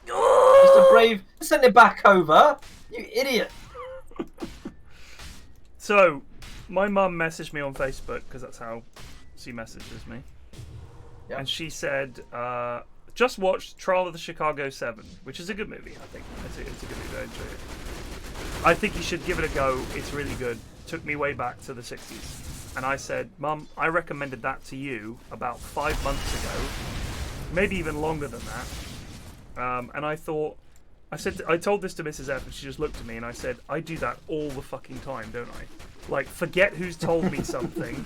a brave. Send it back over. You idiot. So, my mum messaged me on Facebook, because that's how she messages me. Yeah. And she said, just watched Trial of the Chicago 7, which is a good movie, I think. It's a good movie, I enjoy it. I think you should give it a go. It's really good. Took me way back to the 60s. And I said, Mum, I recommended that to you about 5 months ago. Maybe even longer than that. And I thought, I told this to Mrs. F, and she just looked at me, and I said, I do that all the fucking time, don't I? Like, forget who's told me something,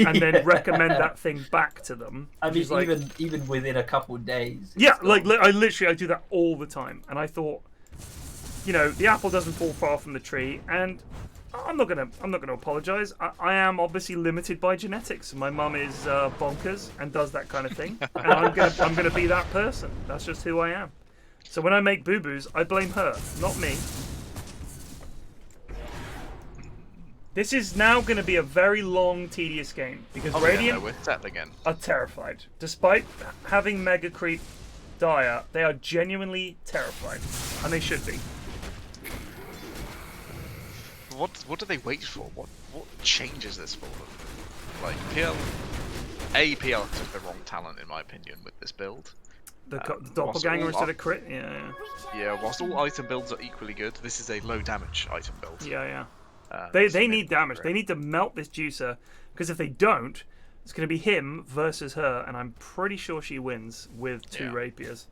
and then recommend that thing back to them. I mean, She's like, even within a couple of days. yeah, it's like gone. I do that all the time, and I thought, you know, the apple doesn't fall far from the tree, and I'm not gonna apologize. I am obviously limited by genetics. My mum is bonkers and does that kind of thing, and I'm gonna be that person. That's just who I am. So when I make boo-boos, I blame her, not me. This is now going to be a very long, tedious game because Radiant we're settling in. are terrified. Despite having Mega Creep Dire, they are genuinely terrified, and they should be. What do they wait for? What changes this for them? Like PL took the wrong talent in my opinion with this build. The doppelganger all instead of crit. Yeah. Yeah, whilst all item builds are equally good, this is a low damage item build. Yeah. So They need maybe damage. great. They need to melt this juicer, because if they don't, it's going to be him versus her, and I'm pretty sure she wins with 2 Yeah. rapiers.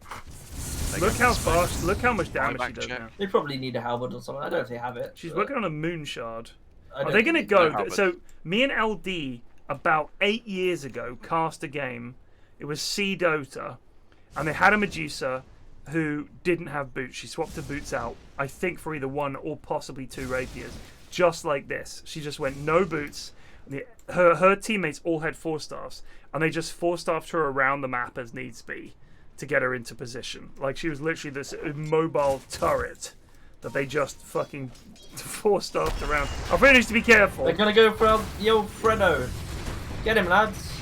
They Look get how this fast! Look how much damage she buyback does check. now. They probably need a halberd or something. I don't know if they have it. She's but working on a moon shard. I Are don't they going to think go? No, but- So me and LD about 8 years ago cast a game. It was C Dota, and they had a Medusa who didn't have boots. She swapped her boots out, I think, for either 1 or possibly 2 rapiers. Just like this, she just went no boots. Her teammates all had 4-staffs, and they just 4-staffed her around the map as needs be to get her into position. Like she was literally this immobile turret that they just fucking 4-staffed around. Alfredo needs to be careful. They're gonna go for the old Fredo. Get him, lads.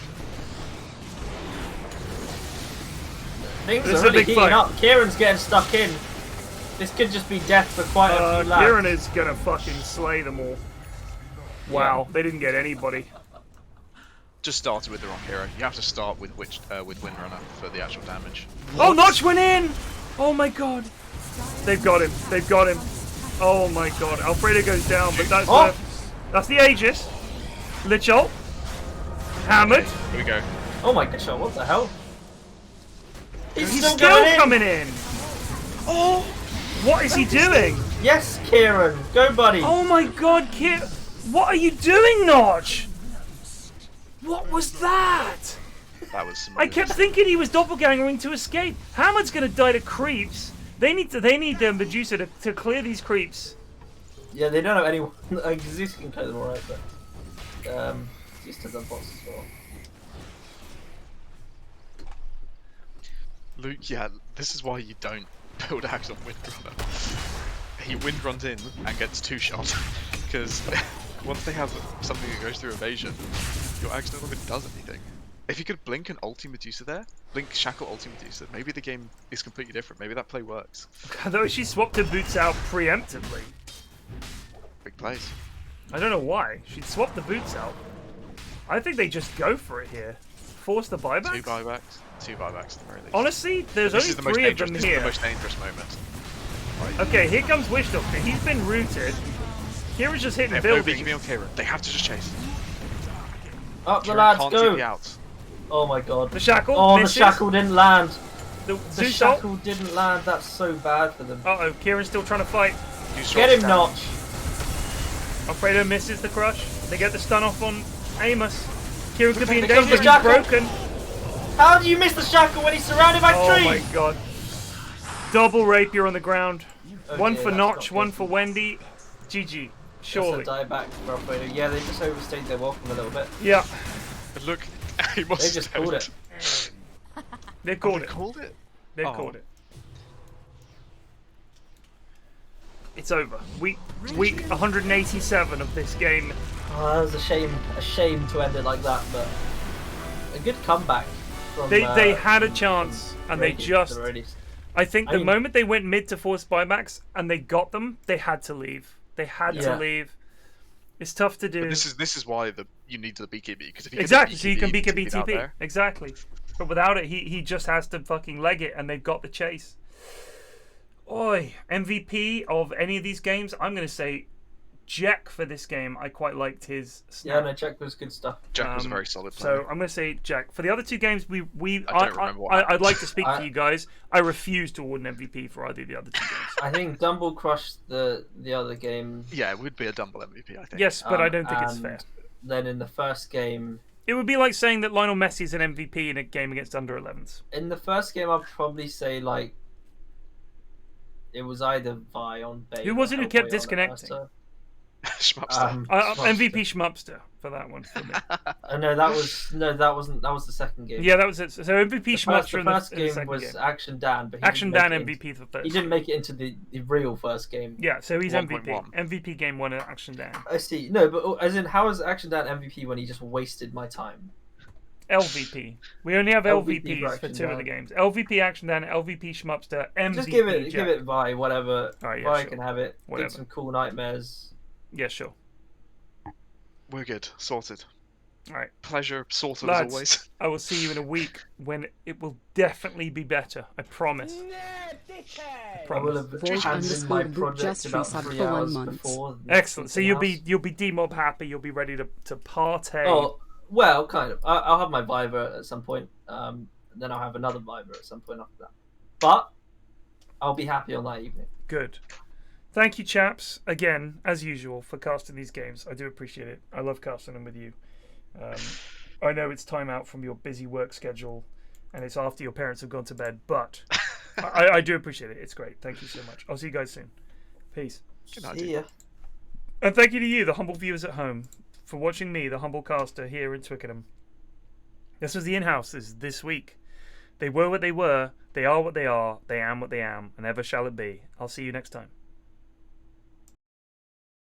Things This is are a really big heating fight. up. Kieran's getting stuck in. This could just be death for quite a few laps. Kieran is gonna fucking slay them all. Wow, they didn't get anybody. Just started with the wrong hero. You have to start with Windrunner for the actual damage. Oh, Notch went in! Oh my god. They've got him. They've got him. Oh my god. Alfredo goes down, but that's the Aegis. Lich ult. Hammered. Here we go. Oh my god, what the hell? He's still going coming in. Oh, what is he doing? Yes, Kieran. Go, buddy. Oh my god, Kieran. What are you doing, Notch? What was that? That was some I kept thinking he was doppelgangering to escape. Hammered's gonna die to creeps. They need Medusa to clear these creeps. Yeah, they don't have anyone. Like, Zeus can clear them alright, but Zeus does have bots as well. Luke, yeah, this is why you don't build Axe on Windrunner. He windruns in and gets 2-shot, because once they have something that goes through evasion, your Axe no longer does anything. If you could blink an ulti Medusa there, blink Shackle ulti Medusa, maybe the game is completely different. Maybe that play works. Though she swapped her boots out preemptively. Big plays. I don't know why. She'd swap the boots out. I think they just go for it here. Force the buyback? 2 buybacks. 2 buybacks at the very least. Honestly, there's only 3 of them This is here. the most dangerous moment. Right. Okay, here comes Wish Doctor. He's been rooted. Kieran's just hitting They have no buildings. BKB on Kieran. They have to just chase. Up the Kieran lads, can't go! take the out. Oh my god. The shackle Oh, misses. the shackle didn't land. The The Zeus ult. shackle didn't land. That's so bad for them. Uh-oh, Kieran's still trying to fight. Get him, Notch. Alfredo misses the crush. They get the stun off on Amos. Kieran could be in Here comes danger. the He's shackle. broken. How do you miss the shackle when he's surrounded by Oh trees? my god. Double rapier on the ground. Okay, One for that's Notch, not one good. for Wendy. GG. Surely. Just a die back for Alfredo. Yeah, they just overstayed their welcome a little bit. Yeah. But look, he They must just have called it. They've called it. Called it? They've Oh. called it. It's over. Week 187 of this game. Oh, that was a shame to end it like that, but a good comeback from They had a chance and they Radiant just. to already- I think I the mean- moment they went mid to force buybacks and they got them, they had to leave. They had to Yeah. leave. It's tough to do. But this is why you need the BKB, because if you Exactly, get so you can BKB BKB out TP. there, Exactly. But without it, he just has to fucking leg it, and they've got the chase. Oi, MVP of any of these games, I'm going to say Jack for this game. I quite liked his snap. Yeah, no, Jack was good stuff. Jack was a very solid player. So I'm going to say Jack. For the other 2 games, I don't remember what happened. I'd like to speak to you guys. I refuse to award an MVP for either of the other 2 games. I think Dumble crushed the other game. Yeah, it would be a Dumble MVP, I think. Yes, but I don't think it's and fair. Then in the first game, It would be like saying that Lionel Messi is an MVP in a game against under 11s. I'd probably say like it was either Vi on bait. Who was it who or kept Hellboy on disconnecting? Alberto. Schmupster. MVP Schmupster for that one for me. No, that wasn't. That was the second game. Yeah, that was it. So MVP Schmupster in The first the game second was game. Action Dan, but he Action didn't Dan make it MVP for He first. didn't make it into the real first game. Yeah, so he's 1.1. MVP. MVP game 1 at Action Dan. I see. No, but as in, how is Action Dan MVP when he just wasted my time? LVP. We only have LVP LVPs for Action 2 of Dan. the games. LVP Action Dan, LVP Schmupster, MVP Just give it, Jack. Vi, whatever. Alright, yeah, Vi sure. can have it. Whatever. Did some cool nightmares. Yeah, sure. We're good. Sorted. Alright. Pleasure, sorted Lads, as always. I will see you in a week when it will definitely be better. I promise. I I will promise. have Vault handed in my underscore book project just about resubbed 3 for 1 hours month. before. Excellent. So you'll Inhouse. be D-Mob happy. You'll be ready to partay. Oh, well, kind of. I'll have my Viver at some point. Then I'll have another Viver at some point after that. But I'll be happy on that evening. Good. Thank you, chaps, again, as usual, for casting these games. I do appreciate it. I love casting them with you. I know it's time out from your busy work schedule, and it's after your parents have gone to bed, but I do appreciate it. It's great. Thank you so much. I'll see you guys soon. Peace. Good night, See dude. ya. And thank you to you, the humble viewers at home, for watching me, the humble caster, here in Twickenham. This was the Inhouses this week. They were what they were, they are what they are, they am what they am, and ever shall it be. I'll see you next time.